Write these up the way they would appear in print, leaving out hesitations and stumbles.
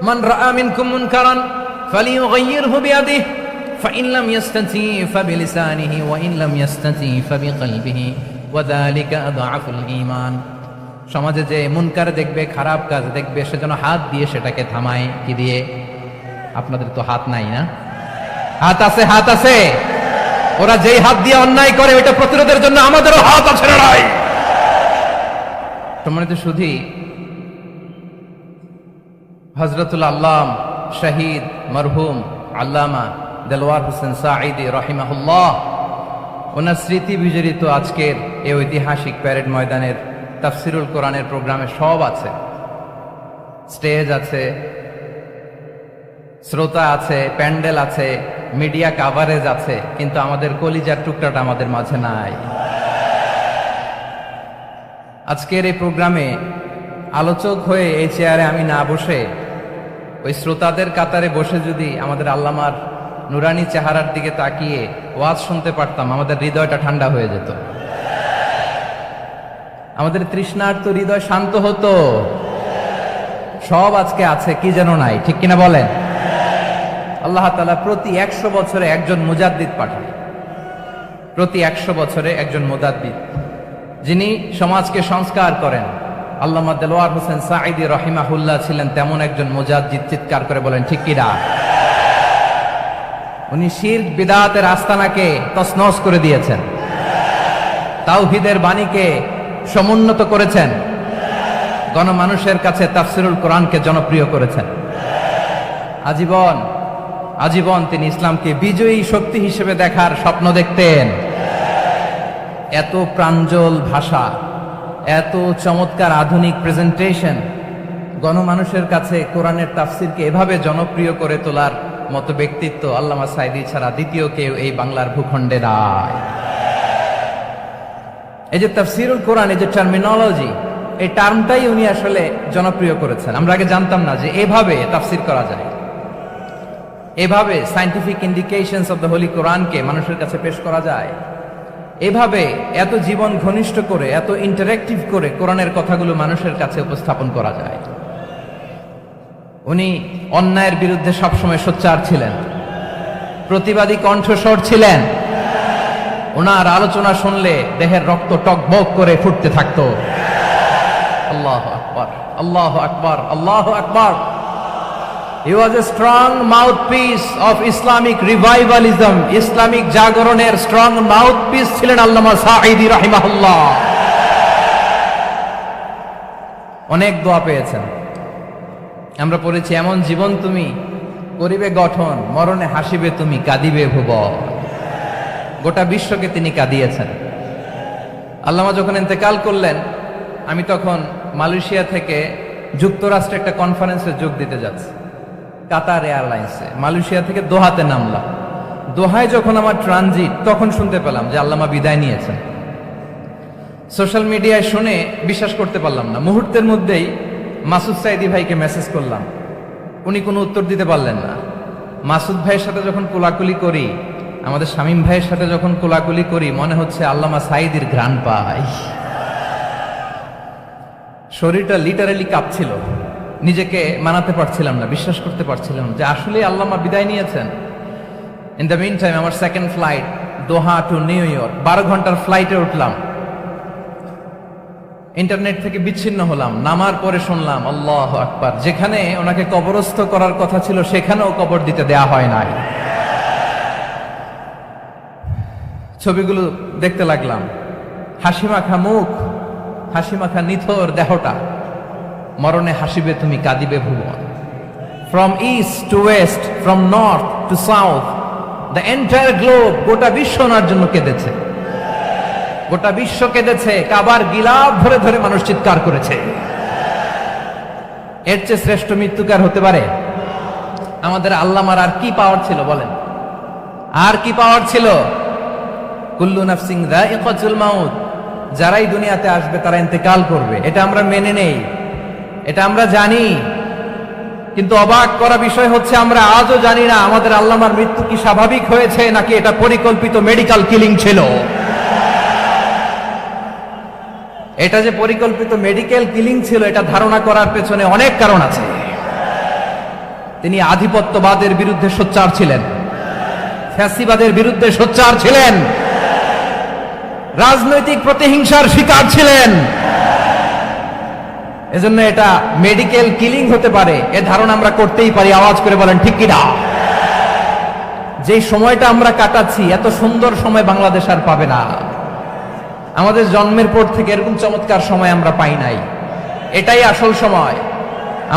মান রাআ মিনকুম মুনকারান ফালিয়ুগাইয়িরহু বিয়াদিহি ফাইন লাম ইয়াসতাতি ফাবিলিসানিহি ওয়া ইন লাম ইয়াসতাতি ফাবিকলবিহি ওয়া যালিকা আযআফুল ঈমান। সমাজে যে মুনকার দেখবে, খারাপ কাজ দেখবে, সেজন্য হাত দিয়ে সেটাকে থামায়। কি দিয়ে? আপনাদের তো হাত নাই না? হাত আছে, হাত আছে। ওরা যেই হাত দিয়ে অন্যায় করে ওইটা প্রতিরোধের জন্য আমাদেরও হাত আছে না নাই? সম্মানিত সুধী, হযরতুল আল্লাম শহীদ মরহুম আল্লামা দেলওয়ার হোসেন সাঈদী রাহিমাহুল্লাহ, ওনার স্মৃতি বিজড়িত আজকের এই ঐতিহাসিক প্যারেড ময়দানের তাফসিরুল কোরআনের প্রোগ্রামে সব আছে। স্টেজ আছে, শ্রোতা আছে, প্যান্ডেল আছে, মিডিয়া কাভারেজ আছে, কিন্তু আমাদের কলিজার টুকরাটা আমাদের মাঝে নাই। আজকের এই প্রোগ্রামে আলোচক হয়ে এই চেয়ারে আমি না বসে ওই শ্রোতাদের কাতারে বসে যদি আমাদের আল্লামার নুরানি চেহারার দিকে তাকিয়ে ওয়াজ শুনতে পারতাম, আমাদের হৃদয়টা ঠান্ডা হয়ে যেত, আমাদের তৃষ্ণার্ত হৃদয় শান্ত হতো। সব আজকে আছে, কি যেন নাই, ঠিক কিনা বলেন? আল্লাহ তাআলা প্রতি 100 বছরে একজন মুজাদ্দিদ পাঠান, প্রতি 100 বছরে একজন মুজাদ্দিদ, যিনি সমাজকে সংস্কার করেন। আল্লামা দেলওয়ার হোসেন সাঈদী রাহিমাহুল্লাহ ছিলেন তেমন একজন মুজাদ্দিদ। চিৎকার করে বলেন ঠিক কিনা? উনি শিরক বিদআতের আস্তানাকে তছনছ করে দিয়েছেন, তাওহীদের বাণীকে সমুন্নত করেছেন, গণমানুষের কাছে তাফসিরুল কোরআনকে জনপ্রিয় করেছেন। আজীবন আজীবন তিনি ইসলামকে বিজয়ী শক্তি হিসেবে দেখার স্বপ্ন দেখতেন। এত প্রাঞ্জল ভাষা, এত চমৎকার আধুনিক প্রেজেন্টেশন, গণমানুষের কাছে কোরআনের তাফসিরকে এভাবে জনপ্রিয় করে তোলার মতো ব্যক্তিত্ব আল্লামা সাঈদী ছাড়া দ্বিতীয় কেউ এই বাংলার ভূখণ্ডে নাই। এই যে তাফসিরুল কোরআন, এই যে টার্মিনোলজি, এই টার্মটাই উনি আসলে জনপ্রিয় করেছেন। আমরা আগে জানতাম না যে এভাবে তাফসির করা যায়, এভাবে scientific indications of the Holi কোরআনকে মানুষের কাছে পেশ করা যায়, এভাবে এত জীবন ঘনিষ্ঠ করে, এত ইন্টারেক্টিভ করে কোরআনের কথাগুলো মানুষের কাছে উপস্থাপন করা যায়। উনি অন্যায়ের বিরুদ্ধে সবসময় সোচ্চার ছিলেন, প্রতিবাদী কণ্ঠস্বর ছিলেন। ওনার আলোচনা শুনলে দেহের রক্ত টকবক করে ফুটতে থাকতো। আল্লাহু আকবার, আল্লাহু আকবার, আল্লাহু আকবার। He was a strong mouthpiece of Islamic revivalism. Islamic জাগরণের স্ট্রং মাউথপিস ছিলেন আল্লামা সাঈদী রাহিমাহুল্লাহ। অনেক দোয়া পেয়েছেন, আমরা পড়েছি, এমন জীবন তুমি করিবে গঠন, মরণে হাসিবে তুমি, কাঁদিবে ভুবন। গোটা বিশ্বকে তিনি কাঁদিয়েছেন। আল্লামা যখন ইন্তেকাল করলেন, আমি তখন মালয়েশিয়া থেকে যুক্তরাষ্ট্রে একটা কনফারেন্সে যোগ দিতে যাচ্ছি, কাতার এয়ারলাইন্সে। মালয়েশিয়া থেকে দোহাতে নামলাম। দোহায় যখন আমার ট্রানজিট, তখন শুনতে পেলাম যে আল্লামা বিদায় নিয়েছেন। সোশ্যাল মিডিয়ায় শুনে বিশ্বাস করতে পারলাম না। মুহূর্তের মধ্যেই মাসুদ সাঈদী ভাইকে মেসেজ করলাম, উনি কোনো উত্তর দিতে পারলেন না। মাসুদ ভাইয়ের সাথে যখন কোলাকুলি করি, আমাদের শামীম ভাইয়ের সাথে যখন কোলাকুলি করি, মনে হচ্ছে আল্লামা সাঈদীর ঘ্রাণ পাই। শরীরটা লিটারালি কাঁপছিল, নিজেকে মানাতে পারছিলাম না, বিশ্বাস করতে পারছিলাম যে আসলে আল্লামা বিদায় নিয়েছেন। ইন দ্য মিন টাইম আমার সেকেন্ড ফ্লাইট দোহা টু নিউ ইয়র্ক, 12 ঘন্টার ফ্লাইটে উঠলাম। ইন্টারনেট থেকে বিচ্ছিন্ন হলাম। নামার পরে শুনলাম আল্লাহু আকবার, যেখানে ওনাকে কবরস্থ করার কথা ছিল সেখানেও কবর দিতে দেয়া হয় নাই। ছবিগুলো দেখতে লাগলাম, হাসি মাখা মুখ, হাসি মাখা নিথর দেহটা, মরণে হাসিবে তুমি, কাঁদিবে ভুবন। From east to west, from north to south, the entire globe, গোটা বিশ্ব ওনার জন্য কেঁদেছে, গোটা বিশ্ব কেঁদেছে। কাবার গিলাফ ধরে ধরে মানুষ চিৎকার করেছে। এর চেয়ে শ্রেষ্ঠ মৃত্যুকার হতে পারে? আমাদের আল্লামার আর কি পাওয়ার ছিল বলেন? আর কি পাওয়ার ছিল? কুল্লু নাফসিন যায়িকাতুল মাউত, যারাই দুনিয়াতে আসবে তারা ইন্তেকাল করবে, এটা আমরা মেনে নেই, এটা আমরা জানি। কিন্তু অবাক করা বিষয় হচ্ছে আমরা আজও জানি না আমাদের আল্লামার মৃত্যু কি স্বাভাবিক হয়েছে নাকি এটা পরিকল্পিত মেডিকেল কিলিং ছিল। এটা যে পরিকল্পিত মেডিকেল কিলিং ছিল, এটা ধারণা করার পেছনে অনেক কারণ আছে। তিনি আধিপত্যবাদের বিরুদ্ধে সোচ্চার ছিলেন, ফ্যাসিবাদের বিরুদ্ধে সোচ্চার ছিলেন, রাজনৈতিক প্রতিহিংসার শিকার ছিলেন। এজন্য এটা মেডিকেল কিলিং হতে পারে এ ধারণা আমরা করতেই পারি। আওয়াজ করে বলেন ঠিক কিনা? যে সময়টা আমরা কাটাচ্ছি, এত সুন্দর সময় বাংলাদেশ আর পাবে না। আমাদের জন্মের পর থেকে এরকম চমৎকার সময় আমরা পাই নাই। এটাই আসল সময়।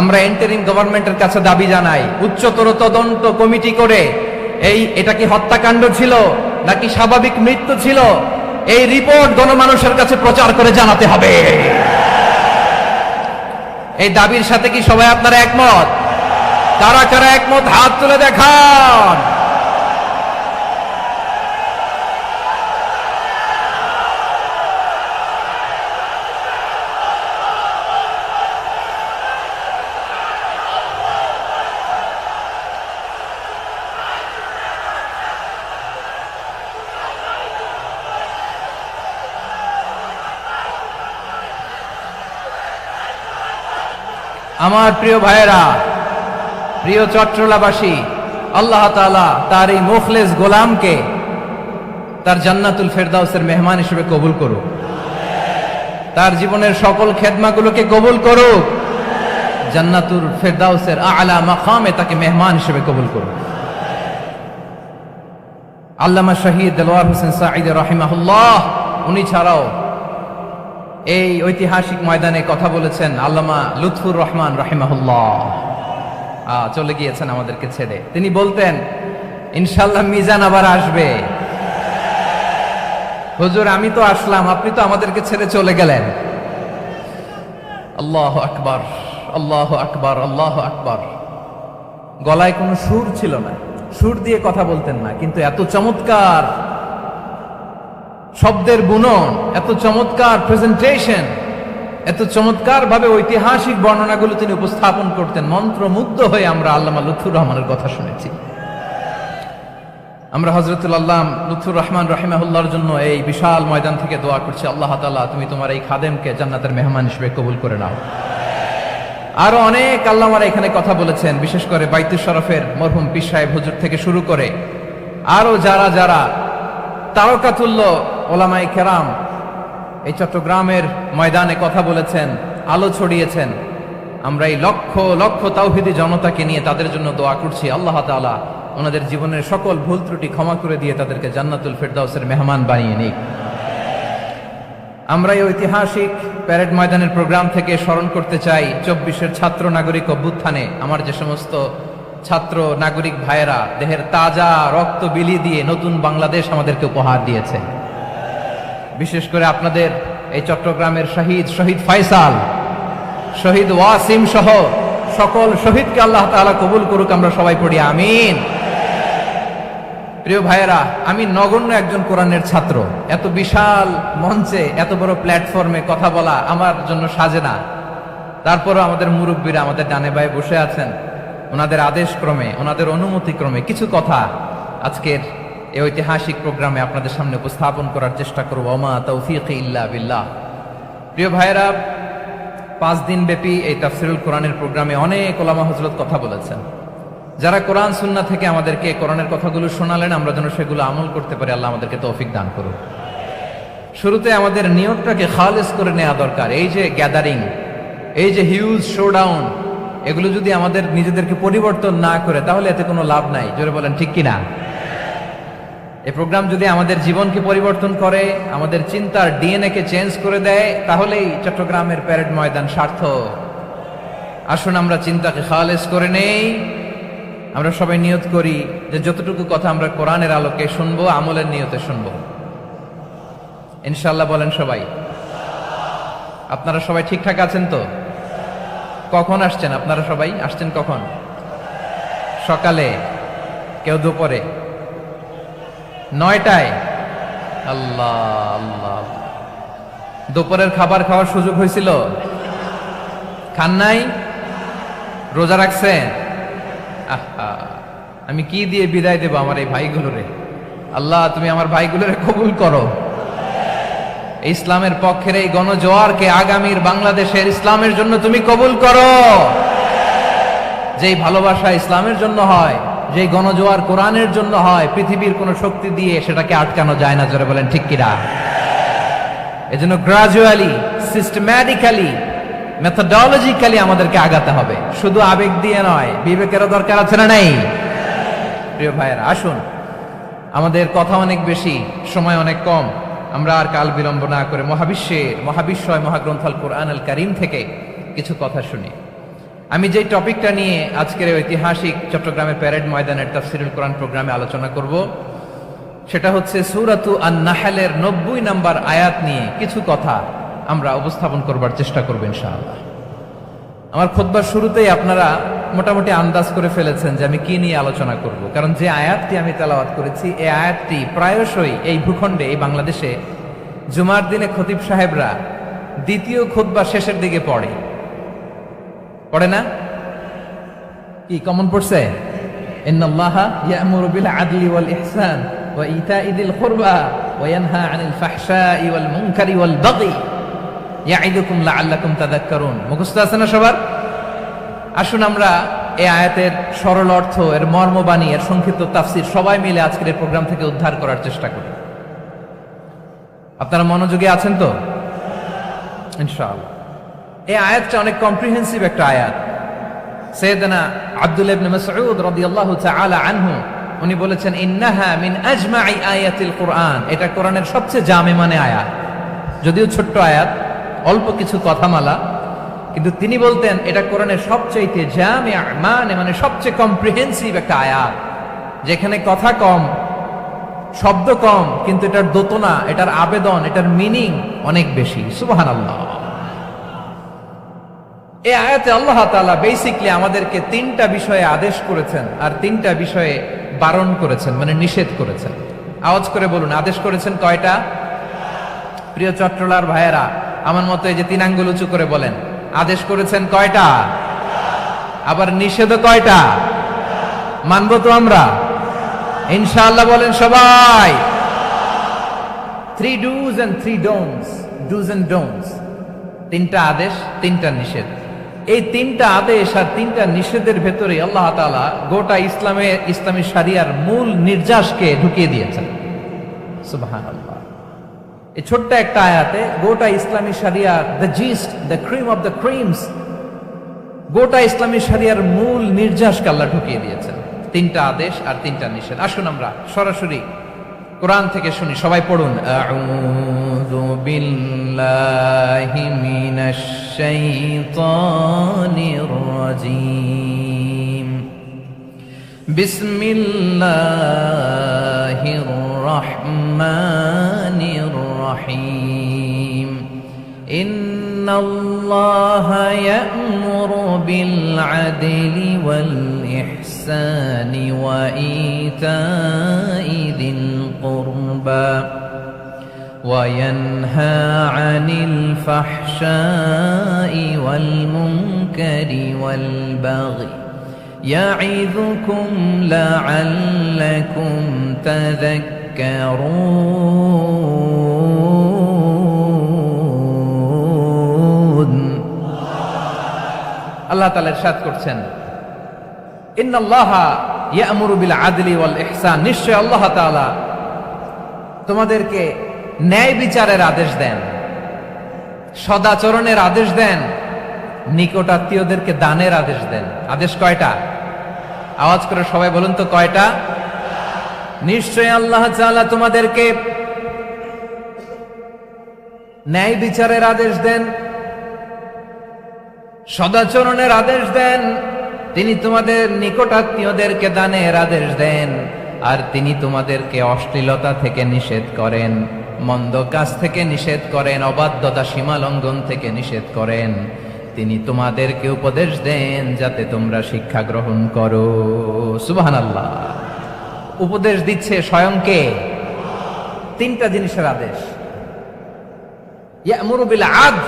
আমরা ইন্টারিম গভর্নমেন্টের কাছে দাবি জানাই, উচ্চতর তদন্ত কমিটি করে এটা কি হত্যাকাণ্ড ছিল নাকি স্বাভাবিক মৃত্যু ছিল, এই রিপোর্ট গণমানুষের কাছে প্রচার করে জানাতে হবে। এই দাবির সাথে কি সবাই আপনারা একমত? কারা কারা একমত হাত তুলে দেখান। আমার প্রিয় ভাইয়েরা, প্রিয় চট্টলাবাসী, আল্লাহ তাআলা তার এই মুখলেস গোলামকে তার জান্নাতুল ফেরদাউসের মেহমান হিসেবে কবুল করুক। তার জীবনের সকল খেদমাগুলোকে কবুল করুক। জান্নাতুল ফেরদাউসের আলা মাকামে তাকে মেহমান হিসেবে কবুল করুক। আল্লামা শহীদ দেলোয়ার হোসেন সাঈদী রাহিমাহুল্লাহ, উনি ছাড়াও এই ঐতিহাসিক ময়দানে কথা বলেছেন আল্লামা লুৎফুর রহমান রাহিমাহুল্লাহ। চলে গিয়েছেন আমাদেরকে ছেড়ে। তিনি বলতেন, ইনশাআল্লাহ মিজান আবার আসবে। হুজুর আমি তো আসলাম, আপনি তো আমাদেরকে ছেড়ে চলে গেলেন। আল্লাহু আকবার, আল্লাহু আকবার, আল্লাহু আকবার। গলায় কোনো সুর ছিল না, সুর দিয়ে কথা বলতেন না, কিন্তু এত চমৎকার শব্দের বুনন, এত চমৎকার প্রেজেন্টেশন, এত চমৎকার ভাবে ঐতিহাসিক বর্ণনাগুলো তিনি উপস্থাপন করতেন। মন্ত্রমুগ্ধ হয়ে আমরা আল্লামা লুৎফুর রহমানের কথা শুনেছি। আমরা হযরতুল আল্লাহ লুৎফুর রহমান রাহিমাহুল্লাহর জন্য এই বিশাল ময়দান থেকে দোয়া করছি, আল্লাহ তাআলা তুমি তোমার এই খাদেমকে জান্নাতের মেহমান হিসেবে কবুল করে নাও। আরো অনেক আল্লামারা এখানে কথা বলেছেন, বিশেষ করে বাইতুল শরফের মরহুম পীর সাহেব হুজুর থেকে শুরু করে আরো যারা যারা তারকাতুল্য ওলামায়ে কেরাম এই চট্টগ্রামের ময়দানে কথা বলেছেন, আলো ছড়িয়েছেন। আমরা এই লক্ষ লক্ষ তাওহীদি জনতাকে নিয়ে তাদের জন্য দোয়া করছি, আল্লাহ তাআলা ওনাদের জীবনের সকল ভুল ত্রুটি ক্ষমা করে দিয়ে তাদেরকে জান্নাতুল ফেরদাউসের মেহমান বানিয়ে নিক। আমরা এই ঐতিহাসিক প্যারেড ময়দানের প্রোগ্রাম থেকে স্মরণ করতে চাই 24-এর ছাত্র নাগরিক অভ্যুত্থানে আমার যে সমস্ত ছাত্র নাগরিক ভাইয়েরা দেহের তাজা রক্ত বিলিয়ে দিয়ে নতুন বাংলাদেশ আমাদেরকে উপহার দিয়েছে। বিশেষ করে আপনাদের এই চট্টগ্রামের শহীদ ফয়সাল, শহীদ ওয়াসিম সহ সকল শহীদকে আল্লাহ তাআলা কবুল করুক। আমরা সবাই পড়ি আমিন। প্রিয় ভাইয়েরা, আমি নগণ্য একজন কোরআনের ছাত্র। এত বিশাল মঞ্চে এত বড় প্ল্যাটফর্মে কথা বলা আমার জন্য সাজে না। তারপরও আমাদের মুরব্বীরা আমাদের ডানে বায়ে বসে আছেন, ওনাদের আদেশ ক্রমে, ওনাদের অনুমতি ক্রমে কিছু কথা আজকের এই ঐতিহাসিক প্রোগ্রামে আপনাদের সামনে উপস্থাপন করার চেষ্টা করব। ওমা তাওফীকি ইল্লা বিল্লাহ। প্রিয় ভাইয়েরা, 5 দিন ব্যাপী এই তাফসীরুল কোরআনের প্রোগ্রামে অনেক ওলামা হযরত কথা বলেছেন। যারা কোরআন সুন্নাহ থেকে আমাদেরকে কোরআনের কথাগুলো শোনালেন, আমরা যেন সেগুলো আমল করতে পারি। আল্লাহ আমাদেরকে তৌফিক দান করুন। শুরুতে আমাদের নিয়তটাকে খালেস করে নেওয়া দরকার। এই যে গ্যাদারিং, এই যে হিউজ শোডাউন, এগুলো যদি আমাদের নিজেদেরকে পরিবর্তন না করে তাহলে এতে কোনো লাভ নাই। জোরে বলেন ঠিক কিনা? এই প্রোগ্রাম যদি আমাদের জীবনকে পরিবর্তন করে, আমাদের চিন্তার ডিএনএ কে চেঞ্জ করে দেয়, তাহলেই চট্টগ্রামের প্যারেড ময়দান সার্থক। আসুন আমরা চিন্তাকে খালেস করে নেই। আমরা সবাই নিয়ত করি যে যতটুকু কথা আমরা কোরআনের আলোকে শুনবো, আমলের নিয়তে শুনবো ইনশাআল্লাহ। বলেন সবাই। আপনারা সবাই ঠিকঠাক আছেন তো? কখন আসছেন আপনারা? সবাই আসছেন কখন? সকালে, কেউ দুপুরে, 9টায়। আল্লাহ আল্লাহ। দুপুরের খাবার খাওয়ার সুযোগ হয়েছিল? খান নাই? রোজা রাখছেন? আহা, আমি কি দিয়ে বিদায় দেব আমার এই ভাইগুলোরে? আল্লাহ তুমি আমার ভাইগুলোরে কবুল করো। ইসলামের পক্ষের এই গণজোয়ারকে আগামীর বাংলাদেশের ইসলামের জন্য তুমি কবুল করো। যেই ভালোবাসা ইসলামের জন্য হয়, যেই গণজোয়ার কোরআনের জন্য হয়, পৃথিবীর কোনো শক্তি দিয়ে সেটাকে আটকানো যায় না। জোরে বলেন ঠিক কিনা? এজন্য গ্রাজুয়ালি, সিস্টেম্যাটিক্যালি, মেথোডোলজিক্যালি আমাদেরকে আগাতে হবে, শুধু আবেগ দিয়ে নয়। বিবেকেরও দরকার আছে না নাই? প্রিয় ভাইয়েরা, আসুন, আমাদের কথা অনেক বেশি, সময় অনেক কম, আমরা আর কাল বিলম্ব না করে মহাবিশ্বয় মহাগ্রন্থ আল কোরআন আল কারীম থেকে কিছু কথা শুনি। আমি যে টপিকটা নিয়ে আজকের ঐতিহাসিক চট্টগ্রামের প্যারেড ময়দানের তাফসিরুল কোরআন প্রোগ্রামে আলোচনা করব, সেটা হচ্ছে সূরাতু আন-নাহলের 90 নম্বর আয়াত নিয়ে কিছু কথা আমরা উপস্থাপন করবার চেষ্টা করব ইনশাআল্লাহ। আমার খুতবার শুরুতেই আপনারা মোটামুটি আন্দাজ করে ফেলেছেন যে আমি কি নিয়ে আলোচনা করব, কারণ যে আয়াতটি আমি তেলাওয়াত করেছি এই আয়াতটি প্রায়শই এই ভূখণ্ডে, এই বাংলাদেশে জুমার দিনে খতিব সাহেবরা দ্বিতীয় খুতবা শেষের দিকে পড়ে না? কি কমন পড়ছে? ইন্নাল্লাহা ইয়া'মুরু বিল আদলি ওয়াল ইহসান ওয়া ইতা'i যিল কুরবা ওয়া ইয়ানহা আনিল ফাহশাই ওয়াল মুনকারি ওয়াল বাগি ইয়া'iদুকুম লাআল্লাকুম তাযাক্কারুন। মুখস্থ আছে না সবার? আসুন আমরা এই আয়াতের সরল অর্থ, এর মর্মবাণী, এর সংক্ষিপ্ত তাফসীর সবাই মিলে আজকের এই প্রোগ্রাম থেকে উদ্ধার করার চেষ্টা করি। আপনারা মনোযোগী আছেন তো? ইনশাআল্লাহ। এই আয়াতটা অনেক কম্প্রিহেন্সিভ একটা আয়াত। সাইয়েদনা আব্দুল্লাহ ইবনে মাসউদ রাদিয়াল্লাহু তাআলা আনহু উনি বলেছেন, ইন্নাহা মিন আজমাই আয়াতিল কুরআন, এটা কোরআনের সবচেয়ে জামে মানে আয়াত। যদিও ছোট্ট আয়াত, অল্প কিছু কথামালা, কিন্তু তিনি বলতেন এটা কোরআনের সবচেয়ে জামে মানে সবচেয়ে কম্প্রিহেন্সিভ একটা আয়াত, যেখানে কথা কম, শব্দ কম, কিন্তু এটার দোতনা, এটার আবেদন, এটার মিনিং অনেক বেশি। সুবহানাল্লাহ। এই আয়াতে আল্লাহ তাআলা বেসিক্যালি আমাদেরকে 3টা বিষয়ে আদেশ করেছেন আর 3টা বিষয়ে বারণ করেছেন, মানে নিষেধ করেছেন। আওয়াজ করে বলুন, আদেশ করেছেন কয়টা? প্রিয় চট্টলার ভাইয়েরা, আমার মতো এই যে 3 আঙ্গুল উঁচু করে বলেন, আদেশ করেছেন কয়টা? আবার নিষেধও কয়টা? মানবো তো আমরা ইনশাআল্লাহ? বলেন সবাই। 3 do's and 3 don'ts, do's and don'ts, 3টা আদেশ, 3টা নিষেধ। এই 3টা আদেশ আর 3টা নিষেধের ভেতরে আল্লাহ তাআলা গোটা ইসলামী শরিয়ার মূল নির্যাসকে ঢুকিয়ে দিয়েছেন। সুবহানাল্লাহ। এই ছোট্ট একটা আয়াতে গোটা ইসলামী শরিয়ার, the gist, the cream of the creams, গোটা ইসলামী শরিয়ার মূল নির্যাসকে আল্লাহ ঢুকিয়ে দিয়েছেন। 3টা আদেশ আর 3টা নিষেধ। আসুন আমরা সরাসরি কোরআন থেকে শুনি, সবাই পড়ুন। আউযু বিল্লাহি মিনাশ শাইতানির রাজীম। বিসমিল্লাহির রাহমানির রাহিম। ইন্নাল্লাহা ইয়া'মুরু বিল আদলি ওয়াল ইহসানি ওয়া ইতা'i যিল কুরবা ওয়া ইয়ানহা আনিল ফাহশাই ওয়াল মুনকারি ওয়াল বাগি ইয়া'ইযুকুম লা'আল্লাকুম তাযাক্কারুন। আল্লাহ তাআলা ইরশাদ করছেন, ইন্নাল্লাহা ইয়া'মুরু বিল আদলি ওয়াল ইহসান, নিশ্চয় আল্লাহ তাআলা তোমাদেরকে ন্যায় বিচারের আদেশ দেন, সদাচরণের আদেশ দেন, নিকট আত্মীয়দেরকে দানের আদেশ দেন। আদেশ কয়টা? আওয়াজ করে সবাই বলুন তো কয়টা? নিশ্চয় আল্লাহ তাআলা তোমাদেরকে ন্যায় বিচারের আদেশ দেন, সদাচরণের আদেশ দেন, তিনি তোমাদের নিকট আত্মীয়দেরকে দানের আদেশ দেন, আর তিনি তোমাদেরকে অশ্লীলতা থেকে নিষেধ করেন, মন্দ কাজ থেকে নিষেধ করেন, অবাধ্যতা সীমা লঙ্ঘন থেকে নিষেধ করেন। তিনি তোমাদেরকে উপদেশ দেন যাতে তোমরা শিক্ষা গ্রহণ করো। সুবহানাল্লাহ। উপদেশ দিচ্ছে স্বয়ং কে? 3টা জিনিসের আদেশ। ইয়া'মুরু বিল আদল,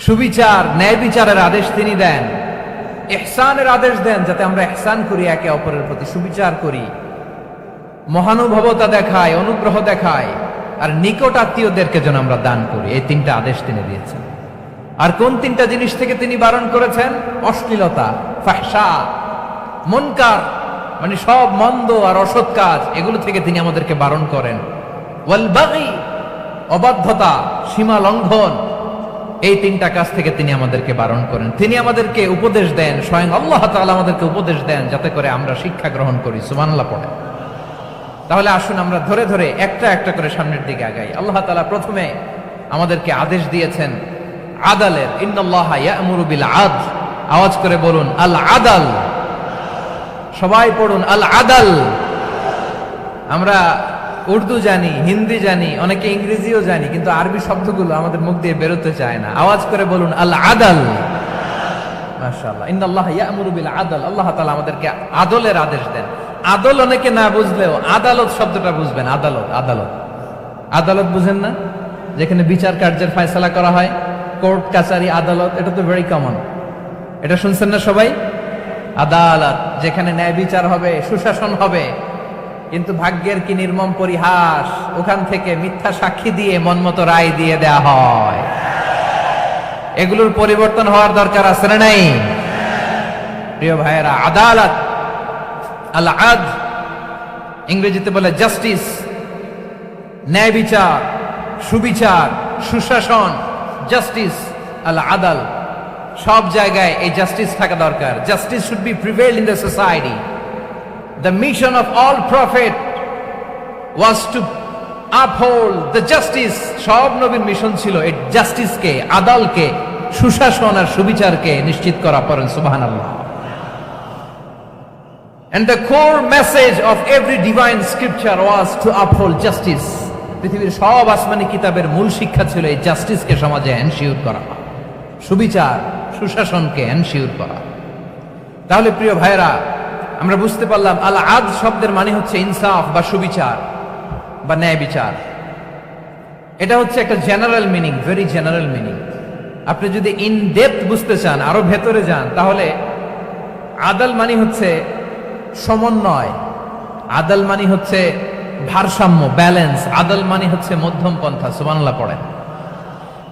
সুবিচার, ন্যায় বিচারের আদেশ তিনি দেন। ইহসানের আদেশ দেন, যাতে আমরা ইহসান করি, একে অপরের প্রতি সুবিচার করি, মহানুভবতা দেখায়, অনুগ্রহ দেখায়, আর নিকট আত্মীয়দেরকে যেন আমরা দান করি। এই 3টা আদেশ তিনি দিয়েছেন। আর কোন তিনটা জিনিস থেকে তিনি বারণ করেছেন? অশ্লীলতা, ফাহশা, মুনকার, মানে সব মন্দ আর অসৎ কাজ, এগুলো থেকে তিনি আমাদেরকে বারণ করেন। ওয়াল বাগি, অবাধ্যতা, সীমা লঙ্ঘন, এই তিনটা কাজ থেকে তিনি আমাদেরকে বারণ করেন। তিনি আমাদেরকে উপদেশ দেন, স্বয়ং আল্লাহ তাআলা আমাদেরকে উপদেশ দেন যাতে করে আমরা শিক্ষা গ্রহণ করি। সুবহানাল্লাহ পড়ে। তাহলে আসুন আমরা ধরে ধরে একটা একটা করে সামনের দিকে আগাই। আল্লাহ তাআলা প্রথমে আমাদেরকে আদেশ দিয়েছেন আদালের। ইন্নাল্লাহা ইয়া'মুরু বিল আদল। আওয়াজ করে বলুন আল আদাল। সবাই পড়ুন আল আদাল। আমরা উর্দু জানি, হিন্দি জানি, অনেকে ইংরেজিও জানি, কিন্তু আরবি শব্দগুলো আমাদের মুখ দিয়ে বেরোতে চায় না। আওয়াজ করে বলুন আল আদাল। মাশাআল্লাহ। ইন্নাল্লাহা ইয়া'মুরু বিল আদল। আল্লাহ তাআলা আমাদেরকে আদলের আদেশ দেন। আদল অনেকে না বুঝলেও আদালত শব্দটা বুঝবেন। আদালত, আদালত, আদালত বুঝেন না? যেখানে বিচার কার্যের ফয়সালা করা হয়, কোর্ট কাচারি আদালত, এটা তো ভেরি কমন। এটা শুনছেন না সবাই? আদালত, যেখানে ন্যায় বিচার হবে, সুশাসন হবে। কিন্তু ভাগ্যের কি নির্মম পরিহাস, ওখান থেকে মিথ্যা সাক্ষী দিয়ে মনমতো রায় দিয়ে দেয়া হয়। এগুলোর পরিবর্তন হওয়ার দরকার আছে না নাই? প্রিয় ভাইয়েরা, আদালত, আল আদ, ইংরেজিতে বলে জাস্টিস, ন্যায় বিচার, সুবিচার, সুশাসন, জাস্টিস, আল আদাল, সব জায়গায় এই জাস্টিস থাকা দরকার। Justice should be prevail in the society. The mission of all prophet was to uphold the justice. সব নবীর মিশন ছিল এই জাস্টিসকে, আদালকে, সুশাসন আর সুবিচারকে নিশ্চিত করা। পড়েন সুবহানাল্লাহ। And the core message of every divine scripture was to uphold justice. পৃথিবীর সব আসমানি কিতাবের মূল শিক্ষা ছিল এই জাস্টিসকে সমাজে এনশিওর করা, সুবিচার, সুশাসনকে এনশিওর করা। তাহলে প্রিয় ভাইরা, আমরা বুঝতে পারলাম আল আদ শব্দের মানে হচ্ছে ইনসাফ বা সুবিচার বা ন্যায় বিচার। এটা হচ্ছে একটা general meaning, very general meaning. আপনি যদি ইন ডেপথ বুঝতে চান, আরো ভেতরে যান, তাহলে আদাল মানে হচ্ছে সমন্বয়, আদাল মানে হচ্ছে ভারসাম্য, ব্যালেন্স। আদাল মানে হচ্ছে মধ্যম পন্থা। সুবহানাল্লাহ পড়েন।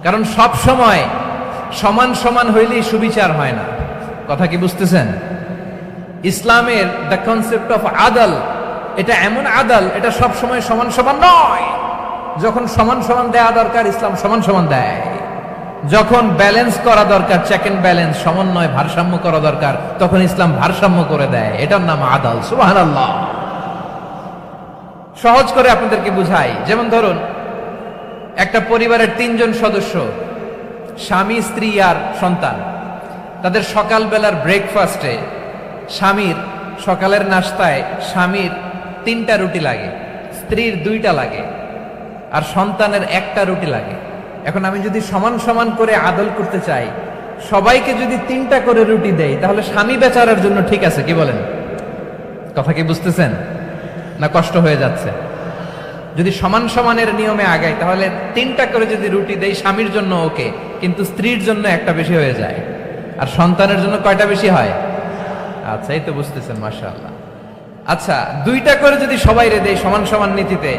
কারণ সব সময় সমান সমান হইলেই সুবিচার হয় না। কথা কি বুঝতেছেন? ইসলামের দ্য কনসেপ্ট অফ আদাল, এটা এমন আদাল, এটা সব সময় সমান সমান নয়। যখন সমান সমান দেয়া দরকার, ইসলাম সমান সমান দেয়। যখন ব্যালেন্স করা দরকার, চেক এন্ড ব্যালেন্স, সমন্বয়, ভারসাম্য করা দরকার, তখন ইসলাম ভারসাম্য করে দেয়। এটার নাম আদাল। সুবহানাল্লাহ। সহজ করে আপনাদেরকে বুঝাই। যেমন ধরুন, একটা পরিবারের 3 জন সদস্য, স্বামী, স্ত্রী আর সন্তান। তাদের সকালবেলার ব্রেকফাস্টে, স্বামীর সকালের নাস্তায় স্বামীর 3টা রুটি লাগে, স্ত্রীর 2টা লাগে, আর সন্তানের 1টা রুটি লাগে। এখন আমি যদি সমান সমান করে আদল করতে চাই, সবাইকে যদি 3টা করে রুটি দেই, তাহলে স্বামী বেচারার জন্য ঠিক আছে? কি বলেন? কথা কি বুঝতেছেন না কষ্ট হয়ে যাচ্ছে? যদি সমান সমানের নিয়মে আগাই, তাহলে 3টা করে যদি রুটি দেই, স্বামীর জন্য ওকে, কিন্তু স্ত্রীর জন্য 1টা বেশি হয়ে যায়। আর সন্তানের জন্য কয়টা বেশি হয়? আচ্ছা, এই তো বুঝতেছেন, মাশাআল্লাহ। আচ্ছা, 2টা করে যদি সবাই রে দেয় সমান সমান নীতিতে,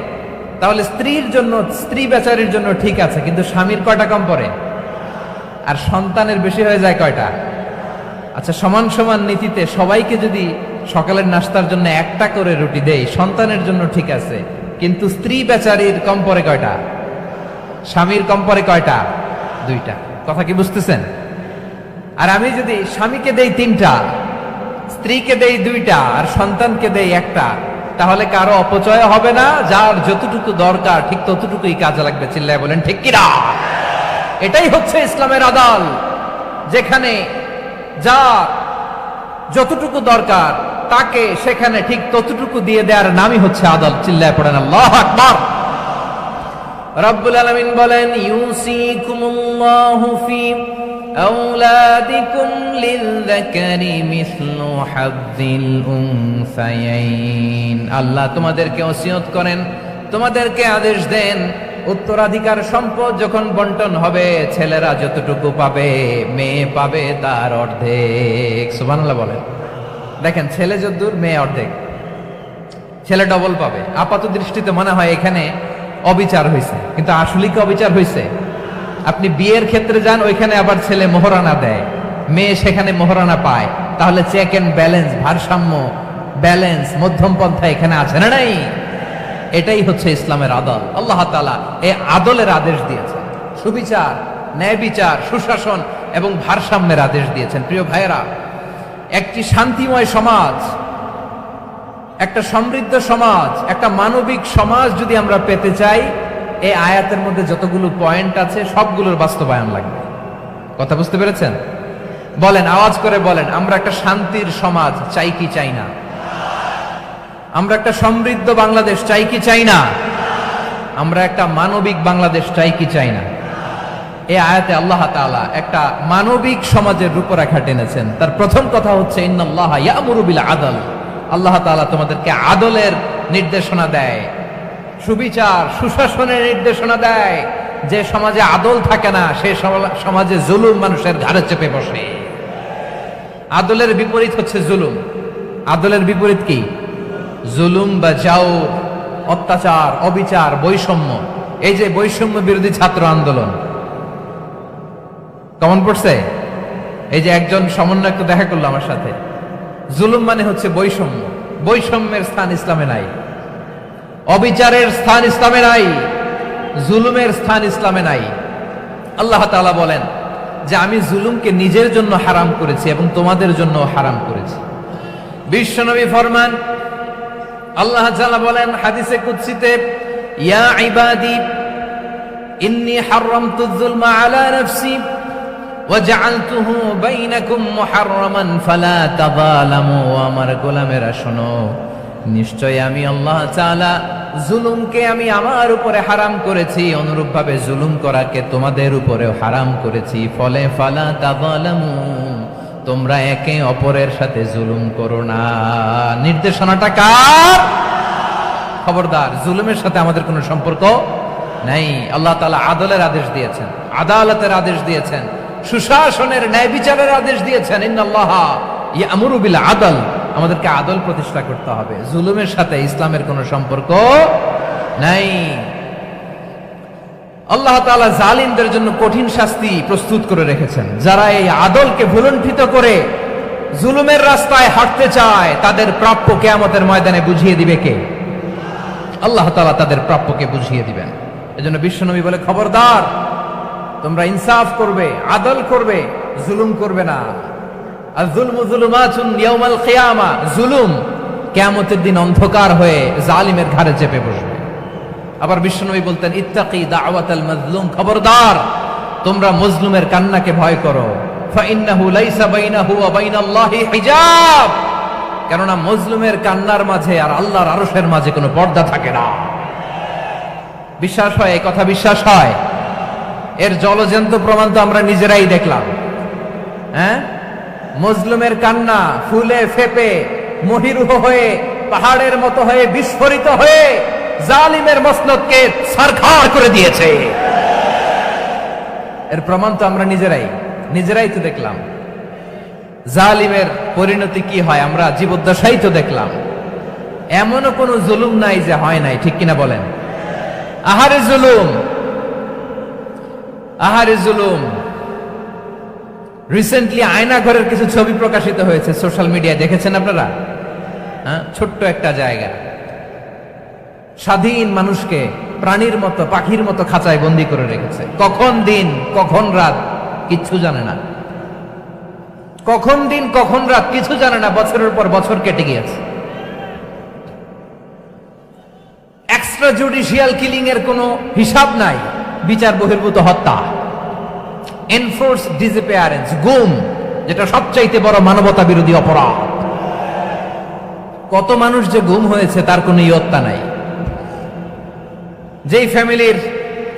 তাহলে স্ত্রীর জন্য, স্ত্রী বেচারির জন্য ঠিক আছে, কিন্তু স্বামীর কয়টা কম পড়ে? আর সন্তানের বেশি হয়ে যায় কয়টা? আচ্ছা, সমান সমান নীতিতে সবাইকে যদি সকালের নাস্তার জন্য 1টা করে রুটি দেই, সন্তানের জন্য ঠিক আছে, কিন্তু স্ত্রী বেচারির কম পড়ে কয়টা? স্বামীর কম পড়ে কয়টা? 2টা। কথা কি বুঝতেছেন? আর আমি যদি স্বামীকে দেই 3টা, স্ত্রীকে দেই 2টা, আর সন্তানকে দেই 1টা, তাহলে কারো অপচয় হবে না। যার যতটুকু দরকার ঠিক ততটুকুই কাজে লাগবে। চিল্লায় বলেন ঠিক কিনা? এটাই হচ্ছে ইসলামের আদাল, যেখানে যার যতটুকু দরকার তাকে সেখানে ঠিক ততটুকু দিয়ে দেওয়ার নামই হচ্ছে আদাল। চিল্লায় পড়েন আল্লাহু আকবার। রব্বুল আলামিন বলেন, ইউসিকুমুল্লাহু ফি আওলাদিকুম লিযযাকারি মিসলু হাযযিল উনসায়াইন। আল্লাহ তোমাদেরকে ওসিয়ত করেন, তোমাদেরকে আদেশ দেন, উত্তরাধিকার সম্পদ যখন বন্টন হবে, ছেলেরা যতটুকু পাবে, মেয়ে পাবে তার অর্ধেক। সুবহানাল্লাহ বলেন। দেখেন, ছেলে যদ্দূর, মেয়ে অর্ধেক, ছেলে ডবল পাবে। আপাত দৃষ্টিতে মনে হয় এখানে অবিচার হয়েছে, কিন্তু আসলে কি অবিচার হয়েছে? আপনি বিয়ের ক্ষেত্রে যান, ওইখানে আবার ছেলে মোহরানা দেয়, মেয়ে সেখানে মোহরানা পায়, তাহলে চেক এন্ড ব্যালেন্স, ভারসাম্য, ব্যালেন্স, মধ্যম পন্থা এখানে আছে না নাই? এটাই হচ্ছে ইসলামের আদল। আল্লাহ তাআলা এই আদলের আদেশ দিয়েছেন, সুবিচার, ন্যায় বিচার, সুশাসন এবং ভারসাম্যের আদেশ দিয়েছেন। প্রিয় ভাইয়েরা, একটি শান্তিময় সমাজ, একটা সমৃদ্ধ সমাজ, একটা মানবিক সমাজ যদি আমরা পেতে চাই, এই আয়াতের মধ্যে যতগুলো পয়েন্ট আছে সবগুলোর বাস্তবায়ন লাগবে। কথা বুঝতে পেরেছেন? বলেন, আওয়াজ করে বলেন, আমরা একটা শান্তির সমাজ চাই কি চাই না? আমরা একটা সমৃদ্ধ বাংলাদেশ চাই কি চাই না? আমরা একটা মানবিক বাংলাদেশ চাই কি চাই না? এই আয়াতে আল্লাহ তাআলা একটা মানবিক সমাজের রূপরেখা টেনেছেন। তার প্রথম কথা হচ্ছে ইন্নাল্লাহা ইয়ামুরু বিল আদল। আল্লাহ তাআলা তোমাদেরকে আদলের নির্দেশনা দেয়, সুবিচার, সুশাসনের নির্দেশনা দেয়। যে সমাজে আদল থাকে না, সেই সমাজে জুলুম মানুষের ঘাড়ে চেপে বসে। আদলের বিপরীত হচ্ছে জুলুম। আদলের বিপরীত কি? জুলুম বা জাওর, অত্যাচার, অবিচার, বৈষম্য। এই যে বৈষম্য বিরোধী ছাত্র আন্দোলন কেমন পড়ছে? এই যে একজন সমন্বয়ক তো দেখা করলো আমার সাথে। জুলুম মানে হচ্ছে বৈষম্য। বৈষম্যের স্থান ইসলামে নাই, অবিচারের স্থান ইসলামে নাই, জুলুমের স্থান ইসলামে নাই। আল্লাহ তাআলা বলেন যে আমি জুলুমকে নিজের জন্য হারাম করেছি এবং তোমাদের জন্য হারাম করেছি। বিশ্বনবী ফরমান, আল্লাহ তাআলা বলেন হাদিসে কুদসিতে, ইয়া ইবাদি ইন্নী হারামতুয যুলমা আলা নাফসি ওয়া জাআলতুহু বাইনাকুম মুহাররামান ফালা তাযালামু। আমার গোলামেরা শোনো, নিশ্চয় আমি আল্লাহ তাআলা জুলুমকে আমি আমার উপরে হারাম করেছি, অনুরূপভাবে জুলুম করাকে তোমাদের উপরেও হারাম করেছি। ফলে ফালা তাযালামু, তোমরা একে অপরের সাথে জুলুম করো না। নির্দেশনাটা কার? খবরদার, জুলুমের সাথে আমাদের কোনো সম্পর্ক নাই। আল্লাহ তাআলা আদলের আদেশ দিয়েছেন, আদালতের আদেশ দিয়েছেন, সুশাসনের, ন্যায় বিচারের আদেশ দিয়েছেন। ইন্নাল্লাহা ইয়ামুরু বিল আদল, আমাদেরকে আদল প্রতিষ্ঠা করতে হবে। জুলুমের সাথে ইসলামের কোনো সম্পর্ক নাই। আল্লাহ তাআলা জালিমদের জন্য কঠিন শাস্তি প্রস্তুত করে রেখেছেন। যারা এই আদলকে ভুলুণ্ঠিত করে জুলুমের রাস্তায় হাঁটতে চায়, তাদের প্রাপ্য কিয়ামতের ময়দানে বুঝিয়ে দিবে কে? আল্লাহ তাআলা তাদের প্রাপ্যকে বুঝিয়ে দিবেন। এজন্য বিশ্বনবী বলে, খবরদার, তোমরা ইনসাফ করবে, আদল করবে, জুলুম করবে না। আয-যুলমু যুলুমাতুন ইয়াউমাল কিয়ামা, জুলুম কিয়ামতের দিন অন্ধকার হয়ে জালিমের ঘাড়ে চেপে বসবে। আবার বিশ্বনবী বলতেন, ইত্তাকি দাওয়াতাল মাজলুম, খবরদার, তোমরা মজলুমের কান্নাকে ভয় করো। ফাইন্নাহু লাইসা বাইনাহু ওয়া বাইনাল্লাহি হিজাব, কেননা মজলুমের কান্নার মাঝে আর আল্লাহর আরশের মাঝে কোনো পর্দা থাকে না। বিশ্বাস হয়? এই কথা বিশ্বাস হয়? এর জলজন্ত প্রমাণ তো আমরা নিজেরাই দেখলাম। হ্যাঁ, মজলুমের কান্না ফুলে ফেপে মহিরুহ হয়ে, পাহাড়ের মতো হয়ে, বিস্ফোরিত হয়ে জালিমের মসনদকে ছারখার করে দিয়েছে। এর প্রমাণ তো আমরা নিজেরাই তো দেখলাম। জালিমের পরিণতি কি হয় আমরা জীবদ্দশাই তো দেখলাম। এমনও কোনো জুলুম নাই যে হয় নাই, ঠিক কিনা বলেন? আহারে জুলুম, আহারে জুলুম। রিসেন্টলি আয়না ঘরের কিছু ছবি প্রকাশিত হয়েছে সোশ্যাল মিডিয়ায়, দেখেছেন আপনারা? হ্যাঁ, ছোট্ট একটা জায়গা, স্বাধীন মানুষকে প্রাণীর মতো, পাখির মতো খাঁচায় বন্দি করে রেখেছে। কখন দিন কখন রাত কিচ্ছু জানে না, কখন দিন কখন রাত কিছু জানে না। বছরের পর বছর কেটে গিয়েছে। এক্সট্রা জুডিশিয়াল কিলিং এর কোনো হিসাব নাই। বিচার বহির্ভূত হত্যা, এনফোর্স ডিসঅ্যাপিয়ারেন্স, গুম, যেটা সবচাইতে বড় মানবতা বিরোধী অপরাধ। কত মানুষ যে গুম হয়েছে তার কোনো ইয়ত্তা নাই। যেই ফ্যামিলির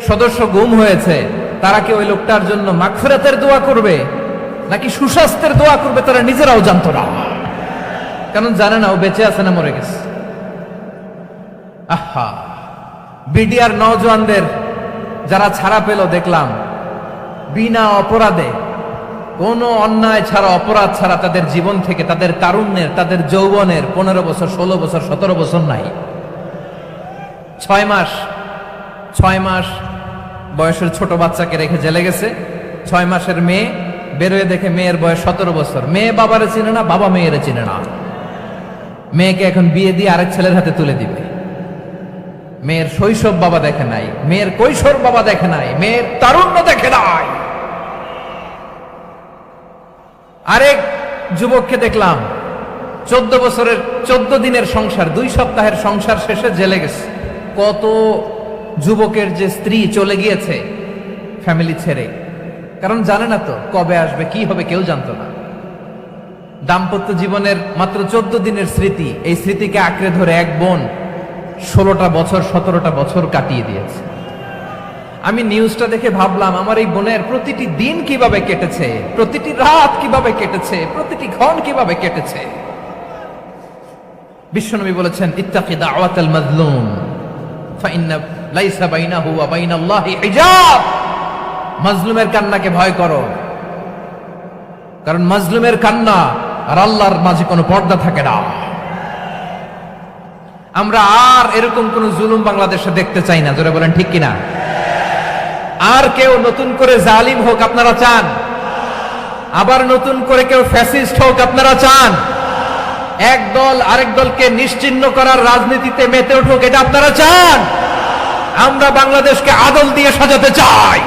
সদস্য গুম হয়েছে, তারা কি ওই লোকটার জন্য মাগফিরাতের দোয়া করবে নাকি সুস্বাস্থ্যের দোয়া করবে তারা নিজেরাও জানতো না। কারণ জানে না ও বেঁচে আছে না মরে গেছে। আহা, বিডিআর নওজোয়ানদের যারা ছাড়া পেল দেখলাম, বিনা অপরাধে, কোনো অন্যায় ছাড়া, অপরাধ ছাড়া তাদের জীবন থেকে, তাদের তারুণ্যের, তাদের যৌবনের 15 বছর, 16 বছর, 17 বছর নাই, 6 মাস বয়সের ছোট বাচ্চাকে রেখে জেলে গেছে। 6 মাসের মেয়ে বেরোয় দেখে মেয়ের বয়স 17 বছর। মেয়ে বাবারে চিনে না, বাবা মেয়েরে চিনে না। মেয়েকে এখন বিয়ে দিয়ে আরেক ছেলের হাতে তুলে দিবে। মেয়ের শৈশব বাবা দেখে নাই, মেয়ের কৈশোর বাবা দেখে নাই, মেয়ের তারুণ্য দেখে নাই। আরেক যুবককে দেখলাম 14 বছরের 14 দিনের সংসার, 2 সপ্তাহের সংসার শেষে জেলে গেছে। কত যুবকের যে স্ত্রী চলে গিয়েছে ফ্যামিলি ছেড়ে, কারণ জানে না তো কবে আসবে, কি হবে, কেউ জানতো না। দাম্পত্য জীবনের মাত্র 14 দিনের স্মৃতি, এই স্মৃতিকে আঁকড়ে ধরে এক বোন 16টা বছর 17টা বছর কাটিয়ে দিয়েছে। আমি নিউজটা দেখে ভাবলাম আমার এই বোনের প্রতিটি দিন কিভাবে কেটেছে, প্রতিটি রাত কিভাবে কেটেছে, প্রতিটি ক্ষণ কিভাবে কেটেছে। বিশ্বনবী বলেছেন, ইত্তাকি দাওয়াতাল মাজলুম ফাইন্না লাইসা বাইনাহু ওয়া বাইনাল্লাহি হিজাব। মাজলুমের কান্নাকে ভয় করো, কারণ মাজলুমের কান্না আর আল্লাহর মাঝে কোনো পর্দা থাকে না। আমরা আর এরকম কোন জুলুম বাংলাদেশে দেখতে চাই না। জোরে বলেন ঠিক কিনা? আর কেউ নতুন করে জালিম হোক আপনারা চান? আবার নতুন করে কেউ ফ্যাসিস্ট হোক আপনারা চান? এক দল আরেক দলকে নিশ্চিহ্ন করার রাজনীতিতে মেতে উঠুক, এটা আপনারা চান? আমরা বাংলাদেশকে আদল দিয়ে সাজাতে চাই।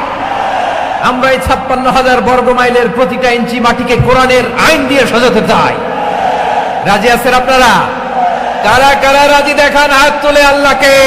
আমরা এই 56,000 বর্গ মাইলের প্রতিটা ইঞ্চি মাটিকে কোরআনের আইন দিয়ে সাজাতে চাই। রাজি আছেন আপনারা? কারা কারা রাজি দেখান হাত তুলে আল্লাহকে।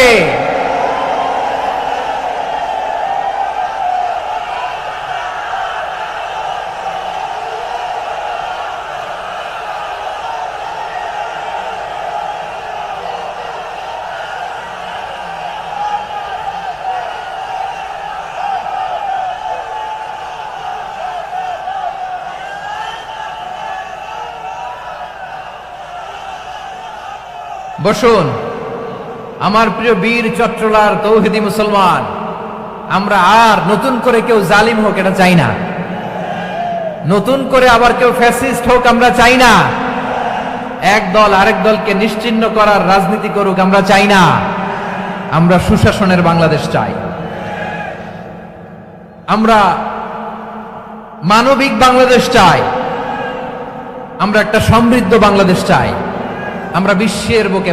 বসুন আমার প্রিয় বীর চট্টলার তৌহিদি মুসলমান, আমরা আর নতুন করে কেউ জালিম হোক এটা চাই না। নতুন করে আবার কেউ ফ্যাসিস্ট হোক আমরা চাই না। এক দল আরেক দলকে নিশ্চিহ্ন করার রাজনীতি করুক আমরা চাই না। আমরা সুশাসনের বাংলাদেশ চাই। আমরা মানবিক বাংলাদেশ চাই। আমরা একটা সমৃদ্ধ বাংলাদেশ চাই। আমরা বিশ্বের বুকে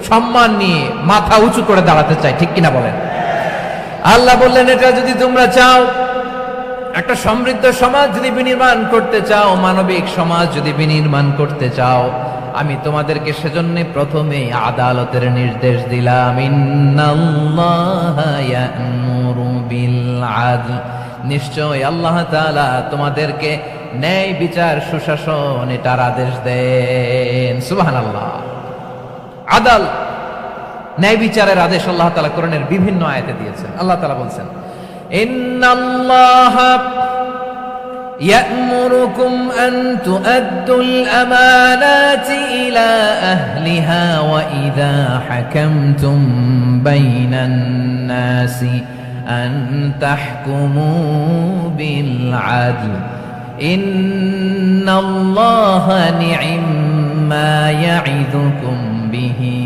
সম্মান নিয়ে মাথা উঁচু করে দাঁড়াতে চাই, ঠিক কিনা বলেন? আল্লাহ বললেন, এটা যদি তোমরা চাও, একটা সমৃদ্ধ সমাজ যদি বিনির্মাণ করতে চাও, মানবিক সমাজ যদি বিনির্মাণ করতে চাও, আমি তোমাদেরকে সেজন্য প্রথমে আদালতের নির্দেশ দিলাম। ইন্নাল্লাহা ইয়া'মুরু বিল আদল, নিশ্চয় আল্লাহ তাআলা তোমাদেরকে ন্যায় বিচার সুশাসন এটার আদেশ দেন। সুবহানাল্লাহ। আদাল, ন্যায় বিচারের আদেশ আল্লাহ তাআলা কোরআনের বিভিন্ন আয়াতে দিয়েছেন। আল্লাহ তাআলা বলছেন, ইন্নাল্লাহা ইয়া'মুরুকুম আন তুআদ্দুল আমানাতি ইলা আহলিহা ওয়া ইযা হাকামতুম বাইনান নাসি আন তাহকুমু বিল আদল ইন্নাল্লাহা নি'ম্মা ইয়া'iযুকুম বিহি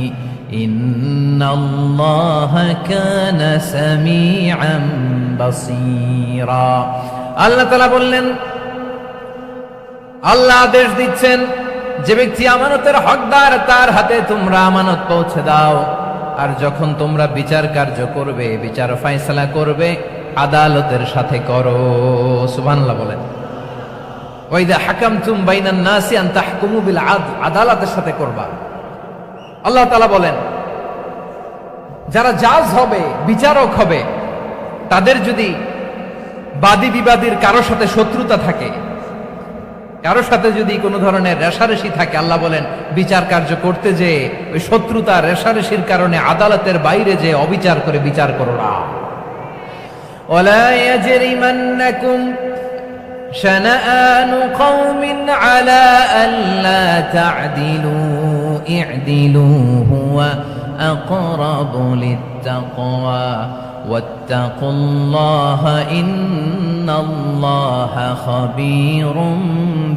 ইন্নাল্লাহা কানা সামিআন বাসীরা। আল্লাহ তাআলা বললেন, আল্লাহ আদেশ দিচ্ছেন, যে ব্যক্তি আমানতের হকদার তার হাতে তোমরা আমানত পৌঁছে দাও। আর যখন তোমরা বিচার কার্য করবে, বিচার ফয়সালা করবে, আদালতের সাথে করো। সুবহানাল্লাহ বলেন। ওয়া ইযা হাকামতুম বাইনান নাসি আন তাহকুমু বিল আদল, আদালতের সাথে করবা। আল্লাহ তাআলা বলেন, যারা জাজ হবে, বিচারক হবে, তাদের যদি বাদী বিবাদীর কারোর সাথে শত্রুতা থাকে, কারোর সাথে যদি কোনো ধরনের রেষারেষি থাকে, আল্লাহ বলেন বিচার কার্য করতে যে ওই শত্রুতা রেষারেষির কারণে আদালতের বাইরে যে অবিচার করে বিচার করো না। ওয়ালা ইয়াজরিমান্নাকুম শানাআনু কওমিন আলা আল্লা তা'দিলু ই'দিলু হুয়া আকরাবু লিত্তাকওয়া ওয়াত্তাকুল্লাহা ইন্নাল্লাহা খাবীরুম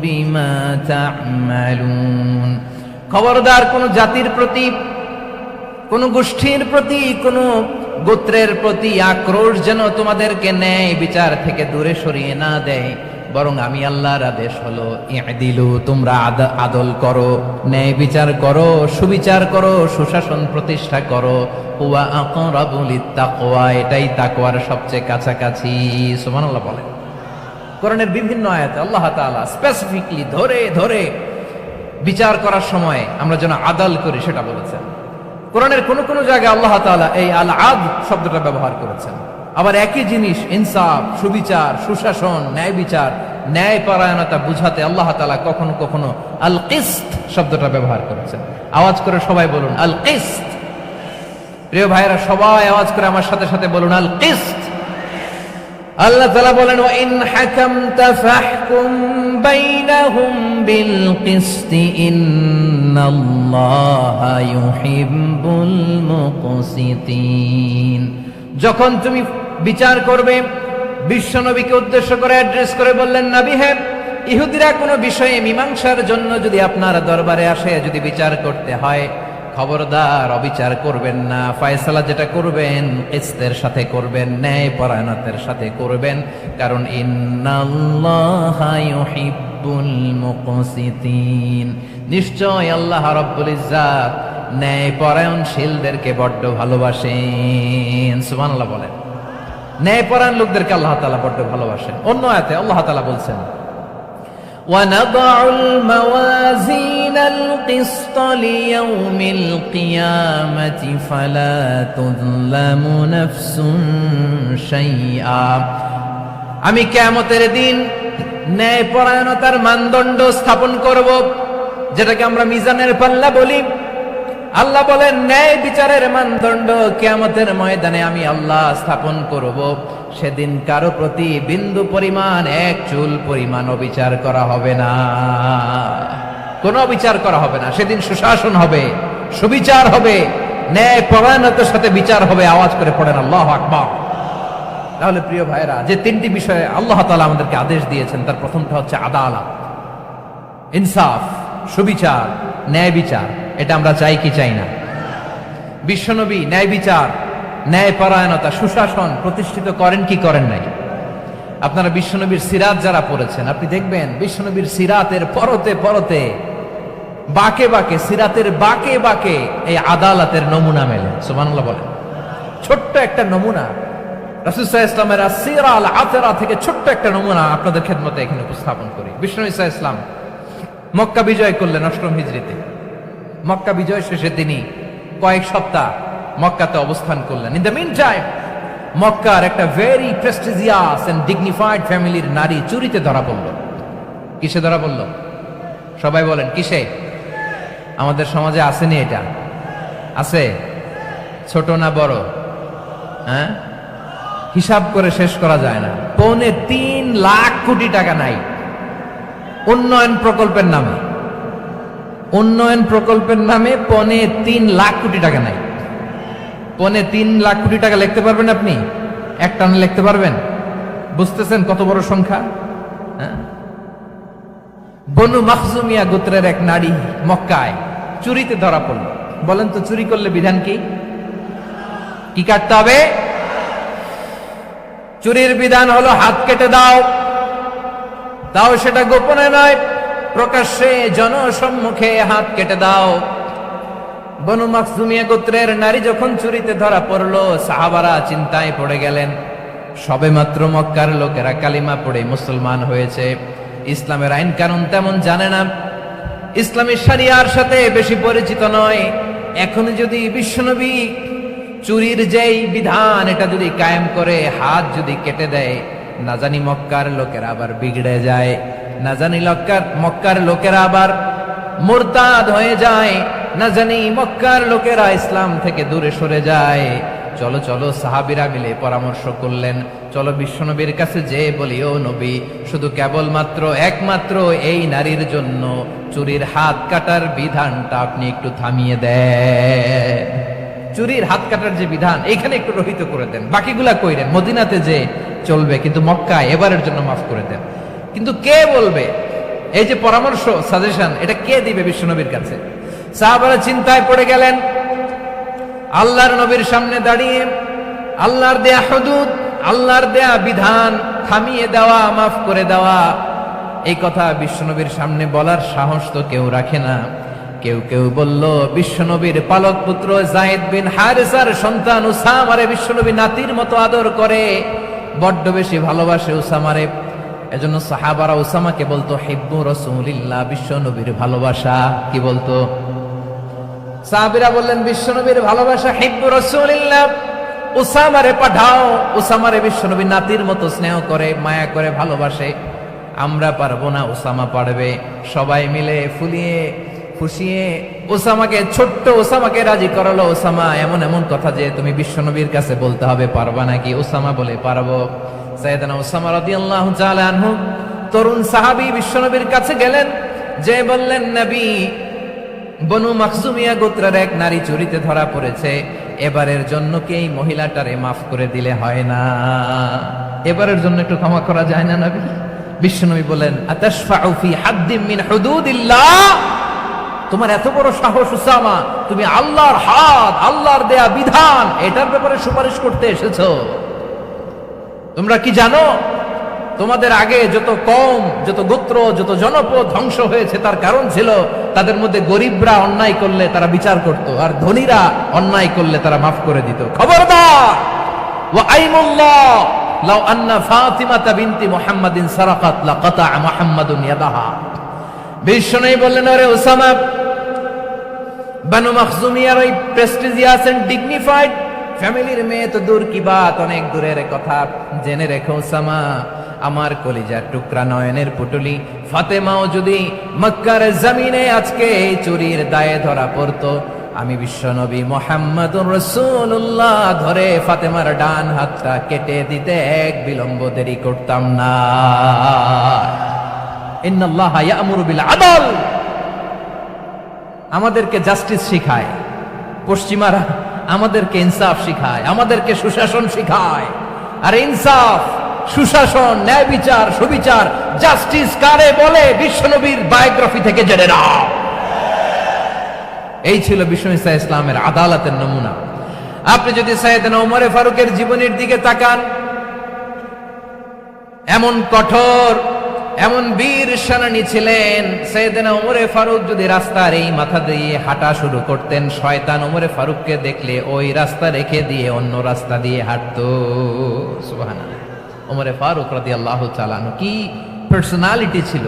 বিমা তা'মালুন। খবরদার কোন জাতির প্রতি কোন গোষ্ঠীর প্রতি, কোন গোত্রের প্রতি আক্রোশ যেন তোমাদেরকে ন্যায় বিচার থেকে দূরে সরিয়ে না দেয়, বরং আমি আল্লাহর আদেশ হলো ইদিলু, তোমরা আদল করো, ন্যায় বিচার করো, সুবিচার করো, সুশাসন প্রতিষ্ঠা করো। হুয়া আকরাবু লিত্তাকওয়া, এটাই তাকওয়ার সবচেয়ে কাছাকাছি। সুবহানাল্লাহ বলেন। কোরআনের বিভিন্ন আয়াতে আল্লাহ তাআলা স্পেসিফিকলি ধরে ধরে বিচার করার সময় আমরা যেন আদাল করি সেটা বলেছেন। কোরআনের কোন কোন জায়গায় আল্লাহ তাআলা এই আল আদ শব্দটা ব্যবহার করেছেন। আবার একই জিনিস ইনসাফ, সুবিচার, সুশাসন, ন্যায় বিচার, ন্যায় পরায়ণতা বুঝাতে আল্লাহ তাআলা কখনো কখনো আল কিসত শব্দটা ব্যবহার করেছেন। আওয়াজ করে সবাই বলুন আল কিসত। প্রিয় ভাইরা, সবাই আওয়াজ করে আমার সাথে সাথে বলুন আল কিসত। আল্লাহ তাআলা বলেন ওয়া ইন হাকামতা ফাহকুম বাইনাহুম বিল কিসতি ইন্নাল্লাহা ইউহিব্বুল মুকসিতিন। যখন তুমি বিচার করবে, বিশ্বনবীকে উদ্দেশ্য করে অ্যাড্রেস করে বললেন, নবী হে, ইহুদিরা কোনো বিষয়ে মীমাংসার জন্য যদি আপনার দরবারে আসে, যদি বিচার করতে হয়, খবরদার অবিচার করবেন না। ফয়সালা যেটা করবেন কিসতের সাথে করবেন, ন্যায় পরায়ণতার সাথে করবেন, কারণ ইন্নাল্লাহা ইউহিব্বুল মুকসিতিন, নিশ্চয় আল্লাহ রাব্বুল ইজ্জাত ন্যায় পরায়ণশীলদেরকে বড্ড ভালোবাসেন। সুবহানাল্লাহ বলেন। ন্যায় পরায়ণ লোকদেরকে আল্লাহ তাআলা বড্ড ভালোবাসেন। অন্য আয়াতে আল্লাহ তাআলা বলছেন وَنَضَعُ الْمَوَازِينَ الْقِسْطَ لِيَوْمِ الْقِيَامَةِ فَلَا تُظْلَمُ نَفْسٌ شَيْئًا। আমি কিয়ামতের দিন ন্যায় পরায়ণতার মানদণ্ড স্থাপন করব, যেটাকে আমরা মিজানের পাল্লা বলি। আল্লাহ বলেন ন্যায় বিচারের মানদণ্ড কিয়ামতের ময়দানে আমি আল্লাহ স্থাপন করব। সেদিন কারো প্রতি বিন্দু পরিমাণ, এক চুল পরিমাণ অবিচার করা হবে না, কোনো অবিচার করা হবে না। সেদিন সুশাসন হবে, সুবিচার হবে, ন্যায় পরায়ণতার সাথে বিচার হবে। আওয়াজ করে পড়েন আল্লাহু আকবার। তাহলে প্রিয় ভাইরা, যে তিনটি বিষয়ে আল্লাহ তাআলা আমাদেরকে আদেশ দিয়েছেন, তার প্রথমটা হচ্ছে আদালত, ইনসাফ, সুবিচার, ন্যায় বিচার। এটা আমরা চাই কি চাই না? বিশ্বনবী ন্যায় বিচার, ন্যায় পরায়ণতা, সুশাসন প্রতিষ্ঠিত করেন কি করেন নাই? আপনারা বিশ্বনবীর সিরাত যারা পড়েছেন, আপনি দেখবেন বিশ্বনবীর সিরাতের পরতে পরতে, বাঁকে বাঁকে, সিরাতের বাঁকে বাঁকে এই আদালতের নমুনা মেলে। সুবহানাল্লাহ বলেন। ছোট্ট একটা নমুনা রাসূল সাল্লাল্লাহু আলাইহি ওয়াসাল্লামের আসিরা আল আতরা থেকে ছোট্ট একটা নমুনা আপনাদের খেদমতে এখানে উপস্থাপন করি। বিশ্বনবী সাল্লাল্লাহু আলাইহি ওয়াসাল্লাম মক্কা বিজয় করলেন ৮ম হিজরিতে। মক্কা বিজয় শেষে তিনি কয়েক সপ্তাহ মক্কাতে অবস্থান করলেন। ইন দ্য মিন টাইম মক্কার একটা ভেরি প্রেস্টিজিয়াস এন্ড ডিগনিফাইড ফ্যামিলির নারী চুরিতে ধরা পড়ল। কিসে ধরা পড়ল? সবাই বলেন কিসে? আমাদের সমাজে আসেনি এটা? আছে? ছোট না বড়? হ্যাঁ, হিসাব করে শেষ করা যায় না। ৩.৫ লাখ কোটি টাকা নাই উন্নয়ন প্রকল্পের নামে। উন্নয়ন প্রকল্পের নামে ৩.৫ লাখ কোটি টাকা নাই। ৩.৫ লাখ কোটি টাকা লিখতে পারবেন আপনি? এক টানে লিখতে পারবেন? বুঝতেছেন কত বড় সংখ্যা? হ্যাঁ, বনু মাখজুমিয়া গোত্রের এক নারী মক্কায় চুরিতে ধরা পড়ল। বলেন তো চুরি করলে বিধান কি? কি কাটতে হবে? চুরির বিধান হলো হাত কেটে দাও। তাও সেটা গোপনে নয়, প্রকাশ্যে জনসম্মুখে হাত কেটে দাও। বনু মাখজুমিয়া গোত্রের নারী যখন চুরিতে ধরা পড়লো, সাহাবারা চিন্তায় পড়ে গেলেন। সবেমাত্র মক্কার লোকেরা কালিমা পড়ে মুসলমান হয়েছে, ইসলামের আইন কানুন তেমন জানে না, ইসলামী শরিয়ার সাথে বেশি পরিচিত নয়। এখন যদি বিশ্বনবী চুরির যেই বিধান এটা যদি কায়েম করে হাত যদি কেটে দেয়, না জানি মক্কার লোকেরা আবার বিগড়ে যায়, না জানি মক্কার লোকেরা আবার মুরতাদ হয়ে যায়, না জানি মক্কার লোকেরা ইসলাম থেকে দূরে সরে যায়। চলো চলো, সাহাবীরা মিলে পরামর্শ করলেন, চলো বিশ্বনবীর কাছে যে বলি, ও নবী, শুধু কেবলমাত্র একমাত্র এই নারীর জন্য চুরির হাত কাটার বিধানটা আপনি একটু থামিয়ে দেন। চুরির হাত কাটার যে বিধান এখানে একটু রহিত করে দেন, বাকিগুলা কইরেন মদিনাতে যে চলবে, কিন্তু মক্কায় এবারের জন্য মাফ করে দেন। কিন্তু কে বলবে? এই যে পরামর্শ, সাজেশন, এটা কে দিবে বিশ্বনবীর কাছে? সাহাবারা চিন্তায় পড়ে গেলেন। আল্লাহর নবীর সামনে দাঁড়িয়ে আল্লাহর দেয়া হুদুদ, আল্লাহর দেয়া বিধান থামিয়ে দেওয়া, মাফ করে দেওয়া, এই কথা বিশ্বনবীর সামনে বলার সাহস তো কেউ রাখে না। কেউ কেউ বলল বিশ্বনবীর পালক পুত্র যায়েদ বিন হারেসার সন্তান উসামারে বিশ্বনবী নাতির মতো আদর করে, বড্ড বেশি ভালোবাসে উসামারে। এজন্য সাহাবারা উসামাকে বলতো হিব্বু রাসূলিল্লাহ, বিশ্বনবীর ভালোবাসা। কি বলতো? সাহাবীরা বললেন বিশ্বনবীর ভালোবাসা হিব্বু রাসূলিল্লাহ, উসামারে পাঠাও। উসামারে বিশ্বনবী নাতির মতো স্নেহ করে, মায়া করে, ভালোবাসে। আমরা পারবো না, উসামা পারবে। সবাই মিলে ফুলিয়ে ফুসিয়ে ওসামাকে, ছোট্ট ওসামাকে রাজি করালো। ওসামা এমন এমন কথা যে তুমি বিশ্বনবীর কাছে বলতে হবে, পারবা নাকি? ওসামা বলে পারবো। সাইয়েদনা ওসামা রাদিয়াল্লাহু তাআলা আনহু তরুণ সাহাবী বিশ্বনবীর কাছে গেলেন, যে বললেন নবী, বনু মাখজুমিয়া গোত্রের এক নারী চুরিতে ধরা পড়েছে, এবারের জন্য কি এই মহিলাটারে মাফ করে দিলে হয় না? এবারের জন্য একটু ক্ষমা করা যায় না নবী? বিশ্বনবী বলেন আতাশফাউ ফি হাদ্দিম মিন হুদুদিল্লাহ, তোমার এত বড় সাহস উসামা, তুমি আল্লাহর হাত, আল্লাহর দেয়া বিধান, এটার ব্যাপারে সুপারিশ করতে এসেছো? তোমরা কি জানো তোমাদের আগে যত কওম, যত গোত্র, যত জনপদ ধ্বংস হয়েছে তার কারণ ছিল তাদের মধ্যে গরিবরা অন্যায় করলে তারা বিচার করত, আর ধনীরা অন্যায় করলে তারা মাফ করে দিত। খবরদার! ওয়া আইমুল্লাহ লাউ আন্না ফাতিমাতা বিনতি মুহাম্মাদিন সারাকাত লাকাতা মুহাম্মাদুন ইয়াদাহা। বিশ্বনবী বললেন, আরে ওসামা, বানু মাখজুমিয়ার ওই প্রেস্টিজিয়াস এন্ড ডিগনিফাইড ফ্যামিলির মেয়ে তো দূর কি বাত, অনেক দূরের কথা। জেনে রেখো ওসামা, আমার কলিজার টুকরা নয়নের পুটুলি ফাতেমাও যদি মক্কার জমিনে আজকে এই চুরির দায়ে ধরা পড়তো, আমি বিশ্বনবী মুহাম্মাদুর রাসূলুল্লাহ ধরে ফাতেমার ডান হাতটা কেটে দিতে এক বিলম্ব দেরি করতাম না। ইন্নাল্লাহা ইয়া'মুরু বিল আদল, আমাদেরকে জাস্টিস শিখায়। পশ্চিমারা আমাদেরকে ইনসাফ শিখায়, আমাদেরকে সুশাসন শিখায়। আর ইনসাফ, সুশাসন, ন্যায় বিচার, সুবিচার, জাস্টিস কারে বলে বিশ্বনবীর বায়োগ্রাফি থেকে জেনে নাও। এই ছিল বিশ্বনবী সাল্লাল্লাহু আলাইহি ইসলামের আদালতের নমুনা। আপনি যদি সাইয়েদনা ওমর ফারুকের জীবনের দিকে তাকান, এমন কঠোর, এমন বীর সেনানী ছিলেন। সাইয়েদনা ওমর ফারুক যদি রাস্তার এই মাথা দিয়ে হাঁটা শুরু করতেন, শয়তান ওমর ফারুককে দেখলে ওই রাস্তা রেখে দিয়ে অন্য রাস্তা দিয়ে হাঁটতো। সুবহানাল্লাহ। ওমর ফারুক রাদিয়াল্লাহু তাআলা আনহু কি পার্সোনালিটি ছিল,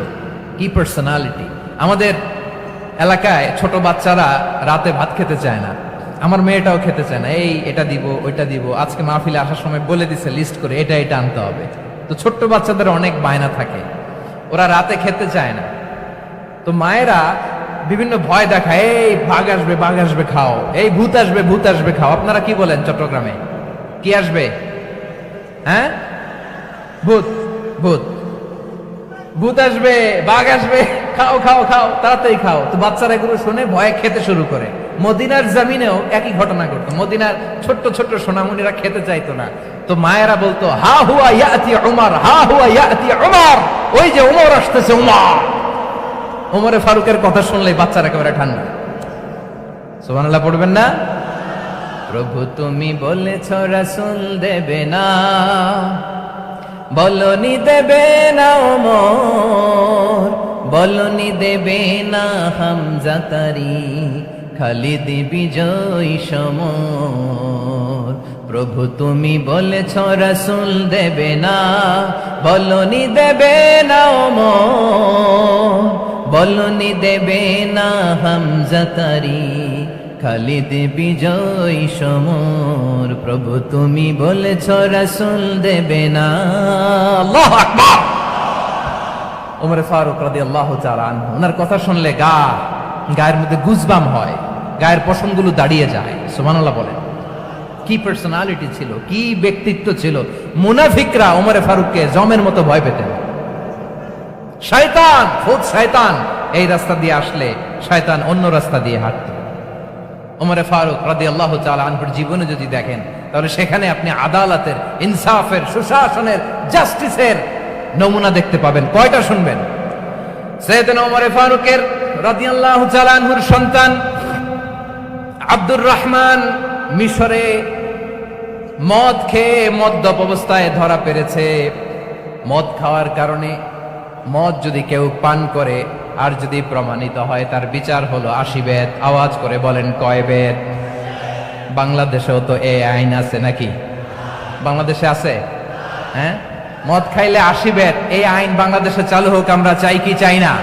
কি পার্সোনালিটি! আমাদের এলাকায় ছোট বাচ্চারা রাতে ভাত খেতে চায় না, আমার মেয়েটাও খেতে চায় না। এই এটা দিব, ওইটা দিব, আজকে মাহফিলে আসার সময় বলে দিছে লিস্ট করে এটা এটা আনতে হবে। তো ছোট্ট বাচ্চাদের অনেক বায়না থাকে, ওরা রাতে খেতে চায় না। তো মায়েরা বিভিন্ন ভয় দেখায়, এই বাঘ আসবে, বাঘ আসবে খাও, এই ভূত আসবে, ভূত আসবে খাও। আপনারা কি বলেন চট্টগ্রামে? কি আসবে? হ্যাঁ, ভূত, ভূত, ভূত আসবে, বাঘ আসবে, খাও খাও খাও, তাড়াতাড়ি খাও। তো বাচ্চারা এগুলো শুনে ভয়ে খেতে শুরু করে। মদিনার জমিনেও একই ঘটনা ঘটতো। মদিনার ছোট্ট ছোট্ট সোনামণিরা খেতে চাইতো না। তো মায়েরা বলতো, হা হুয়া ইয়াতি উমর, হা হুয়া ইয়াতি উমর, ওই যে উমর আসতেছে, উমর। ওমরে ফারুকের কথা শুনলেই বাচ্চারা একেবারে ঠান্ডা। সুবহানাল্লাহ পড়বেন না? প্রভু তুমি বলেছ রাসূল দেবে না, বলনি দেবে না ওমর, বলনি দেবে না হামজা তারি, খালিদ বিজয় সমর। প্রভু তুমি বলেছ রাসূল দেবে না, বলনি দেবে না ওমর, বলনি দেবে না হামজা তারি, খালিদ বিজয় সমর। প্রভু তুমি বলেছ রাসূল দেবে না। আল্লাহু আকবার। ওমর ফারুক রাদিয়াল্লাহু তাআলা আনহু, ওনার কথা শুনলে গায়ের মধ্যে গুজবাম হয়, গায়ের পশমগুলো দাঁড়িয়ে যায়। সুবহানাল্লাহ বলেন। কি পার্সোনালিটি ছিল, কি ব্যক্তিত্ব ছিল! মুনাফিকরা ওমর ফারুককে জমের মতো ভয় পেতেন। শয়তান, খুদ শয়তান এই রাস্তা দিয়ে আসলে শয়তান অন্য রাস্তা দিয়ে হাঁটত। ওমর ফারুক রাদিয়াল্লাহু তাআলা আনহুর জীবনে যদি দেখেন, তাহলে সেখানে আপনি আদালতের, ইনসাফের, সুশাসনের, জাস্টিসের নমুনা দেখতে পাবেন। কয়টা শুনবেন? সাইয়েদনা ওমর ফারুকের রাদিয়াল্লাহু তাআলা আনহুর সন্তান আব্দুর রহমান মিশরে মদ খেয়ে মদ্যপ অবস্থায় ধরা পড়েছে। মদ খাওয়ার কারণে, মদ যদি কেউ পান করে আর যদি প্রমাণিত হয়, তার বিচার হলো 80 বেত। আওয়াজ করে বলেন কয় বেত? বাংলাদেশেও তো এই আইন আছে নাকি? বাংলাদেশে আছে? হ্যাঁ, মদ খাইলে 80 বেত, এই আইন বাংলাদেশে চালু হোক। আমরা চাই কি চাই না?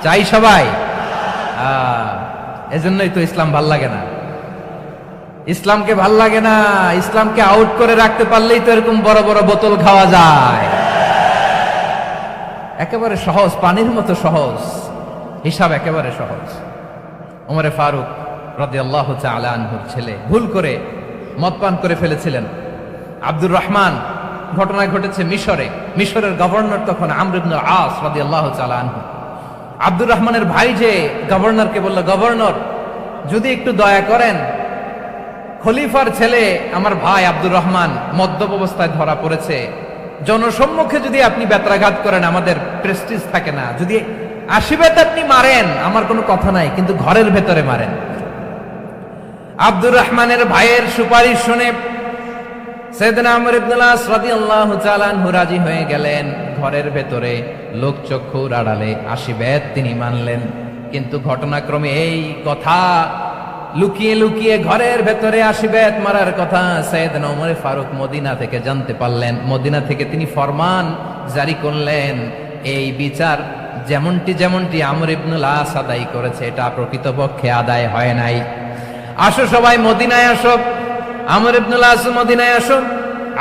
চাই সবাই। এজন্যই তো ইসলাম ভাল লাগে না। ইসলামকে ভাল লাগে না। ইসলামকে আউট করে রাখতে পারলেই তো এরকম বড় বড় বোতল খাওয়া যায়। একেবারে সহজ, পানির মতো সহজ, হিসাব একেবারে সহজ। ওমরে ফারুক রাদিয়াল্লাহু তাআলা আনহুর ছেলে ভুল করে মদ পান করে ফেলেছিলেন। আব্দুর রহমান, ঘটনা ঘটেছে মিশরে। মিশরের গভর্নর তখন আমর ইবনে আস রাদিয়াল্লাহু তাআলা আনহু। আব্দুর রহমানের ভাই যে গভর্নরকে বলল, গভর্নর যদি একটু দয়া করেন, খলিফার ছেলে আমার ভাই আব্দুর রহমান মদ্যপ অবস্থায় ধরা পড়েছে, জনসম্মুখে যদি আপনি বেত্রাঘাত করেন আমাদের প্রেস্টিজ থাকে না, যদি 80 বেত আপনি মারেন আমার কোনো কথা নাই, কিন্তু ঘরের ভেতরে মারেন। আব্দুর রহমানের ভাইয়ের সুপারিশ শুনে সাইয়েদনা আমর ইবনে আস রাদিয়াল্লাহু তাআলা আনহু রাজি হয়ে গেলেন। ঘরের ভেতরে লোকচক্ষুর আড়ালে 80 বেত তিনি মানলেন। কিন্তু ঘটনাক্রমে এই কথা লুকিয়ে লুকিয়ে ঘরের ভেতরে 80 বেত মারার কথা সাইয়েদনা ওমর ফারুক মদিনা থেকে জানতে পারলেন। মদিনা থেকে তিনি ফরমান জারি করলেন, এই বিচার যেমনটি আমর ইবনে আস আদায় করেছে, এটা প্রকৃতপক্ষে আদায় হয় নাই। আসো সবাই মদিনায় আসো, আমর ইবনে আস মদিনায় আসো,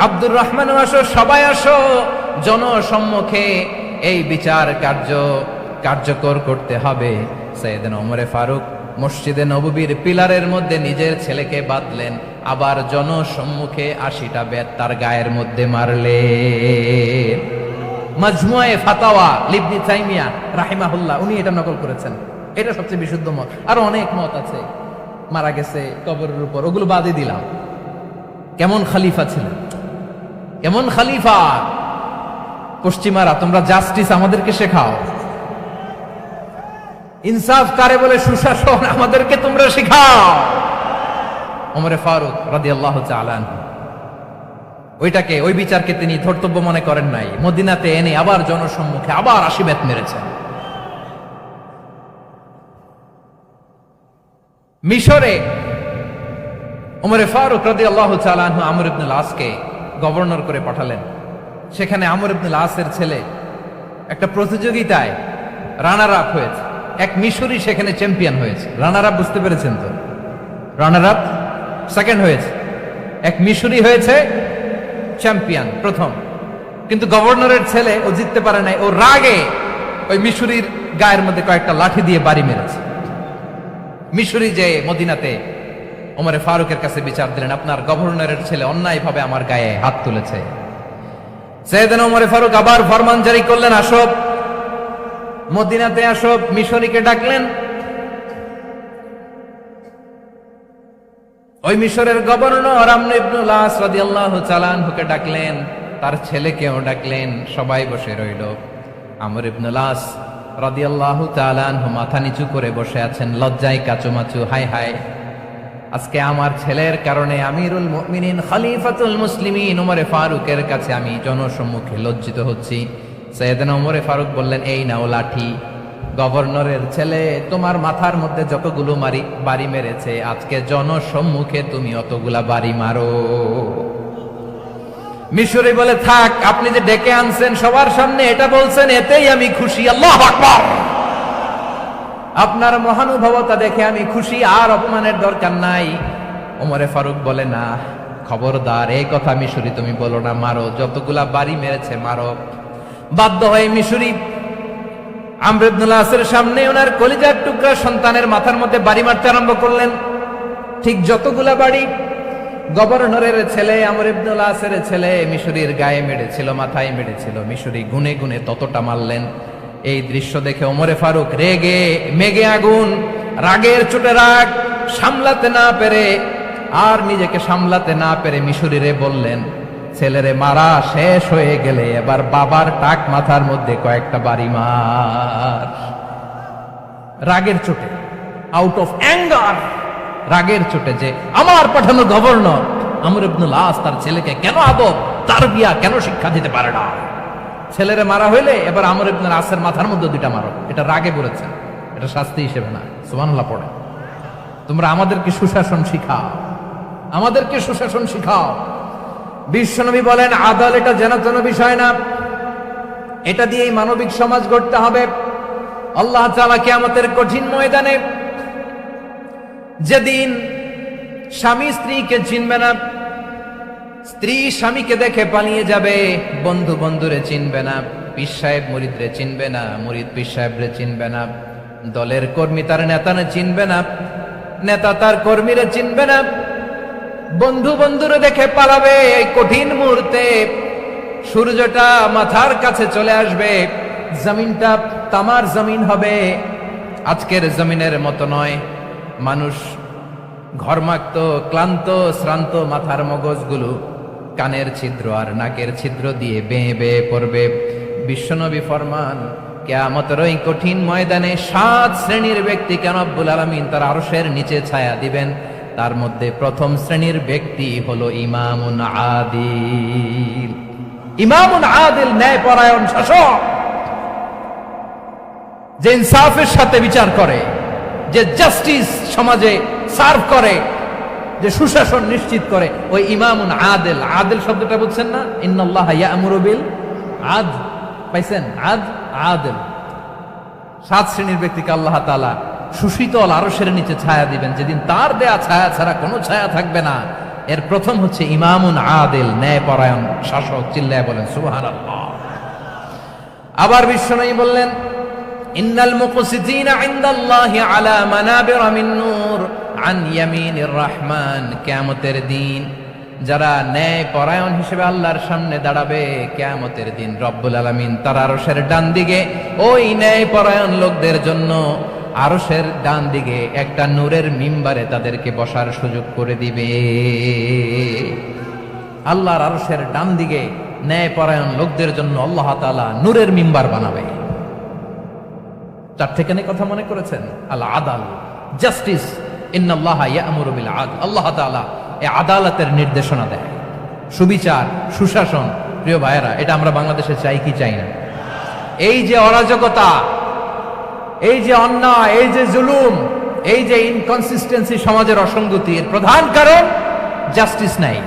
আব্দুর রহমানও আসো, সবাই আসো, জনসম্মুখে এই বিচার কার্যকর করতে হবে। সাইয়েদনা ওমর ফারুক মসজিদে নববীর পিলারের মধ্যে নিজের ছেলেকে বাঁধলেন, আবার জনসম্মুখে 80টা বেত তার গায়ের মধ্যে মারলেন। মাজমুয়ে ফাতাওয়া ইবনে তাইমিয়া রাহিমাহুল্লাহ উনি এটা নকল করেছেন। এটা সবচেয়ে বিশুদ্ধ মত। আর অনেক মত আছে, মারা গেছে কবরের উপর, ওগুলো বাদই দিলাম। কেমন খলিফা ছিলেন, কেমন খলিফা! পশ্চিমারা তোমরা জাস্টিস আমাদেরকে শেখাও, ইনসাফ কারে বলে সুশাসন আমাদেরকে তোমরা শেখাও। ওমর ফারুক রাদিয়াল্লাহু তাআলা আনহু ওই বিচারকে তিনি ধর্তব্য মনে করেন নাই। মদিনাতে এনে আবার জনসম্মুখে আবার 80 বেত মেরেছেন। মিশরে ওমর ফারুক রাদিয়াল্লাহু তাআলা আনহু আমর ইবনে আসকে গভর্নর করে পাঠালেন। সেখানে আমর ইবনে আসের ছেলে একটা প্রতিযোগিতায় রানার আপ হয়েছে। এক মিশরি সেখানে চ্যাম্পিয়ন হয়েছে। রানার আপ বুঝতে পেরেছেন তো? রানার আপ সেকেন্ড হয়েছে, এক মিশরি হয়েছে চ্যাম্পিয়ন প্রথম। কিন্তু গভর্নরের ছেলে ও জিততে পারে নাই। ও রাগে ওই মিশরির গায়ের মধ্যে কয়েকটা লাঠি দিয়ে বাড়ি মেরেছে। মিশরি যে মদিনাতে ওমর ফারুকের কাছে বিচার দিলেন, আপনার গভর্নরের ছেলে অন্যায়ভাবে আমার গায়ে হাত তুলেছে। সাইয়েদনা ওমর ফারুক আবার ফরমান জারি করলেন, আসো মদিনাতে আসো। মিশরীকে ডাকলেন। ওই মিশরের গভর্নর আমর ইবনে আস রাদিয়াল্লাহু তাআলা আনহুকে ডাকলেন, তার ছেলেকেও ডাকলেন। সবাই বসে রইল। আমর ইবনে আস রাদিয়াল্লাহু তাআলা আনহু মাথা নিচু করে বসে আছেন, লজ্জায় কাচুমাচু। হায় হায়, আজকে আমার ছেলের কারণে আমিরুল মুমিনিন খলিফাতুল মুসলিমিন ওমর ফারুকের কাছে আমি জনসম্মুখে লজ্জিত হচ্ছি। সাইয়েদনা ওমর ফারুক বললেন, এই নাও লাঠি, গভর্নরের ছেলে তোমার মাথার মধ্যে যতগুলো বাড়ি মেরেছে, আজকে জনসম্মুখে তুমি অতগুলা বাড়ি মারো। মিশরি বলে, থাক, আপনি যে ডেকে আনছেন সবার সামনে এটা বলছেন, এতেই আমি খুশি। আল্লাহু আকবার! আপনার মহানুভবতা দেখে আমি খুশি, আর অপমানের দরকার নাই। ওমর ফারুক বলে, না, খবরদার, এই কথা মিশরি তুমি বলো না, মারো, যতগুলা বাড়ি মেরেছে মারো। বাধ্য হয়ে মিশরি আমর ইবনে আসের সামনে ওনার কলিজার টুকরা সন্তানের মাথার মধ্যে বাড়ি মারতে আরম্ভ করলেন। ঠিক যতগুলা বাড়ি গভর্নরের ছেলে আমর ইবনে আসের ছেলে মিশরির গায়ে মেরেছিল, মাথায় মেরেছিল, মিশরি গুনে গুনে ততটা মারলেন। এই দৃশ্য দেখে ওমর ফারুক রেগে মেগে আগুন, রাগের চোটে রাগ সামলাতে না পেরে আর নিজেকে সামলাতে না পেরে মিশরিরে বললেন, ছেলেরে মারা শেষ হয়ে গেলে এবার বাবার টাক মাথার মধ্যে কয়েকটা বাড়ি মার। রাগের চোটে, আউট অফ অ্যাঙ্গার, রাগের চোটে যে আমার পাঠানো গভর্নর আমর ইবনুল আস তার ছেলেকে কেন আদব তারবিয়া কেন শিক্ষা দিতে পারে না। ছেলেরে মারা হইলে এবার আমর ইবনুল আসের মাথার মধ্যে দুইটা মারো, এটা রাগে বলেছেন, এটা শাস্তি হিসেবে না। সুবহানাল্লাহ পড়ে। তোমরা আমাদেরকে সুশাসন শিখাও, আমাদেরকে সুশাসন শিখাও। বিশ্বনবী বলেন আদাল এটা যেন বিষয় না, এটা দিয়েই মানবিক সমাজ গড়তে হবে। আল্লাহ তাআলা কিয়ামতের কঠিন ময়দানে যেদিন স্বামী স্ত্রীকে চিনবে না, স্ত্রী স্বামীকে দেখে পালিয়ে যাবে, বন্ধু বন্ধুরে চিনবে না, পীর সাহেব মুরিদরে চিনবে না, মুরিদ পীর সাহেবরে চিনবে না, দলের কর্মী তার নেতারে চিনবে না, নেতা তার কর্মীরে চিনবে না, বন্ধু বন্ধুরে দেখে পালাবে। এই কঠিন মুহূর্তে সূর্যটা মাথার কাছে চলে আসবে, জমিনটা তামার জমিন হবে, আজকের জমিনের মতো নয়। মানুষ ঘর্মাক্ত ক্লান্ত শ্রান্ত মাথার মগজগুলো কানের ছিদ্র আর নাকের ছিদ্র দিয়ে বেয়ে বেয়ে পড়বে। বিশ্বনবী ফরমান কিয়ামতের ওই কঠিন ময়দানে 7 শ্রেণীর ব্যক্তিকে রব্বুল আলামিন তার আরশের নিচে ছায়া দিবেন। তার মধ্যে প্রথম শ্রেণীর ব্যক্তি হলো ইমামুন আদিল। ইমামুন আদিল ন্যায়পরায়ণ শাসক, যে ইনসাফের সাথে বিচার করে, যে জাস্টিস সমাজে সার্ভ করে, যে সুশাসন নিশ্চিত করে, ওই ইমামুন আদিল। আদিল শব্দটা বুঝছেন না? ইন্নাল্লাহা ইয়া'মুরু বিল আদল, পাইছেন? আদিল। 7 শ্রেণীর ব্যক্তিকে আল্লাহ তাআলা সুশীতল আরশের নিচে ছায়া দিবেন, যেদিন তার দেয়া ছায়া ছাড়া কোনো ছায়া থাকবে না। এর প্রথম হচ্ছে ইমামুন আদিল, ন্যায়পরায়ণ শাসক। চিল্লায় বলেন সুবহানাল্লাহ। আবার বিশ্বনবী বললেন ইন্নাল মুকসিতিনা ইনদাল্লাহি আলা মানাবিরা মিন নূর আন ইয়ামিনির রহমান। কিয়ামতের দিন যারা ন্যায়পরায়ণ হিসেবে আল্লাহর সামনে দাঁড়াবে, কিয়ামতের দিন রব্বুল আলামিন তার আরশের ডান দিকে ওই ন্যায়পরায়ণ লোকদের জন্য আরশের ডান দিকে একটা নূরের মিম্বারে তাদেরকে বসার সুযোগ করে দিবে। আল্লাহর আরশের ডান দিকে ন্যায়পরায়ণ লোকদের জন্য আল্লাহ তাআলা নূরের মিম্বার বানাবে। 4টেখানি কথা মনে করেছেন? আল আদাল, জাস্টিস। ইন্নাল্লাহা ইয়া'মুরু বিল আদল। আল্লাহ তাআলা এই আদালতের নির্দেশনা দেয়, সুবিচার, সুশাসন। প্রিয় ভাইয়েরা, এটা আমরা বাংলাদেশে চাই কি চাই না? এই যে অরাজকতা, এই যে অন্যায়, এই যে জুলুম, এই যে ইনকনসিস্টেন্সি, সমাজের অসঙ্গতি, এর প্রধান কারণ জাস্টিস নাই,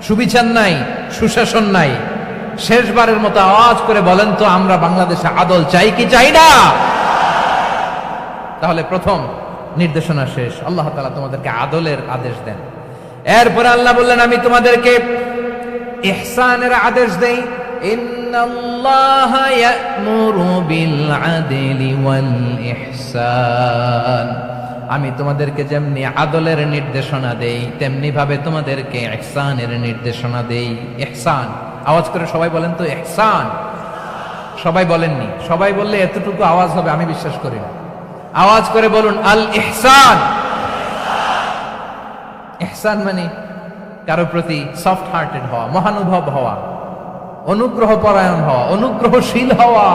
সুবিচার নাই, সুশাসন নাই। শেষবারের মতো আওয়াজ করে বলেন তো, আমরা বাংলাদেশে আদল চাই কি চাই না? তাহলে প্রথম নির্দেশনা শেষ। আল্লাহ তাআলা তোমাদেরকে আদলের আদেশ দেন। এরপরে আল্লাহ বললেন আমি তোমাদেরকে ইহসানের আদেশ দেই। ইন্নাল্লাহা ইয়া'মুরু বিল আদলি ওয়াল ইহসান। আমি তোমাদেরকে যেমনি আদলের নির্দেশনা দেই, তেমনি ভাবে তোমাদেরকে ইহসানের নির্দেশনা দেই। ইহসান, আওয়াজ করে সবাই বলেন তো ইহসান। সবাই বলেননি, সবাই বললে এতটুকু আওয়াজ হবে আমি বিশ্বাস করি না। আওয়াজ করে বলুন আল ইহসান। ইহসান মানে কারো প্রতি সফট হার্টেড হওয়া, মহানুভব হওয়া, অনুগ্রহ পরায়ণ হওয়া, অনুগ্রহশীল হওয়া,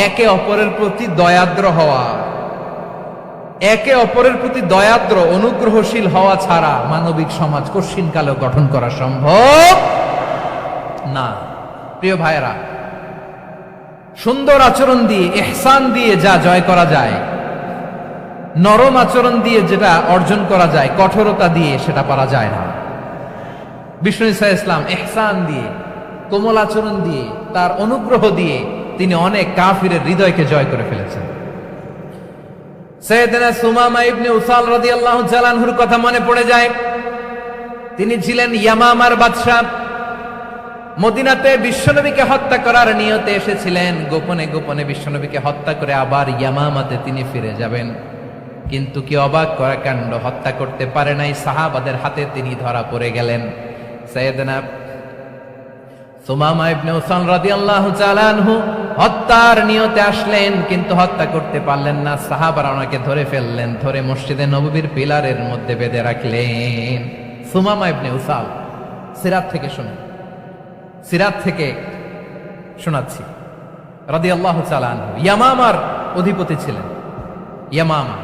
একে অপরের প্রতি দয়াদ্র হওয়া। একে অপরের প্রতি দয়াদ্র অনুগ্রহশীল হওয়া ছাড়া মানবিক সমাজ কঠিনকালেও গঠন করা সম্ভব না। প্রিয় ভাইয়েরা, সুন্দর আচরণ দিয়ে, ইহসান দিয়ে যা জয় করা যায়, নরম আচরণ দিয়ে যেটা অর্জন করা যায়, কঠোরতা দিয়ে সেটা পারা যায় না। বিষ্ণু ঈসা ইসলাম ইহসান দিয়ে, কোমল আচরণ দিয়ে, তার অনুগ্রহ দিয়ে তিনি অনেক কাফিরের হৃদয়কে জয় করে ফেলেছেন। সাইয়েদনা সুমামা ইবনে উসাল রাদিয়াল্লাহু তাআলা আনহুর কথা মনে পড়ে যায়। তিনি ছিলেন ইয়ামামার বাদশা। মদিনাতে বিশ্বনবীকে হত্যা করার নিয়তে এসেছিলেন। গোপনে গোপনে বিশ্বনবীকে হত্যা করে আবার ইয়ামামাতে তিনি ফিরে যাবেন। কিন্তু কি অবাক করা কাণ্ড, হত্যা করতে পারে নাই, সাহাবাদের হাতে তিনি ধরা পড়ে গেলেন। সাইয়েদনা সুমামা ইবনে উসাল রাদিয়াল্লাহু তাআলা আনহু হত্যার নিয়তে আসলেন, কিন্তু হত্যা করতে পারলেন না। সাহাবারা ওনাকে ধরে ফেললেন, ধরে মসজিদে নববীর পিলারের মধ্যে বেঁধে রাখলেন। সুমামা ইবনে উসাল, সিরাত থেকে শুনুন, সিরাত থেকে শোনাচ্ছি। রাদিয়াল্লাহু তাআলা আনহু ইয়ামামার অধিপতি ছিলেন। ইয়ামামা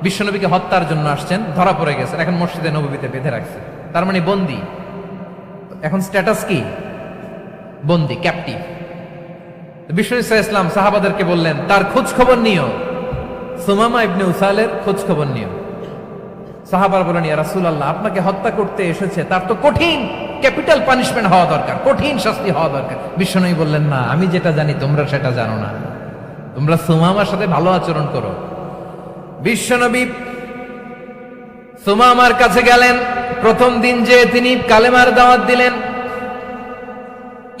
বিশ্বনবীকে হত্যার জন্য আসছেন, ধরা পড়ে গেছেন, এখন মসজিদে নববীতে বেঁধে রাখছে, তার মানে বন্দী। এখন স্ট্যাটাস কি? বন্দী, ক্যাপটিভ। বিশ্বনবী সাল্লাল্লাহু আলাইহি ওয়াসাল্লাম সাহাবাদেরকে বললেন, তার খোঁজ খবর নিও, সুমামা ইবনে উসালের খোঁজ খবর নিও। সাহাবারা বলেন, ইয়া রাসূলুল্লাহ, আপনাকে হত্যা করতে এসেছে, তার তো কঠিন ক্যাপিটাল পানিশমেন্ট হওয়া দরকার, কঠিন শাস্তি হওয়া দরকার। বিশ্বনবী বললেন, না, আমি যেটা জানি তোমরা সেটা জানো না, তোমরা সুমামার সাথে ভালো আচরণ করো। বিশ্বনবী সুমামার কাছে গেলেন। প্রথম দিন যে তিনি কালেমার দাওয়াত দিলেন,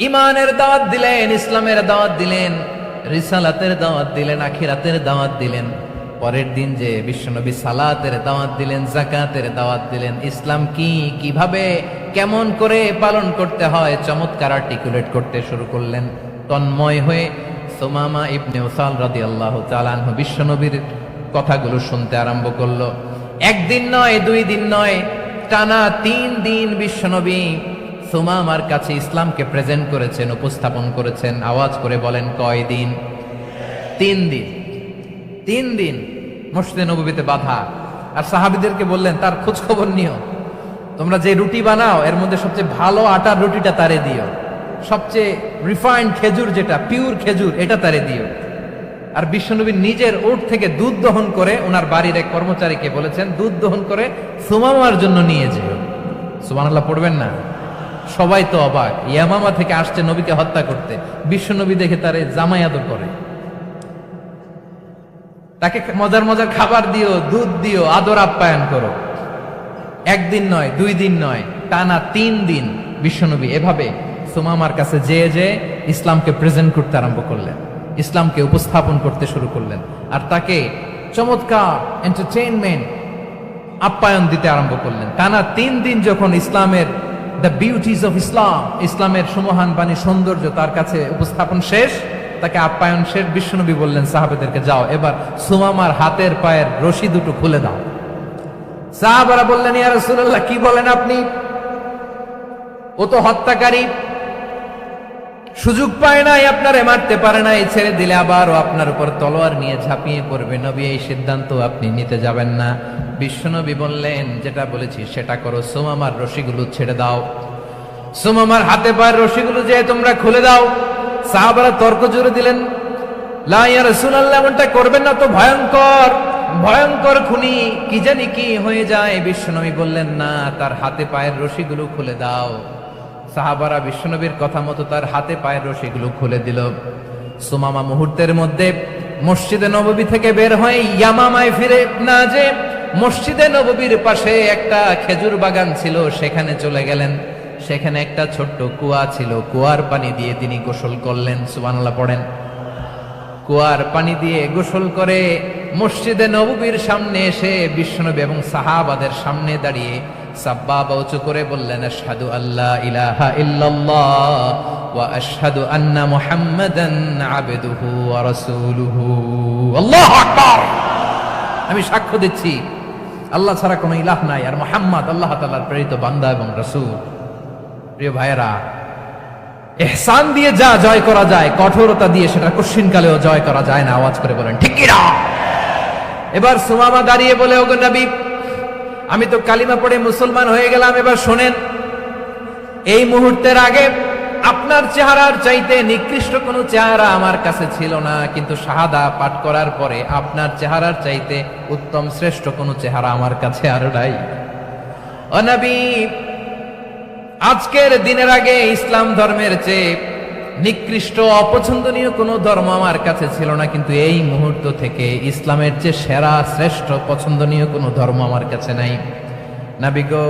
ইমানের দাওয়াত দিলেন, ইসলামের দাওয়াত দিলেন, রিসালাতের দাওয়াত দিলেন, আখিরাতের দাওয়াত দিলেন। পরের দিন যে বিশ্বনবী সালাতের দাওয়াত দিলেন, যাকাতের দাওয়াত দিলেন, ইসলাম কি, কিভাবে, কেমন করে পালন করতে হয় চমৎকার আর্টিকুলেট করতে শুরু করলেন। তন্ময় হয়ে সুমামা ইবনে উসাল রাদিয়াল্লাহু তাআলা আনহু বিশ্বনবীর কথাগুলো শুনতে আরম্ভ করলো। একদিন নয়, 2 দিন নয়, টানা 3 দিন বিশ্বনবী সুমামার কাছে ইসলামকে প্রেজেন্ট করেছেন, উপস্থাপন করেছেন। আওয়াজ করে বলেন, কয় দিন? 3 দিন। 3 দিন মসজিদে নববীতে বাধা। আর সাহাবীদেরকে বললেন, তার খোঁজ খবর নিও, তোমরা যে রুটি বানাও এর মধ্যে সবচেয়ে ভালো আটার রুটিটা তারে দিও, সবচেয়ে রিফাইন্ড খেজুর, যেটা পিওর খেজুর, এটা তারে দিও। আর বিশ্বনবী নিজের উট থেকে দুধ দহন করে ওনার বাড়ির এক কর্মচারীকে বলেছেন, দুধ দহন করে সুমামার জন্য নিয়ে যেও। সুবহানাল্লাহ পড়বেন না? সবাই তো অবাক, ইয়ামামা থেকে আসছে নবীকে হত্যা করতে, বিশ্বনবী দেখে তারে জামাই আদর করে, তাকে মজার মজার খাবার দিও, দুধ দিও, আদর আপ্যায়ন করো। 1 দিন নয়, 2 দিন নয়, টানা 3 দিন বিশ্বনবী এভাবে সুমামার কাছে যেয়ে ইসলামকে প্রেজেন্ট করতে আরম্ভ করলেন, ইসলামকে উপস্থাপন করতে শুরু করলেন। আর তাকে চমৎকার এন্টারটেইনমেন্ট, আপ্যায়ন দিতে আরম্ভ করলেন। টানা 3 দিন যখন ইসলামের দ্য বিউটিজ অফ ইসলাম, ইসলামের সুমহান বাণী, সৌন্দর্য তার কাছে উপস্থাপন শেষ, তাকে আপ্যায়ন শেষ, বিশ্বনবী বললেন সাহাবাদেরকে, যাও এবার সুমামার হাতের পায়ের রশি দুটো খুলে দাও। সাহাবারা বললেন, ইয়া রাসূলুল্লাহ, কি বলেন আপনি? ও তো হত্যাকারী, সুযোগ পায় নাই, আপনারে মারতে পারে নাই, ছেড়ে দিলে আবার ও আপনার উপর তলোয়ার নিয়ে ঝাঁপিয়ে পড়বে। নবী, এই সিদ্ধান্ত আপনি নিতে যাবেন না। বিশ্বনবী বললেন, যেটা বলেছি সেটা করো, সুমামার রশিগুলো ছেড়ে দাও, সুমামার হাতে পায়ের রশিগুলো যে তোমরা খুলে দাও। সাহাবারা তর্ক জুড়ে দিলেন, লা ইয়া রাসূলুল্লাহ, এমনটা করবেন না, তো ভয়ঙ্কর, ভয়ঙ্কর খুনি, কি জানি কি হয়ে যায়। বিশ্বনবী বললেন, না, তার হাতে পায়ের রশিগুলো খুলে দাও। সাহাবারা বিশ্বনবীর কথা মতো তার হাতে পায়ের রশিগুলো খুলে দিল। সুমামা মুহূর্তের মধ্যে মসজিদে নববী থেকে বের হয়ে ইয়ামামায় ফিরে না যে মসজিদে নববীর পাশে একটা খেজুর বাগান ছিল, সেখানে চলে গেলেন। সেখানে একটা ছোট্ট কুয়া ছিল, কুয়ার পানি দিয়ে তিনি গোসল করলেন। সুবহানাল্লাহ পড়েন। কুয়ার পানি দিয়ে গোসল করে মসজিদে নববীর সামনে এসে বিশ্বনবী এবং সাহাবাদের সামনে দাঁড়িয়ে সাব্বাবা উঁচু করে বললেন, আশহাদু আল্লা ইলাহা ইল্লাল্লাহ ওয়া আশহাদু আন্না মুহাম্মাদান আবদুহু ওয়া রাসূলুহু। আল্লাহু আকবার। আমি সাক্ষ্য দিচ্ছি আল্লাহ ছাড়া কোনো ইলাহ নাই, আর মুহাম্মদ আল্লাহ তাআলার প্রেরিত বান্দা এবং রাসূল। প্রিয় ভাইয়েরা, ইহসান দিয়ে যা জয় করা যায়, কঠোরতা দিয়ে সেটা কঠিনকালেও জয় করা যায় না। আওয়াজ করে বলেন, ঠিক কি না? এবার সুমামা দাঁড়িয়ে বলে, ওগো নবী, আমি তো কালিমা পড়ে মুসলমান হয়ে গেলাম, এবার শোনেন, এই মুহূর্তের আগে আপনার চেহারার চাইতে নিকৃষ্ট কোনো চেহারা আমার কাছে ছিল না, কিন্তু শাহাদা পাঠ করার পরে আপনার চেহারার চাইতে উত্তম শ্রেষ্ঠ কোনো চেহারা আমার কাছে আর নাই। ও নবী, আজকের দিনের আগে ইসলাম ধর্মের চেয়ে নিকৃষ্ট অপছন্দনীয় কোনো ধর্ম আমার কাছে ছিল না, কিন্তু এই মুহূর্ত থেকে ইসলামের চেয়ে সেরা শ্রেষ্ঠ পছন্দনীয় কোনো ধর্ম আমার কাছে নাই। নবী গো,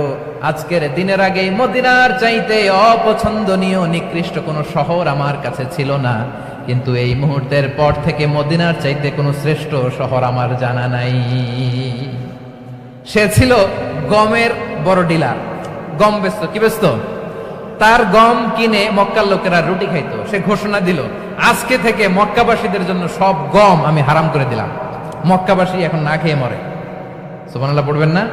আজকের দিনের আগে মদিনার চাইতে অপছন্দনীয় নিকৃষ্ট কোনো শহর আমার কাছে ছিল না, কিন্তু এই মুহূর্তের পর থেকে মদিনার চাইতে কোনো শ্রেষ্ঠ শহর আমার জানা নাই। সে ছিল গমের বড় ডিলার, গম বেচত। কি বেচত? তার গম কিনে মক্কার লোকেরা রুটি খাইতো। সে ঘোষণা দিল, আজকে থেকে মক্কাবাসীদের জন্য সব গম আমি হারাম করে দিলাম, মক্কাবাসী এখন না খেয়ে মরে। সুবহানাল্লাহ পড়বেন না?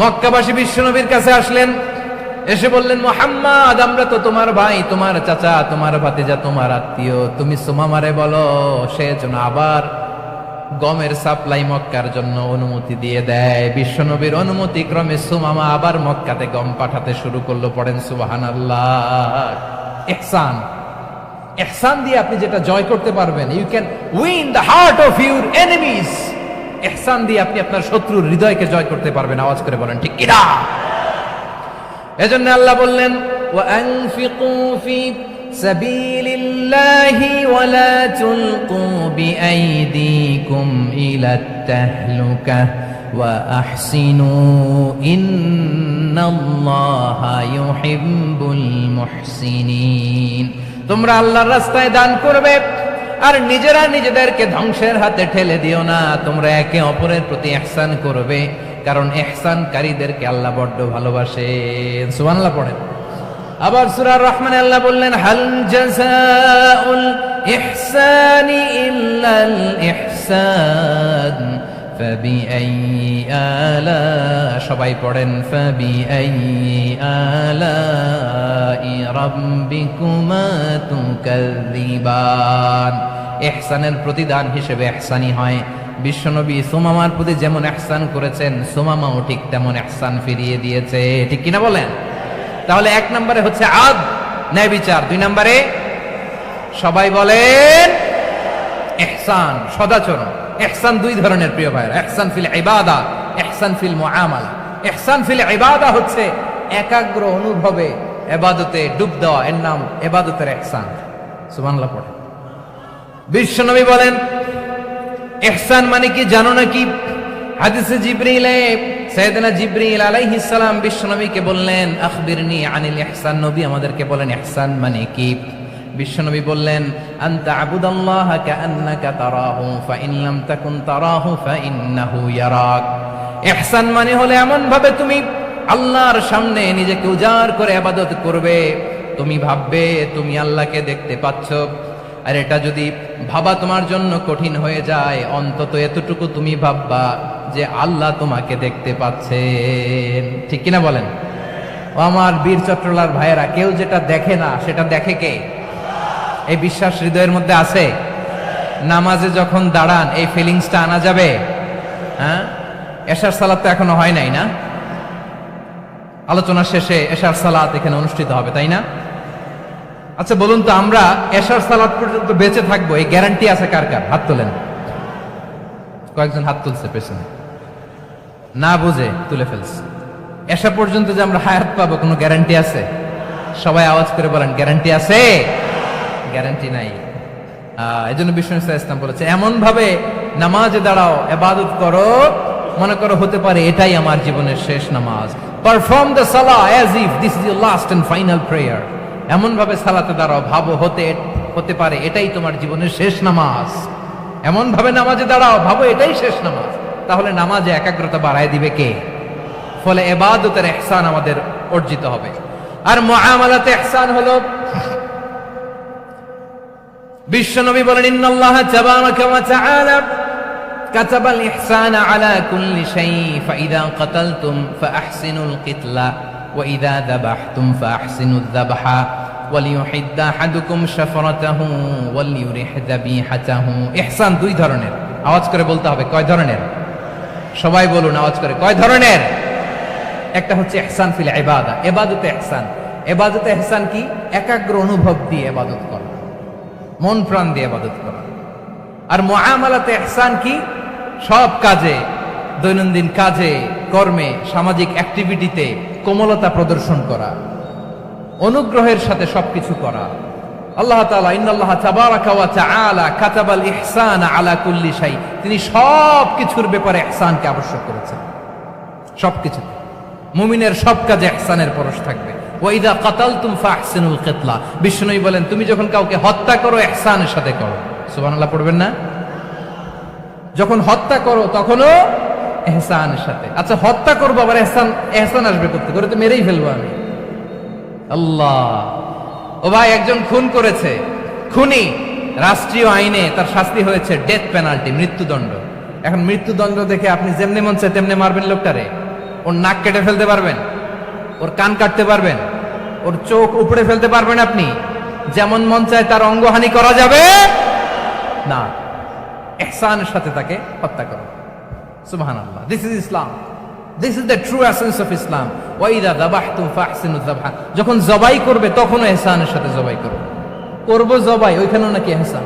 মক্কাবাসী বিশ্বনবীর কাছে আসলেন, এসে বললেন, মুহাম্মদ, আমরা তো তোমার ভাই, তোমার চাচা, তোমার ভাতিজা, তোমার আত্মীয়, তুমি সুমামারে বলো সে যেন আবার গমের সাপ্লাই মক্কার জন্য অনুমতি দিয়ে দেয়। বিশ্বনবীর অনুমতি ক্রমে সুমামা আবার মক্কাতে গম পাঠাতে শুরু করলো। পড়েন সুবহানাল্লাহ। ইহসান, ইহসান দিয়ে আপনি যেটা জয় করতে পারবেন, you can win the heart of your enemies. ইহসান দিয়ে আপনি আপনার শত্রুর হৃদয়কে জয় করতে পারবেন। আওয়াজ করে বলেন ঠিক কিনা? এজন্য আল্লাহ বললেন, ওয়ানফিকু ফি সাবিলিল্লাহি ওয়ালা তুলকু বিআইদিকুম ইলাত তাহলুকাহ ওয়া আহসিনু ইন্নাল্লাহা ইউহিব্বুল মুহসিনিন। তোমরা আল্লাহর রাস্তায় দান করবে আর নিজেরা নিজেদেরকে ধ্বংসের হাতে ঠেলে দিও না। তোমরা একে অপরের প্রতি ইহসান করবে, কারণ ইহসানকারীদেরকে আল্লাহ বড্ড ভালোবাসেন। সুবহানাল্লাহ পড়েন। আবার সূরা রহমানে আল্লাহ বললেন, হাল জাযাউল ইহসানি ইল্লাল ইহসান ফাবিআইয়ি আলা, সবাই পড়েন, ফাবিআইয়ি আলাই রাব্বিকুমা তুকাযযিবান। ইহসানের প্রতিদান হিসেবে ইহসানি হয়। বিশ্বনবী সুমামার প্রতি যেমন ইহসান করেছেন, সুমামাও ঠিক তেমন ইহসান ফিরিয়ে দিয়েছে। ঠিক কিনা বলেন? তাহলে এক নম্বরে হচ্ছে আদ, ন্যায় বিচার। দুই নম্বরে সবাই বলেন ইহসান, সদাচরণ। ইহসান দুই ধরনের প্রিয় ভাইরা, ইহসান ফিল ইবাদা, ইহসান ফিল মুআমালা। ইহসান ফিল ইবাদা হচ্ছে একাগ্র অনুভবে ইবাদতে ডুব দেওয়া, এর নাম ইবাদতের ইহসান। সুবহানাল্লাহ পড়ে। বিশ্বনবী বলেন ইহসান মানে কি জানো নাকি? হাদিসে জিবরিলে সাইয়েদনা জিবরিল আলাইহিস সালাম বিশ্বনবীকে বললেন, আখবিরনি আনিল ইহসান। নবী আমাদেরকে বলেন ইহসান মানে কি? বিশ্বনবী বললেন, আনতা আবুদাল্লাহা কাআন্নাকা তারাহু ফাইন লাম তাকুন তারাহু ফাইন্নাহু ইয়ারাক। ইহসান মানে হলো এমন ভাবে তুমি আল্লাহর সামনে নিজেকে উজাড় করে ইবাদত করবে, তুমি ভাববে তুমি আল্লাহকে দেখতে পাচ্ছ। আর এটা যদি ভাবা তোমার জন্য কঠিন হয়ে যায়, অন্তত এতটুকু তুমি ভাববা যে আল্লাহ তোমাকে দেখতে পাচ্ছেন। ঠিক কিনা বলেন? ও আমার বীর চট্টলার ভাইয়েরা, কেউ যেটা দেখে না সেটা দেখে কে? এই বিশ্বাস হৃদয়ের মধ্যে আছে? নামাজে যখন দাঁড়ান এই ফিলিংসটা আনা যাবে? হ্যাঁ, এশার সালাত তো এখনো হয় নাই না? আলোচনা শেষে এশার সালাত এখানে অনুষ্ঠিত হবে, তাই না? আচ্ছা বলুন তো, আমরা এশার সালাত পর্যন্ত বেঁচে থাকবো এই গ্যারান্টি আছে কার কার? হাত তোলেন। কয়েকজন হাত তুলছে পেছনে, না বুঝে তুলে ফেলছে। এশা পর্যন্ত যে আমরা হায়াত পাবো কোনো গ্যারান্টি আছে? সবাই আওয়াজ করে বলেন, গ্যারান্টি আছে? গ্যারান্টি নাই। এই জন্য বিষ্ণু ইসলাম বলেছে, এমন ভাবে নামাজে দাঁড়াও, ইবাদত করো, মনে করো হতে পারে এটাই আমার জীবনের শেষ নামাজ। Perform the salah as if this is your last and final prayer. এমন ভাবে সালাতে দাঁড়াও, ভাবো হতে পারে এটাই তোমার জীবনের শেষ নামাজ। এমন ভাবে নামাজে দাঁড়াও, ভাবো এটাই শেষ নামাজ। তাহলে নামাজে একাগ্রতা বাড়ায় দিবে কে? ফলে ইবাদতের ইহসান আমাদের অর্জিত হবে। আর মুআমালাতে ইহসান হলো, বিশ্বনবী বলেন, ইন্নাল্লাহা তাবারাকা ওয়া তাআলা কাতাবাল ইহসানা আলা কুল্লি শাই ফাইদা কাতালতুম ফাআহসিনুল কিতলা ওয়া ইযা যাবাহতুম ফাআহসিনুয যাবহা ওয়ালিয়ুহিদ্দা আহাদুকুম শাফরাতাহু ওয়ালিয়ুরিহ যাবিহাতাহু। ইহসান দুই ধরনের। আওয়াজ করে বলতে হবে কয় ধরনের? সবাই বলুন আওয়াজ করে, কয় ধরনের? একটা হচ্ছে ইহসান ফিল ইবাদা, ইবাদতে ইহসান। ইবাদতে ইহসান কি? একাগ্র অনুভব দিয়ে ইবাদত করা, মন প্রাণ দিয়ে ইবাদত করা। আর মুআমালাতে ইহসান কি? সব কাজে, দৈনন্দিন কাজে, কর্মে, সামাজিক অ্যাক্টিভিটিতে কোমলতা প্রদর্শন করা, অনুগ্রহের সাথে সবকিছু করা। আল্লাহ তাআলা ইন্নাল্লাহা তাবারাকা ওয়া তাআলা কাতাবাল ইহসানা আলা কুল্লি শাই, তিনি সব কিছুর ব্যাপারে ইহসানকে আবশ্যক করেছেন। সবকিছু, মুমিনের সব কাজে ইহসানের পরশ থাকবে। ওয়া ইযা কাতালতুম ফাহসিনুল কিতলা, বিষ্ণু বলেন তুমি যখন কাউকে হত্যা করো ইহসানের সাথে করো। সুবহানাল্লাহ পড়বেন না? যখন হত্যা করো তখনও ইহসানের সাথে। আচ্ছা হত্যা করবো আবার ইহসান আসবে করতে করে, তো মেরেই ফেলবো আমি। আল্লাহ, ও ভাই একজন খুন করেছে, খুনি, রাষ্ট্রীয় আইনে তার শাস্তি হয়েছে ডেথ পেনাল্টি, মৃত্যুদণ্ড। এখন মৃত্যুদণ্ড দেখে আপনি যেমনি মন চায় তেমনি মারবেন লোকটারে? ওর নাক কেটে ফেলতে পারবেন? ওর কান কাটতে পারবেন? ওর চোখ উপড়ে ফেলতে পারবেন? আপনি যেমন মন চায় তার অঙ্গহানি করা যাবে না। ইহসানের সাথে তাকে হত্যা করো। সুবহানাল্লাহ। This is Islam, this is the true essence of Islam. ওয়া ইযা যাবাহতুম ফাহসিনু যাবহা, যখন জবাই করবে তখনও ইহসানের সাথে জবাই করো। করব জবাই, ওইখানেও নাকি ইহসান।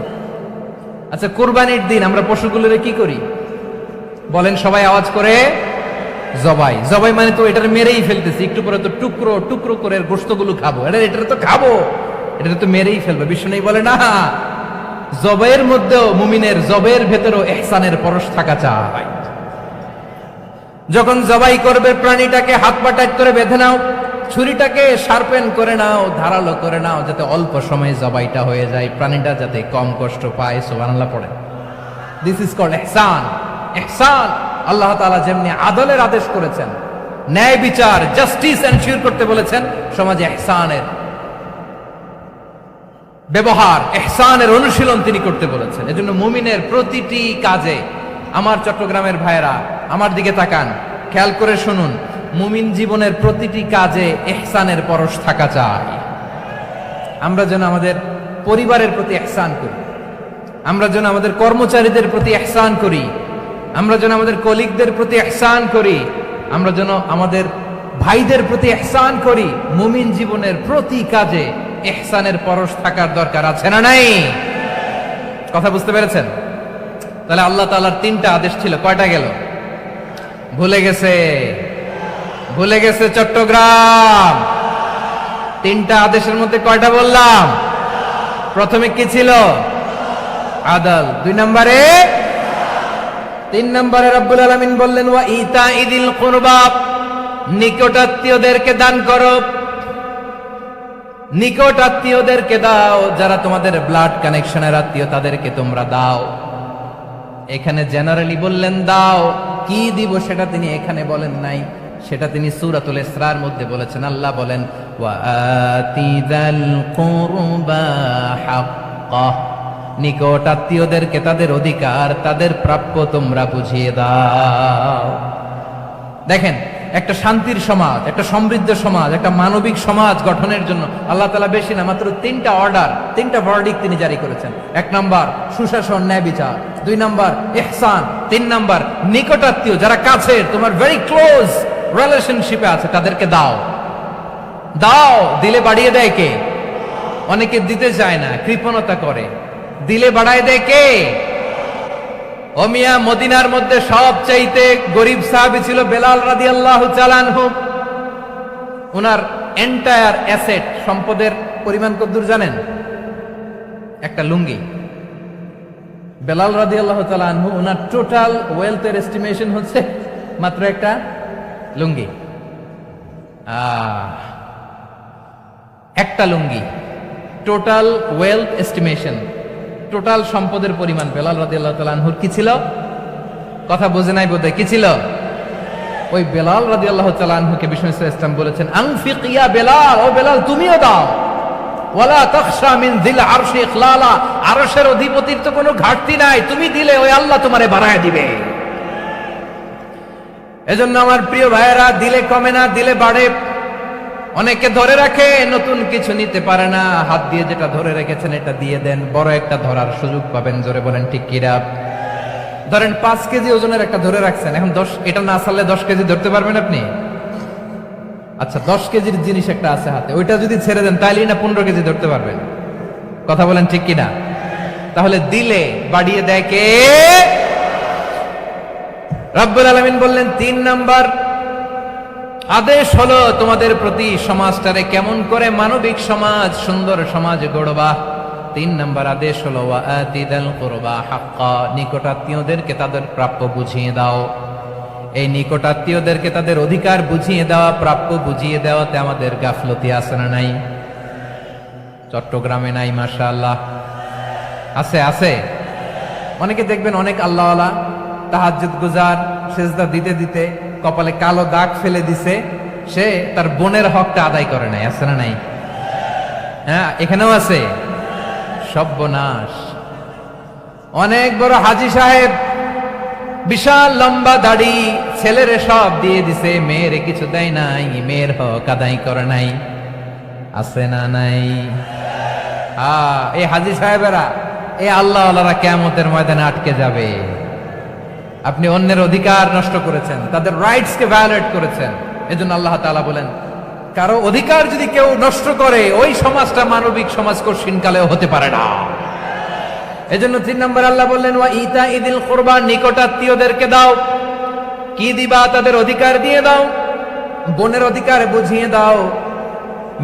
আচ্ছা, কুরবানির দিন আমরা পশুগুলোরে কি করি বলেন সবাই আওয়াজ করে? জবাই। জবাই মানে তো এটার মেরেই ফেলতেছি, একটু পরে তো টুকরো টুকরো করে গোশতগুলো খাবো, এটা তো খাবো, এটা তো মেরেই ফেলবে। বিষ্ণু বলে না, জবাইয়ের মধ্যেও মুমিনের জবাইয়ের ভেতরেও ইহসানের পরশ থাকা চাই। যখন জবাই করবে প্রাণীটাকে হাত পা টাইট করে বেঁধে নাও, ছুরিটাকে শার্পেন করে নাও, ধারালো করে নাও, যাতে অল্প সময়ে জবাইটা হয়ে যায়, প্রাণীটা যাতে কম কষ্ট পায়। সুবহানাল্লাহ পড়ে। দিস ইজ কল্ড ইহসান। ইহসান আল্লাহ তাআলা যেমনি আদলের আদেশ করেছেন, ন্যায় বিচার জাস্টিস এনশিওর করতে বলেছেন, সমাজে ইহসানের ব্যবহার, ইহসানের অনুশীলন তিনি করতে বলেছেন। এজন্য মুমিনের প্রতিটি কাজে, আমার চট্টগ্রামের ভাইয়েরা আমার দিকে তাকান, খেয়াল করে শুনুন, মুমিন জীবনের প্রতিটি কাজে ইহসানের পরশ থাকা চাই। আমরা যেন আমাদের পরিবারের প্রতি ইহসান করি, আমরা যেন আমাদের কর্মচারীদের প্রতি ইহসান করি, আমরা যেন আমাদের কলিগদের প্রতি ইহসান করি, আমরা যেন আমাদের ভাইদের প্রতি ইহসান করি। মুমিন জীবনের প্রতি কাজে ইহসানের পরশ থাকার দরকার আছে না নাই? কথা বুঝতে পেরেছেন? তাহলে আল্লাহ তাআলার তিনটা আদেশ ছিল, কয়টা গেল? ভুলে গেছে, ভুলে গেছে চট্টগ্রাম। তিনটা আদেশের মধ্যে কয়টা বললাম? প্রথমে কি ছিল? আদল। 2 নম্বরে, 3 নম্বরে রব্বুল আলামিন বললেন ওয়া ইতাইদিল কুরবা, নিকটাত্মীয়দেরকে দান করো। নিকট আত্মীয়দেরকে দাও, যারা তোমাদের ব্লাড কানেকশনের আত্মীয় তাদেরকে তোমরা দাও। এখানে জেনারেলি বললেন দাও, কি দিব সেটা তিনি এখানে বলেন নাই, সেটা তিনি সূরাতুল ইসরার মধ্যে বলেছেন। আল্লাহ বলেন ওয়া আতিযাল কুরবা হাক্কাহ, নিকট আত্মীয়দেরকে তাদের অধিকার, তাদের প্রাপ্য তোমরা বুঝিয়ে দাও। দেখেন, একটা শান্তির সমাজ, একটা সমৃদ্ধ সমাজ, একটা মানবিক সমাজ গঠনের জন্য আল্লাহ তাআলা বেশি না, মাত্র 3টা অর্ডার, 3টা ভার্ডিক্ট তিনি জারি করেছেন। 1 নাম্বার সুশাসন, ন্যায় বিচার। 2 নাম্বার ইহসান। 3 নাম্বার নিকটাত্মীয়, যারা কাছের, তোমার ভেরি ক্লোজ রিলেশনশিপে আছে, তাদেরকে দাও। দাও, দিলে বাড়িয়ে দেয় কে? অনেকে দিতে চায় না, কৃপণতা করে। দিলে বাড়ায় দেয় কে? ও মিয়া, মদিনার মধ্যে সবচাইতে গরিব সাহাবী ছিল বেলাল রাদিয়াল্লাহু তাআলা আনহু। ওনার এন্টায়ার অ্যাসেট, সম্পদের পরিমাণ কতদূর জানেন? একটা লুঙ্গি। বেলাল রাদিয়াল্লাহু তাআলা আনহু, ওনার টোটাল ওয়েলথের এস্টিমেশন হচ্ছে মাত্র একটা লুঙ্গি। একটা লুঙ্গি, টোটাল ওয়েলথ এস্টিমেশন, টোটাল সম্পদের পরিমাণ বেলাল রাদিয়াল্লাহু তাআলা আনহুর কি ছিল? কথা বোঝে নাই বোধহয়, কি ছিল? ওই বেলাল রাদিয়াল্লাহু তাআলা আনহুকে বিষ্ণু ইসলাম বলেছেন আনফিক ইয়া বেলাল, ও বেলাল তুমিও দাও। ওয়ালা তাখশা মিন যিল আরশি ইখলালা, আরশের অধিপতির তো কোনো ঘাটতি নাই, তুমি দিলে ওই আল্লাহ তোমারে বাড়ায় দিবে। এজন্য আমার প্রিয় ভাইয়েরা, দিলে কমে না, দিলে বাড়ে। অনেকে ধরে রাখে, নতুন কিছু নিতে পারে না, হাত দিয়ে যেটা ধরে রেখেছেন এটা দিয়ে দেন, বড় একটা ধরার সুযোগ পাবেন। জোরে বলেন ঠিক কিনা? ধরেন 5 কেজি ওজনের একটা ধরে রাখছেন, এখন 10, এটা না ছাড়লে 10 কেজি ধরতে পারবেন আপনি? আচ্ছা, 10 কেজির জিনিস একটা আছে হাতে, ওইটা যদি ছেড়ে দেন তাহলেই না 15 কেজি ধরতে পারবেন। কথা বলেন ঠিক কিনা? তাহলে দিলে বাড়িয়ে দেয় কে? রব্বুল আলামিন বললেন 3 নাম্বার আদেশ হলো তোমাদের প্রতি সমাজটারে কেমন করে মানবিক সমাজ, সুন্দর সমাজ গড়বা। 3 নাম্বার আদেশ হলো ওয়া আতিদাল কুরবা হাক্কা, নিকটাত্মীয়দেরকে তাদের প্রাপ্য বুঝিয়ে দাও। এই নিকটাত্মীয়দেরকে তাদের অধিকার বুঝিয়ে দেওয়া, প্রাপ্য বুঝিয়ে দেওয়াতে আমাদের গাফলতি আছে না নাই? চট্টগ্রামে নাই? মাশাআল্লাহ আছে, আছে। অনেকে দেখবেন অনেক আল্লাহওয়ালা, তাহাজ্জুদ গুজার, সেজদা দিতে দিতে কপালে কালো দাগ ফেলে দিছে, সে তার বোনের হকটা আদায় করে নাই। আছে না নাই? হ্যাঁ, এখানেও আছে। সর্বনাশ। অনেক বড় হাজী সাহেব, বিশাল লম্বা দাড়ি, ছেলেরে সব দিয়ে দিছে, মেয়েরে কিছু দেয় নাই, মেয়ের হক আদায় করে নাই। আছে না নাই? এই হাজী সাহেবেরা এই আল্লাহওয়ালারা কিয়ামতের ময়দানে আটকে যাবে। আপনি অন্যের অধিকার নষ্ট করেছেন, তাদের রাইটস কে ভায়োলেট করেছেন। এজন্য আল্লাহ তাআলা বলেন, কারো অধিকার যদি কেউ নষ্ট করে, ওই সমাজটা মানবিক সমাজ কঠিনকালেও হতে পারে না। এজন্য 3 নম্বর আল্লাহ বললেন, ওয়া ইতা ইদিল কুরবা, নিকটাত্মীয়দেরকে দাও। কি দিবা? তাদের অধিকার দিয়ে দাও। বোনের অধিকার বুঝিয়ে দাও,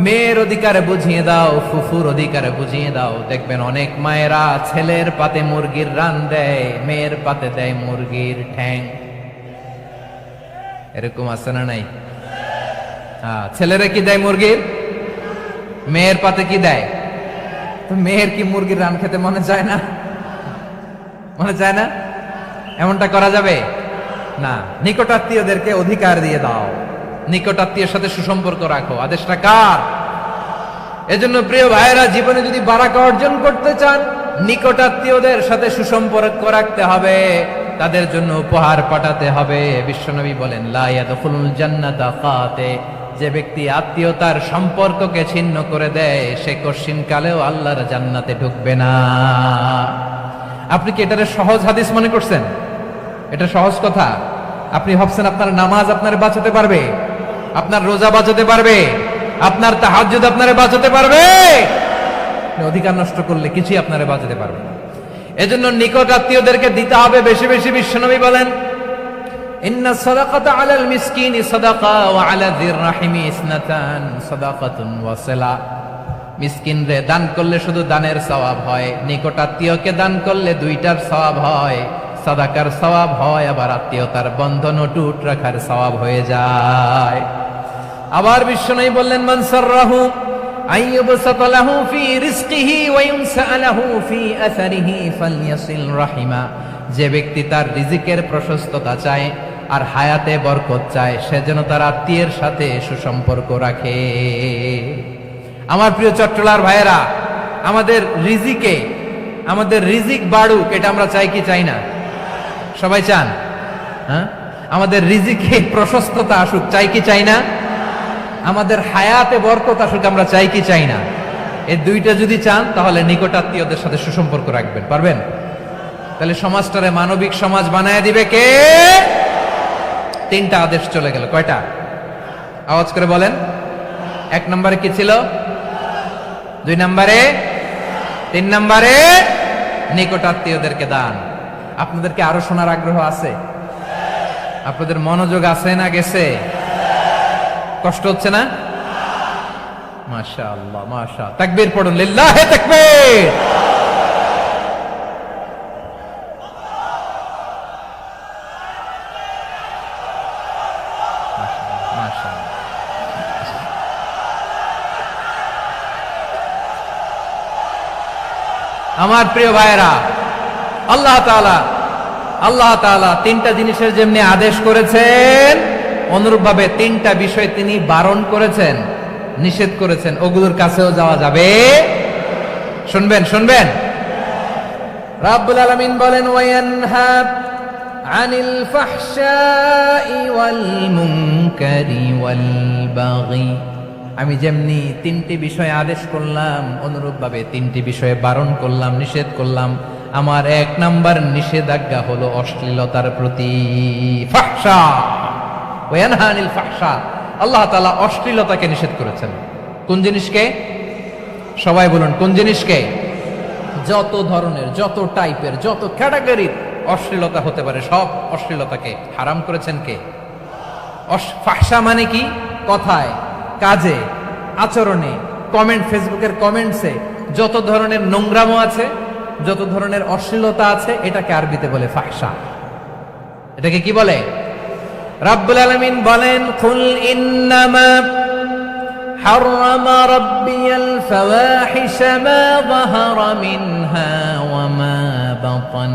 মেয়ের অধিকার বুঝিয়ে দাও, ফুফুর অধিকার বুঝিয়ে দাও। দেখবেন অনেক মায়েরা ছেলের পাতে মুরগির রান দেয়, মেয়ের পাতে দেয় মুরগির ঠ্যাং। এরকম আছে না নাই? ছেলেরা কি দেয়? মুরগির। মেয়ের পাতে কি দেয়? তো মেয়ের কি মুরগির রান খেতে মনে চায় না? মনে চায় না? এমনটা করা যাবে না। নিকটাত্মীয়দেরকে অধিকার দিয়ে দাও, নিকটাত্মীয়ের সাথে সুসম্পর্ক রাখো। আদেশটা কার? এজন্য প্রিয় ভাইয়েরা, জীবনে যদি বারাকা অর্জন করতে চান, নিকটাত্মীয়দের সাথে সুসম্পর্ক রাখতে হবে, তাদের জন্য উপহার পাঠাতে হবে। বিশ্বনবী বলেন, লা ইয়াদখুলুল জান্নাতা কাতে, যে ব্যক্তি আত্মীয়তার সম্পর্ককে ছিন্ন করে দেয়, সে কঠিনকালেও আল্লাহর জান্নাতে ঢুকবে না। আপনি কি এটারে সহজ হাদিস মনে করছেন? এটা সহজ কথা? আপনি ভাবছেন আপনার নামাজ আপনারে বাঁচাতে পারবে? আপনার রোজা বাঁচাতে পারবে? আপনার তাহাজ্জুদ আপনারে বাঁচাতে পারবে? অধিকার নষ্ট করলে কিছুই আপনারে বাঁচাতে পারবে না। এজন্য নিকট আত্মীয়দেরকে দিতে হবে বেশি বেশি। বিশ্বনবী বলেন, ইন্না সাদাকাতা আলাল মিসকিনি সাদাকা ওয়া আলা যির রাহিমি ইসনাতান সাদাকাতুন ওয়া সিলা। মিসকিনরে দান করলে শুধু দানের সওয়াব হয়, নিকট আত্মীয়কে দান করলে দুইটার সওয়াব হয়। সাদাকার সওয়াব হয়, আবার আত্মীয়তার বন্ধন অটুট রাখার সওয়াব হয়ে যায়। আবার বিশ্বনবী বললেন, মান সাররাহু আইয়ুবসাতা লাহু ফি রিজকিহি ওয়া ইউনসা লাহু ফি আসারিহি ফালইয়াসিল রাহিমা। যে ব্যক্তি তার রিজিকের প্রশস্ততা চায় আর হায়াতে বরকত চায়, সে যেন তার আত্মীয়ের সাথে সুসম্পর্ক রাখে। আমার প্রিয় চট্টলার ভাইয়েরা, আমাদের রিজিক বাড়ুক, এটা আমরা চাই কি চাই না? সবাই চান? হ্যাঁ, আমাদের রিজিকে প্রশস্ততা আসুক, চাই কি চাই না? আমাদের হায়াতে বরকত আসুক, আমরা চাই কি চাই না? এই দুইটা যদি চান, তাহলে নিকটাত্মীয়দের সাথে সুসম্পর্ক রাখবেন। পারবেন? তাহলে সমাজটারে মানবিক সমাজ বানায় দিবে কে? 3টা আদেশ চলে গেল। কয়টা? আওয়াজ করে বলেন। 1 নম্বরে কি ছিল? 2 নম্বরে, 3 নম্বরে নিকটাত্মীয়দেরকে দান। আপনাদেরকে আরো শোনার আগ্রহ আছে? আপনাদের মনোযোগ আছে না গেছে? কষ্ট হচ্ছে না? মাশাআল্লাহ, মাশাআল্লাহ। তাকবীর পড়ুন, লিল্লাহি তাকবীর। আমার প্রিয় ভাইয়েরা, আল্লাহ তাআলা 3টা জিনিসের যেমনি আদেশ করেছেন, অনুরূপভাবে 3টা বিষয় তিনি বারণ করেছেন, নিষেধ করেছেন। ওগুলোর কাছেও যাওয়া যাবে। শুনবেন। রাব্বুল আলামিন বলেন, ওয়ায়ানহা আনিল ফাহশাই ওয়াল মুনকারি ওয়াল বাগি। আমি যেমনি 3টি বিষয়ে আদেশ করলাম, অনুরূপভাবে 3টি বিষয়ে বারণ করলাম, নিষেধ করলাম। আমার 1 নাম্বার নিষেধাজ্ঞা হলো অশ্লীলতার প্রতি। ফাহশা, ওয়ায়ানহা আনিল ফাহশা। আল্লাহ তাআলা অশ্লীলতাকে নিষেধ করেছেন। কোন জিনিসকে? সবাই বলুন, কোন জিনিসকে? যত ধরনের, যত টাইপের, যত ক্যাটাগরির অশ্লীলতা হতে পারে, সব অশ্লীলতাকে হারাম করেছেন কে? ফাহশা মানে কি? কথায়, কাজে, আচরণে, কমেন্ট, ফেসবুকের কমেন্টসে যত ধরনের নোংরামো আছে, যত ধরনের অশ্লীলতা আছে, এটাকে আরবিতে বলে ফাহশা। এটাকে কি বলে? রাব্বুল আলামিন বলেন, কুল ইন্নামা হাররামা রাব্বিয়াল ফাওয়াহিশা মা যাহারা মিনহা ওয়া মা বাতান।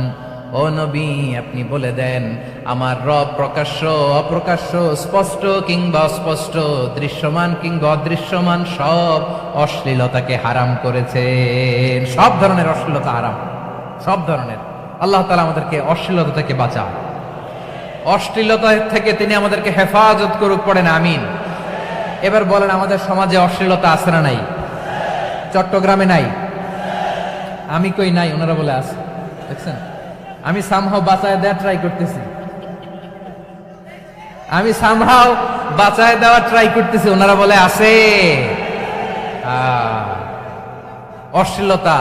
ও নবী, আপনি বলে দেন, আমার রব প্রকাশ্য, অপ্রকাশ্য, স্পষ্ট কিংবা অস্পষ্ট, দৃশ্যমান কিংবা অদৃশ্যমান সব অশ্লীলতাকে হারাম করেছেন। সব ধরনের অশ্লীলতা হারাম, সব ধরনের। আল্লাহ তাআলা আমাদেরকে অশ্লীলতা থেকে বাঁচান, অশ্লীলতা থেকে তিনি আমাদেরকে হেফাজত করুক। পড়েন আমিন। এবার বলেন, আমাদের সমাজে অশ্লীলতা আছে না নাই? চট্টগ্রামে নাই? আমি কই নাই, ওনারা বলে আছে। দেখছেন, আমি সামহাও বাঁচায় দেওয়া ট্রাই করতেছি, আমি সামহাও বাঁচায় দেওয়া ট্রাই করতেছি, ওনারা বলে আছে। অশ্লীলতা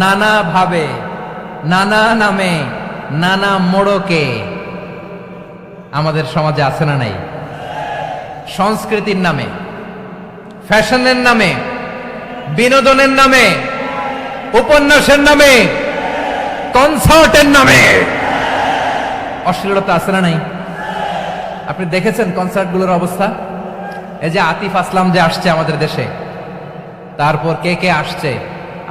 নানা ভাবে, নানা নামে, নানা মোড়কে আমাদের সমাজে আছে না নাই? সংস্কৃতির নামে, ফ্যাশনের নামে, বিনোদনের নামে, উপন্যাসের নামে, কনসার্টের নামে অশ্লীলতা আছে না নাই? আপনি দেখেছেন কনসার্টগুলোর অবস্থা? এই যে আতিফ আসলাম যে আসছে আমাদের দেশে, তারপর কে কে আসছে,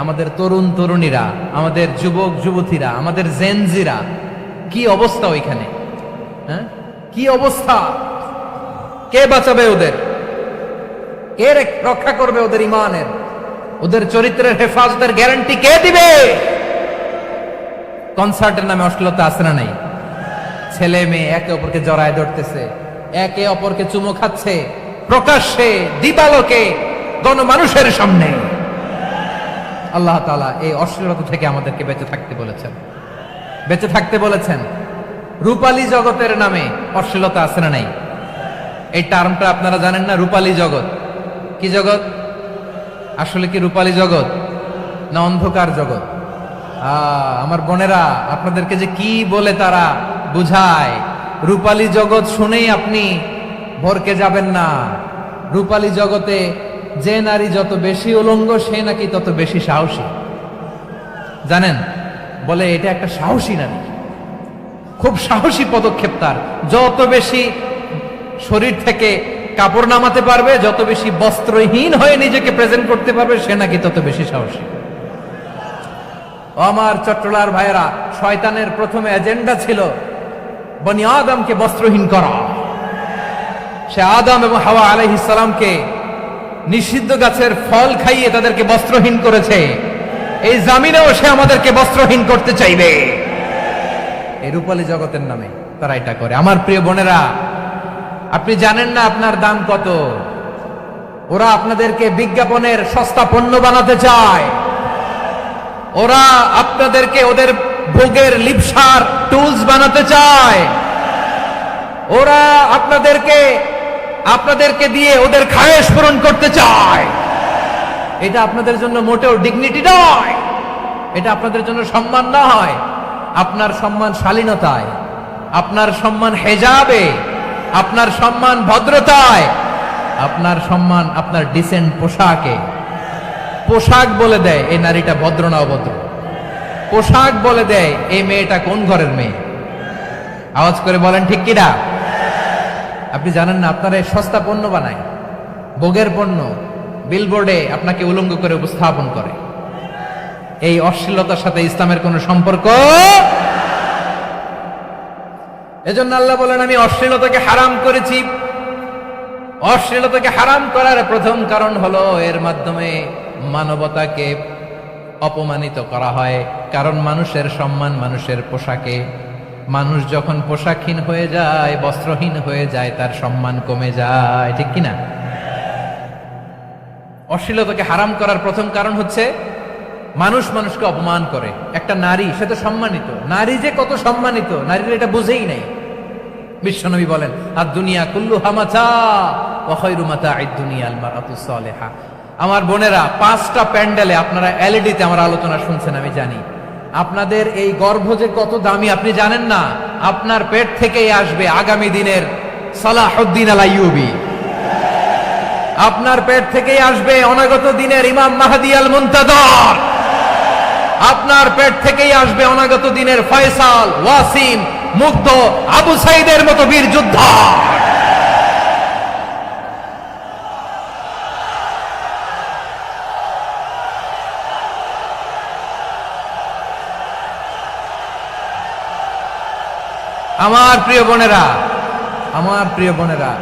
আমাদের তরুণ তরুণীরা, আমাদের যুবক যুবতীরা, আমাদের জেনজিরা, কি অবস্থা ওইখানে? হ্যাঁ, কি অবস্থা? কে বাঁচাবে ওদের? কে রক্ষা করবে ওদের ইমানের, ওদের চরিত্রের হেফাজতের গ্যারান্টি কে দিবে? কনসার্টের নামে অশ্লীলতা আছে না নাই? ছেলে মেয়ে একে অপরকে জড়ায় ধরতেছে, একে অপরকে চুমো খাচ্ছে, প্রকাশ্যে দিবালোকে গণমানুষের সামনে। আল্লাহ তাআলা এই অশ্লীলতা থেকে আমাদেরকে বেঁচে থাকতে বলেছেন, বেঁচে থাকতে বলেছেন। রূপালী জগতের নামে অশ্লীলতা আছে না নাই? এই টার্মটা আপনারা জানেন না? রূপালী জগৎ কি জগৎ? আসলে কি রূপালী জগৎ না অন্ধকার জগৎ? আমার বোনেরা, আপনাদেরকে যে কি বলে তারা বুঝায়, রূপালী জগৎ শুনেই আপনি ভরকে যাবেন না। রূপালী জগতে যে নারী যত বেশি উলঙ্গ, সে নাকি তত বেশি সাহসী। জানেন, বলে এটা একটা সাহসী নারী, খুব সাহসী পদক্ষেপ তার। যত বেশি শরীর থেকে কাপড় নামাতে পারবে, যত বেশি বস্ত্রহীন হয়ে নিজেকে প্রেজেন্ট করতে পারবে, সে নাকি তত বেশি সাহসী। আমার চট্টলার ভাইয়েরা, শয়তানের প্রথমে এজেন্ডা ছিল বনি আদমকে বস্ত্রহীন করা। সে আদম এবং হাওয়া আলাইহিস সালামকে নিষিদ্ধ গাছের ফল খাইয়ে তাদেরকে বস্ত্রহীন করেছে। এই জামিনেও সে আমাদেরকে বস্ত্রহীন করতে চাইবে। এই রূপালী জগতের নামে তারা এটা করে। আমার প্রিয় বোনেরা, আপনি জানেন না আপনার দাম কত। ওরা আপনাদেরকে বিজ্ঞাপনের সস্তা পণ্য বানাতে চায়। ওরা আপনাদেরকে ওদের ভোগের লিপসার টুলস বানাতে চায়। ওরা আপনাদেরকে দিয়ে ওদের খায়েশ পূরণ করতে চায়। এটা আপনাদের জন্য মোটেও ডিগনিটি নয়, এটা আপনাদের জন্য সম্মান নয়। আপনার সম্মান শালীনতায়, আপনার সম্মান হেজাবে, আপনার সম্মান ভদ্রতায়, আপনার সম্মান আপনার ডিসেন্ট পোশাকে। পোশাক বলে দেয় এই নারীটা ভদ্র না অভদ্র। পোশাক বলে দেয় এই মেয়েটা কোন ঘরের মেয়ে। আওয়াজ করে বলেন ঠিক কিনা? আপনি জানেন না, আপনারা এই সস্তা পণ্য বানায়, ভোগের পণ্য, বিলবোর্ডে আপনাকে উলঙ্গ করে উপস্থাপন করে। এই অশ্লীলতার সাথে ইসলামের কোনো সম্পর্ক। এজন্য আল্লাহ বলেন, আমি অশ্লীলতাকে হারাম করেছি। অশ্লীলতাকে হারাম করার প্রথম কারণ হলো এর মাধ্যমে মানবতাকে অপমানিত করা হয়। কারণ মানুষের সম্মান মানুষের পোশাকে। মানুষ যখন পোশাকহীন হয়ে যায়, বস্ত্রহীন হয়ে যায়, তার সম্মান কমে যায়, ঠিক কিনা? অশ্লীলতাকে হারাম করার প্রথম কারণ হচ্ছে মানুষ মানুষকে অপমান করে। একটা নারী, সে তো সম্মানিত, নারী যে কত সম্মানিত নারীরা এটা বুঝেই নাই। বিশ্বনবী বলেন, আর দুনিয়া কুল্লুহা মাতা ওয়া খায়রু মাতা'আদ দুনিয়া আল মারআতুস সালিহা। আমার বোনেরা, 5টা প্যান্ডেলে আপনারা এলইডিতে আমার আলোচনা শুনছেন, আমি জানি। আপনাদের এই গর্ভ যে কত দামি আপনি জানেন না। আপনার পেট থেকেই আসবে আগামী দিনের সালাহুদ্দিন আল আইয়ুবী। আপনার পেট থেকেই আসবে অনাগত দিনের ইমাম মাহদী আল মুনতাযর। আপনার পেট থেকেই আসবে অনাগত দিনের ফয়সাল, ওয়াসিম, মুগ্ধ, আবু সাইদের মতো বীর যোদ্ধা। আমার প্রিয় বোনেরা, আমার প্রিয় বোনেরা,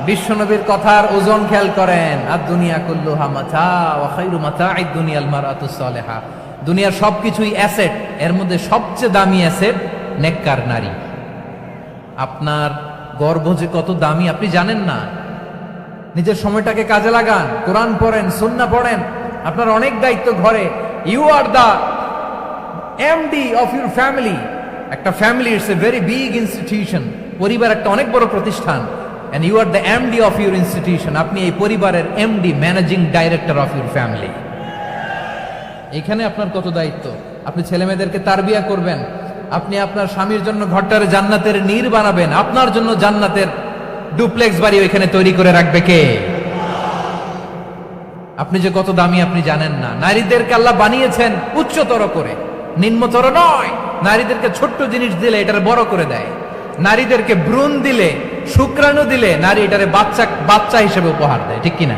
বিশ্বনবীর কথার ওজন খেয়াল করেন। আর দুনিয়া কুল্লুহা মাতা ওয়া খায়রু মাতা'আদ দুনিয়া আল মারআতুস সালিহা। দুনিয়ার সবকিছুই অ্যাসেট, এর মধ্যে সবচেয়ে দামি অ্যাসেট নেককার নারী। আপনার গর্ভ যে কত দামি আপনি জানেন না। নিজের সময়টাকে কাজে লাগান, কোরআন পড়েন, সুন্নাহ পড়েন। আপনার অনেক দায়িত্ব ঘরে। You are the MD of your family. একটা family it's a very big institution. পরিবার একটা অনেক বড় প্রতিষ্ঠান। And you are the MD of your institution. আপনি এই পরিবারের MD, managing director of your family. এখানে আপনার কত দায়িত্ব। আপনি ছেলে মেয়েদেরকে তারবিয়া করবেন, আপনি আপনার স্বামীর জন্য ঘরটারে জান্নাতের নীর বানাবেন, আপনার জন্য জান্নাতের ডুপ্লেক্স বাড়ি ওইখানে তৈরি করে রাখবে কে? আপনি যে কত দামি আপনি জানেন না। নারীদেরকে আল্লাহ বানিয়েছেন উচ্চতর করে, নিম্নতর নয়। নারীদেরকে ছোট্ট জিনিস দিলে এটারে বড় করে দেয়। নারীদেরকে ভ্রূণ দিলে, শুক্রাণু দিলে নারী এটারে বাচ্চা হিসেবে উপহার দেয়, ঠিক কিনা?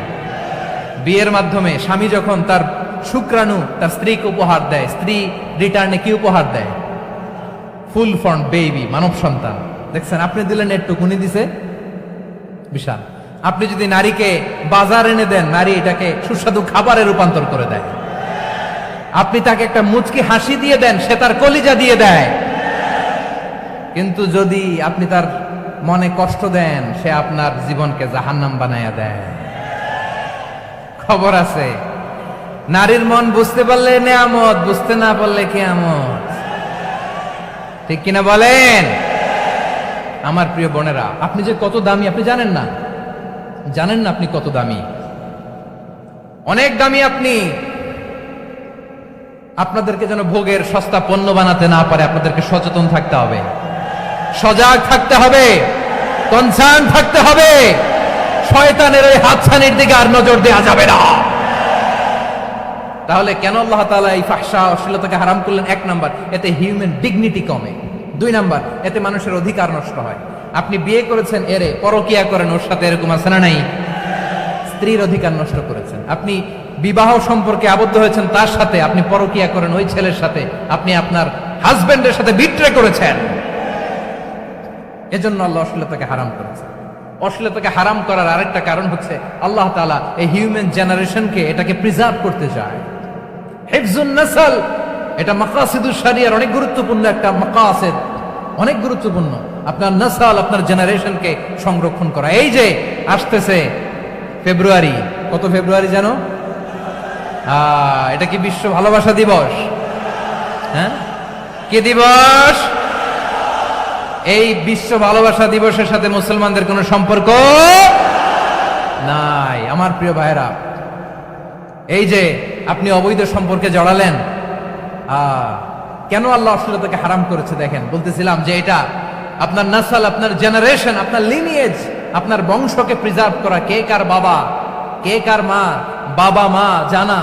বিয়ের মাধ্যমে স্বামী যখন তার শুক্রাণু তার স্ত্রীকে উপহার দেয়, স্ত্রী রিটার্নে কি উপহার দেয়? ফুল ফর্ম বেবি, মানব সন্তান। দেখছেন, আপনি দিলেন একটুক, উনি দিছে বিশাল। আপনি যদি নারীকে বাজার এনে দেন, নারী এটাকে সুস্বাদু খাবারে রূপান্তর করে দেয়। আপনি তাকে একটা মুচকি হাসি দিয়ে দেন, সে তার কলিজা দিয়ে দেয়। কিন্তু যদি আপনি তার মনে কষ্ট দেন, সে আপনার জীবনকে জাহান্নাম বানায়া দেয়। খবর আছে, নারীর মন বুঝতে পারলে নেয়ামত, বুঝতে না পারলে কিয়ামত, ঠিক কিনা বলেন? আমার প্রিয় বোনেরা, আপনি যে কত দামি আপনি জানেন না। জানেন না আপনি কত দামি, অনেক দামি আপনি। আপনাদেরকে যেন ভোগের সস্তা পণ্য বানাতে না পারে, আপনাদেরকে সচেতন থাকতে হবে, সজাগ থাকতে হবে, কনসার্ন থাকতে হবে। শয়তানের ওই হাতছানির দিকে আর নজর দেওয়া যাবে না। তাহলে কেন আল্লাহ তাআলা এই ফাহশা, অশ্লীলতাকে হারাম করলেন? এক নাম্বার, এতে হিউম্যান ডিগনিটি কমে। দুই নাম্বার, এতে মানুষের অধিকার নষ্ট হয়। আপনি বিয়ে করেছেন, এরে পরকিয়া করেন, ওর সাথে এরকম আছে না নাই? স্ত্রীর অধিকার নষ্ট করেছেন। আপনি বিবাহ সম্পর্কে আবদ্ধ হয়েছেন তার সাথে, আপনি পরকিয়া করেন ওই ছেলের সাথে, আপনি আপনার হাজবেন্ডের সাথে বিট্রে করেছেন। এজন্য আল্লাহ অশ্লীলতাকে হারাম করেছেন। অশ্লীলতাকে হারাম করার আরেকটা কারণ হচ্ছে আল্লাহ তাআলা এই হিউম্যান জেনারেশনকে, এটাকে প্রিজার্ভ করতে চায়। হিফজুন নাসল, এটা মাকাসিদুশ শরিয়ার অনেক গুরুত্বপূর্ণ একটা মাকাসিদ, অনেক গুরুত্বপূর্ণ। আপনার নাসল, আপনার জেনারেশনকে সংরক্ষণ করা। এই যে আসতেছে ফেব্রুয়ারি, কত ফেব্রুয়ারি জানো? এটা কি বিশ্ব ভালোবাসা দিবস? হ্যাঁ, কি দিবস? এই বিশ্ব ভালোবাসা দিবসের সাথে মুসলমানদের কোনো সম্পর্ক নাই। আমার প্রিয় ভাইরা, এই যে আপনি অবৈধ সম্পর্কে জড়ালেন, কেন আল্লাহ অশ্লীলতাকে হারাম করেছে দেখেন। বলতেছিলাম যে এটা আপনার নাসল, আপনার জেনারেশন, আপনার লিনিয়েজ, আপনার বংশকে প্রিজার্ভ করা। কে কার বাবা, কে কার মা, বাবা মা জানা,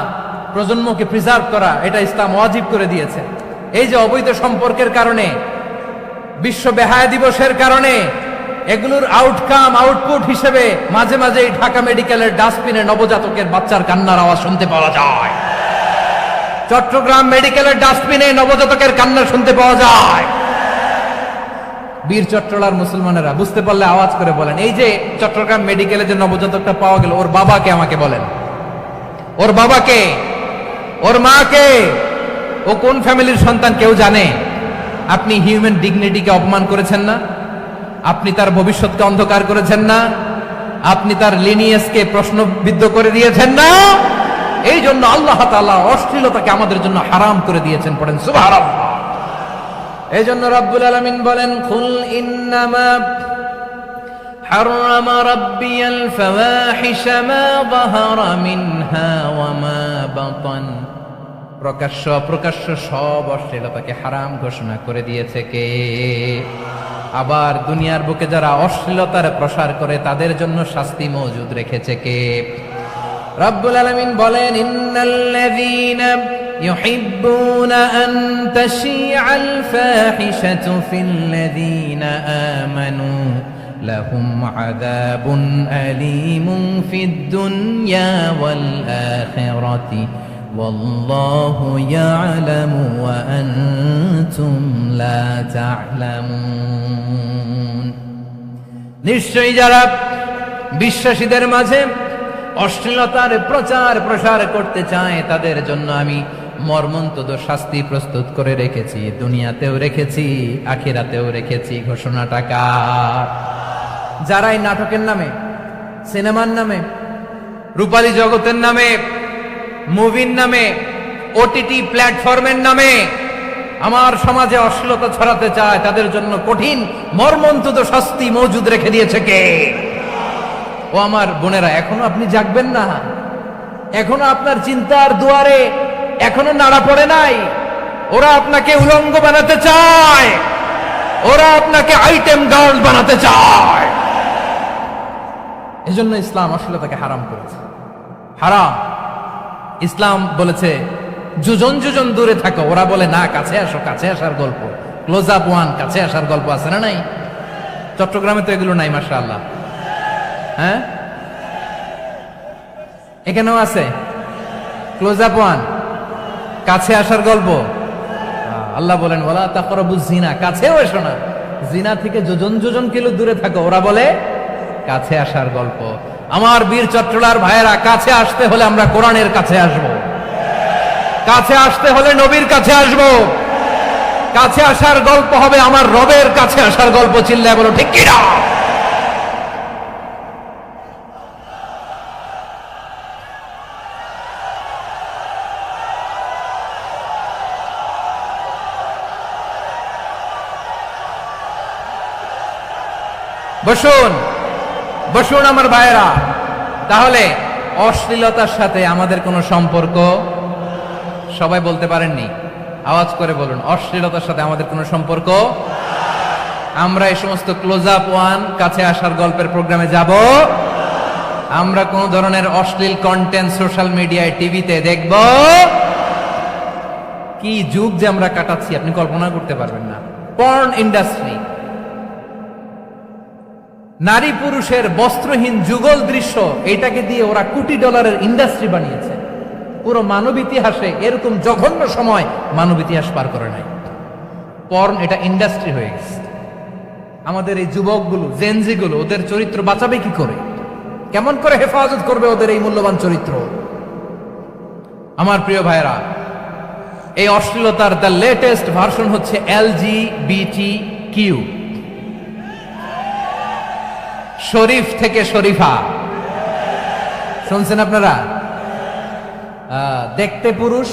প্রজন্মকে প্রিজার্ভ করা, এটা ইসলাম ওয়াজিব করে দিয়েছে। এই যে অবৈধ সম্পর্কের কারণে, বিশ্ব বেহায়া দিবসের কারণে, এগুলোর আউটকাম, আউটপুট হিসেবে মাঝে মাঝে ঢাকা মেডিকেলের ডাস্টবিনে নবজাতকের বাচ্চার কান্নার আওয়াজ শুনতে পাওয়া যায়। চট্টগ্রাম মেডিকেলের ডাস্টবিনে নবজাতকের কান্না শুনতে পাওয়া যায়। বীর চট্টলার মুসলমানেরা বুঝতে পারলে আওয়াজ করে বলেন, এই যে চট্টগ্রাম মেডিকেলে যে নবজাতকটা পাওয়া গেল, ওর বাবাকে আমাকে বলেন, ওর বাবাকে, ওর মাকে, ও কোন ফ্যামিলির সন্তান কেউ জানে? আপনি হিউম্যান ডিগনিটিকে অপমান করেছেন না? আপনি তার ভবিষ্যৎকে অন্ধকার করেছেন না? আপনি তার লিনিয়েজকে প্রশ্নবিদ্ধ করে দিয়েছেন না? এই জন্য আল্লাহ তাআলা অশ্লীলতাকে আমাদের জন্য হারাম করে দিয়েছেন। পড়েন সুবহানাল্লাহ। এই জন্য রাব্বুল আলামিন বলেন, কুল ইন্নামা হারামা রাব্বিয়াল ফাওয়াহিশা মা যাহারা মিনহা ওয়া মা বাতান। প্রকাশ্য অপ্রকাশ্য সব অশ্লীলতাকে হারাম ঘোষণা করে দিয়েছে কে? আবার দুনিয়ার বুকে যারা অশ্লীলতার প্রসার করে তাদের জন্য শাস্তি মজুদ রেখেছে কে? রব্বুল আলামিন বলেন, ইন্নাল্লাযীনা ইউহিব্বুনা আন তাশিআল ফাহিশাতু ফিল্লাযীনা আমানু লাহুম আযাবুন আলীমুন ফিদ দুনিয়া ওয়াল আখিরাতি ওয়াল্লাহু ইয়ালামু ওয়া আনতুম লা তা'লামুন। নিশ্চয়ই যারা বিশ্বাসীদের মাঝে অশ্লীলতার প্রচার প্রসার করতে চায় তাদের জন্য আমি মর্মন্তুদ শাস্তি প্রস্তুত করে রেখেছি, দুনিয়াতেও রেখেছি, আখিরাতেও রেখেছি। ঘোষণাটা কার? যারাই নাটকের নামে, সিনেমার নামে, রূপালী জগতের নামে, মুভির নামে, ওটিটি প্ল্যাটফর্মের নামে আমার সমাজে অশ্লীলতা ছড়াতে চায় তাদের জন্য কঠিন মর্মন্তুদ শাস্তি মজুদ রেখে দিয়েছে কে? ও আমার বোনেরা, এখনো আপনি জাগবেন না? এখনো আপনার চিন্তার দুয়ারে এখনো নাড়া পড়ে নাই? ওরা আপনাকে উলঙ্গ বানাতে চায়, ওরা আপনাকে আইটেম গার্ল বানাতে চায়। এজন্য ইসলাম অশ্লীলতাকে হারাম করেছে। হারাম। ইসলাম বলেছে যোজন যোজন দূরে থাকো, ওরা বলে না কাছে আসো, কাছে আসার গল্প, ক্লোজ আপ ওয়ান, কাছে আসার গল্প আছে না নাই? চট্টগ্রামে তো এগুলো নাই মাশাআল্লাহ। হ্যাঁ, এখানেও আছে ক্লোজ আপ ওয়ান, কাছে আসার গল্প। আল্লাহ বলেন ওয়ালা তাকরাবুজ জিনা, কাছেও এসো না, জিনা থেকে যোজন যোজন কিলো দূরে থাকো, ওরা বলে কাছে আসার গল্প। আমার বীর চট্টলার ভাইয়েরা, কাছে আসতে হলে আমরা কোরআনের কাছে আসব, কাছে আসতে হলে নবীর কাছে আসব, কাছে আসার গল্প হবে আমার রবের কাছে আসার গল্প। চিল্লায় বলো ঠিক কিনা? বসুন বসুন আমার ভাইয়েরা। তাহলে অশ্লীলতার সাথে আমাদের কোনো সম্পর্ক? সবাই বলতে পারেননি, আওয়াজ করে বলুন, অশ্লীলতার সাথে আমাদের কোনো সম্পর্ক? আমরা এই সমস্ত ক্লোজ আপ ওয়ান, কাছে আসার গল্পের প্রোগ্রামে যাব? আমরা কোন ধরনের অশ্লীল কন্টেন্ট সোশ্যাল মিডিয়ায়, টিভিতে দেখব? কি যুগ যে আমরা কাটাচ্ছি আপনি কল্পনা করতে পারবেন না। পর্ন ইন্ডাস্ট্রি, নারী পুরুষের বস্ত্রহীন যুগল দৃশ্য, এটাকে দিয়ে ওরা কোটি ডলারের ইন্ডাস্ট্রি বানিয়েছে। পুরো মানব ইতিহাসে এরকম জঘন্য সময় মানব ইতিহাস পার করে নাই। পর্ন এটা ইন্ডাস্ট্রি হয়ে গেছে। আমাদের এই যুবকগুলো, জেনজিগুলো, ওদের চরিত্র বাঁচাবে কি করে? কেমন করে হেফাজত করবে ওদের এই মূল্যবান চরিত্র? আমার প্রিয় ভাইরা, এই অশ্লীলতার দ্য লেটেস্ট ভার্সন হচ্ছে LGBTQ, শরীফ থেকে শরীফা। শুনছেন আপনারা? দেখতে পুরুষ,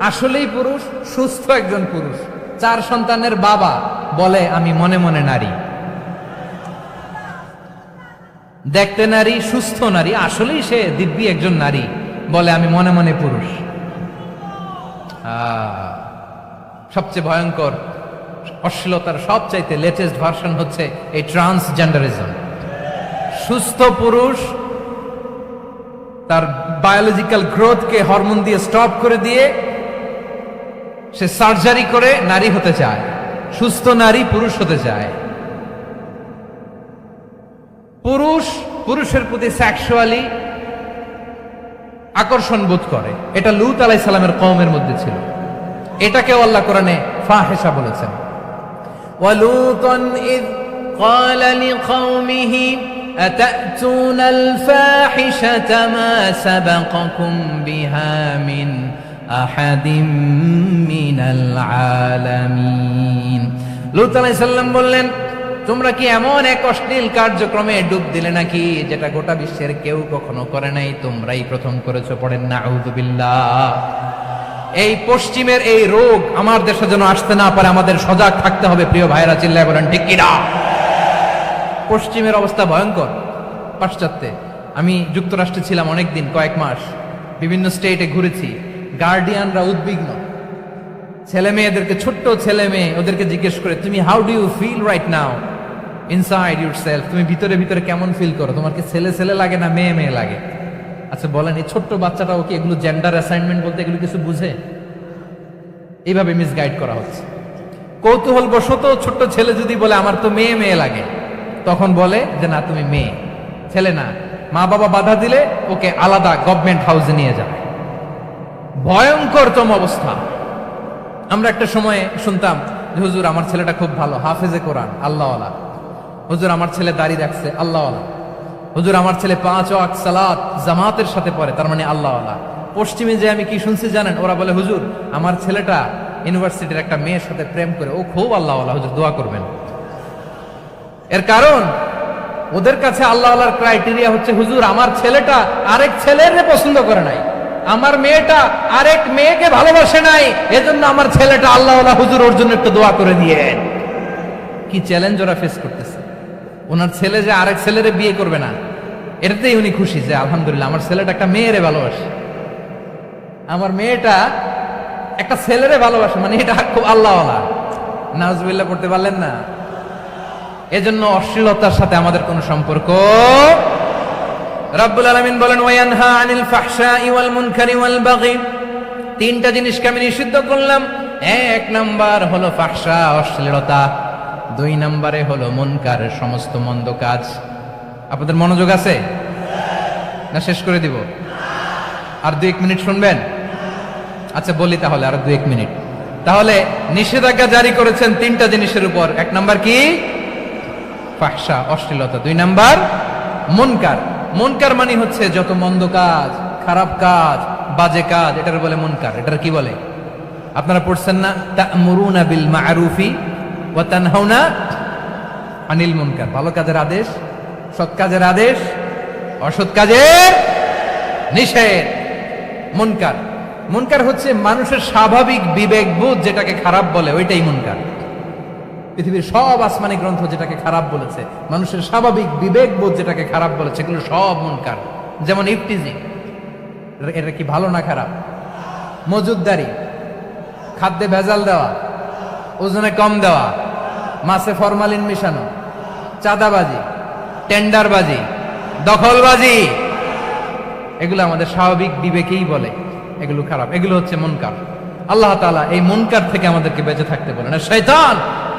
আসলেই পুরুষ, সুস্থ একজন পুরুষ, 4 সন্তানের বাবা, বলে আমি মনে মনে নারী। দেখতে নারী, সুস্থ নারী, আসলেই সে দিব্যি একজন নারী, বলে আমি মনে মনে পুরুষ। সবচেয়ে ভয়ঙ্কর অশ্লীলতার সবচাইতে লেটেস্ট ভার্সন হচ্ছে এই ট্রান্সজেন্ডারিজম। সুস্থ পুরুষ তার বায়োলজিক্যাল গ্রোথকে হরমোন দিয়ে স্টপ করে দিয়ে সে সার্জারি করে নারী হতে চায়, সুস্থ নারী পুরুষ হতে চায়। পুরুষ পুরুষের প্রতি সেক্সুয়ালি আকর্ষণ বোধ করে, এটা লূত আলাইহিস সালামের কওমের মধ্যে ছিল। এটাকেও আল্লাহ কোরআনে ফাহিশা বলেছেন। ওয়ালুতান ইয ক্বালা লিকওমিহি আতাতুনাল ফাহিশাতা মা সাবাকাকুম বিহা মিন আহাদিম মিনাল আলামিন। লূত আলাইহিস সালাম বললেন, তোমরা কি এমন এক অশ্লীল কার্যক্রমে ডুব দিলে নাকি যেটা গোটা বিশ্বের কেউ কখনো করে নাই, তোমরাই প্রথম করেছো? পড়েন নাউযুবিল্লাহ। এই পশ্চিমের এই রোগ আমার দেশে যেন আসতে না পারে, আমাদের সজাগ থাকতে হবে। প্রিয় ভাইরা, চিল্লায় বলেন ঠিক কিনা? পশ্চিমের অবস্থা ভয়ঙ্কর। পাশ্চাত্যে, আমি যুক্তরাষ্ট্রে ছিলাম অনেকদিন, কয়েক মাস, বিভিন্ন স্টেটে ঘুরেছি। গার্ডিয়ানরা উদ্বিগ্ন, ছেলে মেয়েদেরকে, ছোট্ট ছেলে মেয়ে, ওদেরকে জিজ্ঞেস করে, তুমি how do you feel right now inside yourself? তুমি ভিতরে ভিতরে কেমন ফিল করো? তোমার কি ছেলে ছেলে লাগে না মেয়ে মেয়ে লাগে? আচ্ছা বলেন, এই ছোট্ট বাচ্চাটাও কি এগুলো জেন্ডার অ্যাসাইনমেন্ট বলতে এগুলো কিছু বুঝে? এইভাবে মিসগাইড করা হচ্ছে। কৌতূহল বশত ছোট্ট ছেলে যদি বলে আমার তো মেয়ে মেয়ে লাগে, তখন বলে যে না তুমি মেয়ে, ছেলে না। মা বাবা বাধা দিলে ওকে আলাদা গভর্নমেন্ট হাউসে নিয়ে যায়। ভয়ঙ্করতম অবস্থা। আমরা একটা সময়ে শুনতাম যে হুজুর আমার ছেলেটা খুব ভালো, হাফেজে কোরআন, আল্লাহওয়ালা। হুজুর আমার ছেলে দাড়ি রাখছে, আল্লাহওয়ালা। হুজুর আমার ছেলে 5 ওয়াক্ত সালাত জামাতের সাথে পড়ে, তার মানে আল্লাহওয়ালা। পশ্চিমে যে আমি কি শুনছি জানেন? ওরা বলে হুজুর আমার ছেলেটা ইউনিভার্সিটির একটা মেয়ের সাথে প্রেম করে, ও খুব আল্লাহওয়ালা, হুজুর দোয়া করবেন। এর কারণ ওদের কাছে আল্লাহওয়ালার ক্রাইটেরিয়া হচ্ছে হুজুর আমার ছেলেটা আরেক ছেলের পছন্দ করে নাই, আমার মেয়েটা আরেক মেয়েকে ভালোবাসে নাই, এজন্য আমার ছেলেটা আল্লাহওয়ালা হুজুর ওর জন্য একটু দোয়া করে দিয়েন। কি চ্যালেঞ্জ ওরা ফেস করতেছে। ওনার ছেলে যে আরেক ছেলেরে বিয়ে করবে না, এটাতেই উনি খুশি যে আলহামদুলিল্লাহ আমার ছেলেটা একটা মেয়েরে ভালোবাসে, আমার মেয়েটা একটা ছেলেরে ভালোবাসে, মানে এটা খুব আল্লাহওয়ালা। নাউজুবিল্লাহ পড়তে পারলেন না? এজন্য অশ্লীলতার সাথে আমাদের কোনো সম্পর্ক। রাব্বুল আলামিন বলেন ওয়ায়ানহা আনিল ফাহশাই ওয়াল মুনকারি ওয়াল বাগি, তিনটা জিনিসকে আমি নিষিদ্ধ করলাম। এক নাম্বার হলো ফাহশা, অশ্লীলতা। দুই নম্বরে হলো মুনকার, সমস্ত মন্দ কাজ। আপনাদের মনোযোগ আছে না? শেষ করে দিব? আর 2-1 মিনিট শুনবেন? আচ্ছা বলি তাহলে, আর 2-1 মিনিট। তাহলে নিষেধাজ্ঞা জারি করেছেন তিনটা জিনিসের উপর। এক নাম্বার কি? ফাহশা, অশ্লীলতা। 2 নাম্বার মুনকার। মুনকার মানে হচ্ছে যত মন্দ কাজ, খারাপ কাজ, বাজে কাজ, এটার বলে মুনকার। এটার কি বলে? আপনারা পড়ছেন না? তা'মুরুনা বিল মা'রুফি ওয়া তানহাউনা আনিল মুনকার। ভালো কাজের আদেশ, সৎ কাজের আদেশ, অসৎ কাজের নিষেধ। মুনকার, মুনকার হচ্ছে মানুষের স্বাভাবিক বিবেকবোধ যেটাকে খারাপ বলে, ওইটাই মুনকার। পৃথিবীর সব আসমানি গ্রন্থ যেটাকে খারাপ বলেছে, মানুষের স্বাভাবিক বিবেকবোধ যেটাকে খারাপ বলেছে, এগুলো সব মুনকার। যেমন ইফতিজিং, এটা কি ভালো না খারাপ? মজুদদারি, খাদ্যে ভেজাল দেওয়া, ওজনে কম দেওয়া, মাছে ফরমালিন মিশানো, চাঁদাবাজি, টেন্ডারবাজি, দখলবাজি, এগুলো আমাদের স্বাভাবিক বিবেকেই বলে এগুলো খারাপ, এগুলো হচ্ছে মুনকার। আল্লাহ তাআলা এই মুনকার থেকে আমাদেরকে বেঁচে থাকতে বলেন, আর শয়তান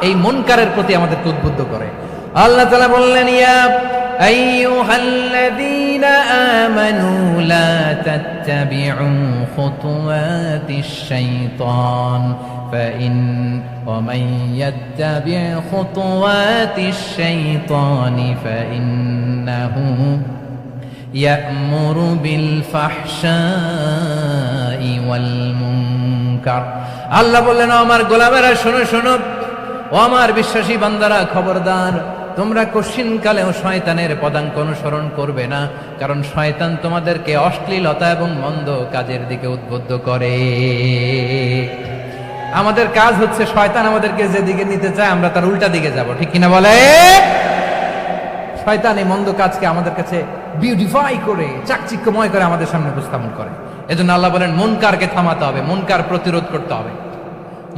এই মুনকারের প্রতি আমাদেরকে উদ্বুদ্ধ করে। আল্লাহ তাআলা বললেন ইয়া আইয়ুহাল্লাযীনা আমানু লা তাত্তাবিউ খুতুওয়াতিশ শাইতান ফাইন ওয়া মান ইয়াত্তাবি' খুতুওয়াতিশ শাইতানি ফাইন্নাহু ইয়া'মুরু বিল ফাহশাই ওয়াল মুনকার। আল্লাহ বললেন আমার গোলামেরা শোনো শোনো, ও আমার বিশ্বাসী বান্দারা খবরদার, তোমরা কশিনকালেও শয়তানের পদাঙ্ক অনুসরণ করবে না, কারণ শয়তান তোমাদেরকে অশ্লীলতা এবং মন্দ কাজের দিকে উদ্বুদ্ধ করে। আমাদের কাজ হচ্ছে শয়তান আমাদেরকে যেদিকে নিতে চায় আমরা তার উল্টা দিকে যাব, ঠিক কিনা বলে? শয়তান এই মন্দ কাজকে আমাদের কাছে বিউটিফাই করে, চাকচিক্যময় করে আমাদের সামনে উপস্থাপন করে। এজন্য আল্লাহ বলেন মুনকারকে থামাতে হবে, মুনকার প্রতিরোধ করতে হবে।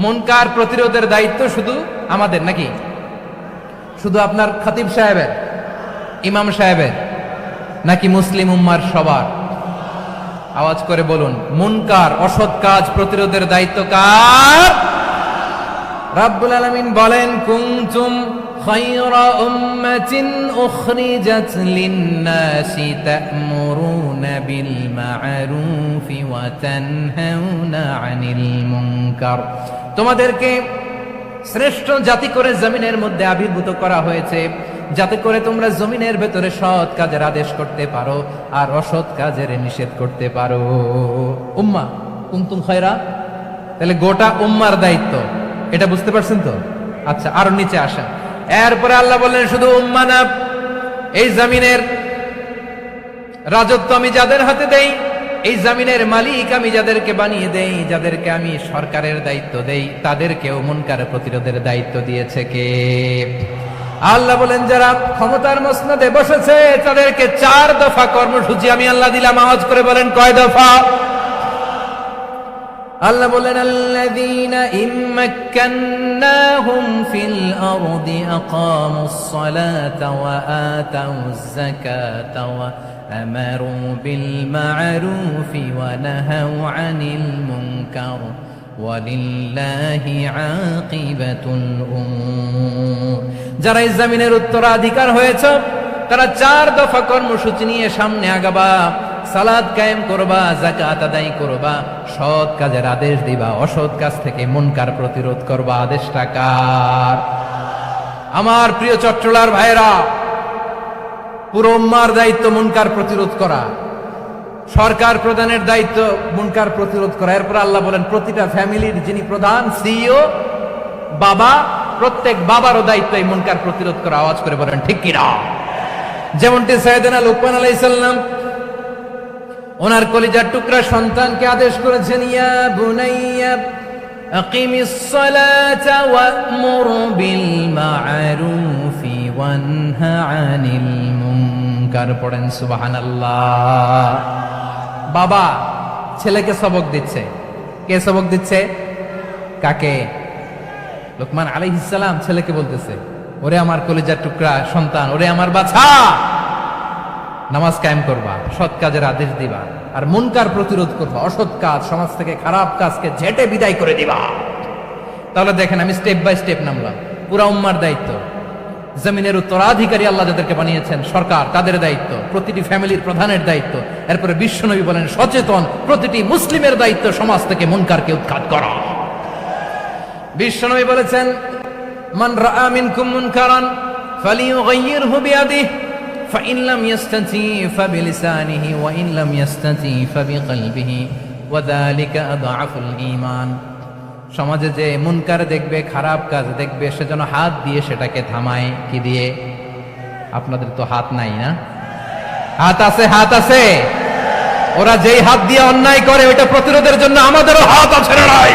মুনকার প্রতিরোধের দায়িত্ব শুধু আমাদের নাকি? শুধু আপনার খতিব সাহেবের, ইমাম সাহেবের, নাকি মুসলিম উম্মার সবার? আওয়াজ করে বলুন, মুনকার অসৎ কাজ প্রতিরোধের দায়িত্ব কার? রাব্বুল আলামিন বলেন কুনতুম খায়রা উম্মাতিন উখরিজাত লিন-নাসি তা'মুরুনা বিল মা'রুফি ওয়া তানহাউনা আনিল মুনকার। তোমাদেরকে শ্রেষ্ঠ জাতি করে জমিনের মধ্যে আবির্ভূত করা হয়েছে, যাতে করে তোমরা জমিনের ভেতরে সৎ কাজের আদেশ করতে পারো আর অসৎ কাজের নিষেধ করতে পারো। উম্মাহ কুনতুম খায়রা, তাহলে গোটা উম্মার দায়িত্ব, এটা বুঝতে পারছেন তো? আচ্ছা, আরো নিচে আসেন। এরপরে আল্লাহ বললেন শুধু উম্মাহ না, এই জমিনের রাজত্ব আমি যাদের হাতে দেই, এই জমিনের মালিক আমি যাদেরকে বানিয়ে দেই, যাদেরকে আমি সরকারের দায়িত্ব দেই, তাদেরকেও মুনকার প্রতিরোধের দায়িত্ব দিয়েছে কে? আল্লাহ বলেন যারা ক্ষমতার মসনদে বসেছে তাদেরকে 4 দফা কর্মসূচি আমি আল্লাহ দিলাম। আওয়াজ করে বলেন কয় দফা? আল্লাহ বলেন আল্লাযীনা ইম্মাক্কান্নাহুম ফিল আরদি আকামুস সালাতা ওয়া আতাউয যাকাতা ওয়া আমারু বিল মা'রুফি ওয়া নাহাউ আনিল মুনকার ওয়ালিল্লাহি আকিবাতুল উমুর। যারা এই জমিনের উত্তরাধিকার হয়েছে তারা 4 দফা কর্মসূচি নিয়ে সামনে আগাবা। সালাত কায়েম করবা, যাকাত আদায় করবা, সৎ কাজের আদেশ দিবা, অসৎ কাজ থেকে মুনকার প্রতিরোধ করবা। আদেশটা কার? আমার প্রিয় চট্টলার ভাইরা, পুরো উম্মার দায়িত্ব মুনকার প্রতিরোধ করা, সরকার প্রধানের দায়িত্ব মুনকার প্রতিরোধ করা। এরপর আল্লাহ বলেন প্রতিটা ফ্যামিলির যিনি প্রধান সিইও বাবা, প্রত্যেক বাবারও দায়িত্ব এই মুনকার প্রতিরোধ করা। আওয়াজ করে বলেন ঠিক কিনা? যেমনটি সাইয়েদনা লুকমান আলাইহিস সালাম ওনার কলিজার টুকরা সন্তানকে আদেশ করেছেন, ইয়া বুনাইয়া আকিমিস সালাতা ওয়া'মুর বিল মা'রুফি ওয়ানহা আনিল মুনকার। পড়েন সুবহানাল্লাহ। বাবা ছেলেকে সবক দিচ্ছে। কে সবক দিচ্ছে? কাকে? লোকমান আলাইহিস সালাম ছেলেকে বলতেছে, ওরে আমার কলিজার টুকরা সন্তান, ওরে আমার বাছা, নামাজ কায়েম করবা, সৎ কাজের আদেশ দিবা, আর মুনকার প্রতিরোধ করবা, অসৎ কাজ, সমাজ থেকে খারাপ কাজকে ঝেঁটে বিদায় করে দিবা। তাহলে দেখেন, আমি স্টেপ বাই স্টেপ নামলাম। পুরা উম্মার দায়িত্ব, জমিনের উত্তরাধিকারী আল্লাহ যাদেরকে বানিয়েছেন সরকার, তাদের দায়িত্ব, প্রতিটি ফ্যামিলির প্রধানের দায়িত্ব, এরপরে বিশ্বনবী বলেন সচেতন প্রতিটি মুসলিমের দায়িত্ব সমাজ থেকে মুনকারকে উৎখাত করা। বিশ্বনবী বলেছেন, মান রাআ মিনকুম মুনকারান ফালিয়ুগাইয়িরহু বিয়াদিহি ফাইন লাম ইয়াস্তাতি ফাবিলিসানিহি ওয়া ইন লাম ইয়াস্তাতি ফাবিকলবিহি ওয়া যালিকা আযআফুল ঈমান। সমাজে যে মুনকার দেখবে, খারাপ কাজ দেখবে, সে যেন হাত দিয়ে সেটাকে থামায়। কি দিয়ে? আপনাদের তো হাত নাই না? হাত আছে, হাত আছে। ওরা যেই হাত দিয়ে অন্যায় করে ওইটা প্রতিরোধের জন্য আমাদেরও হাত আছে না নাই?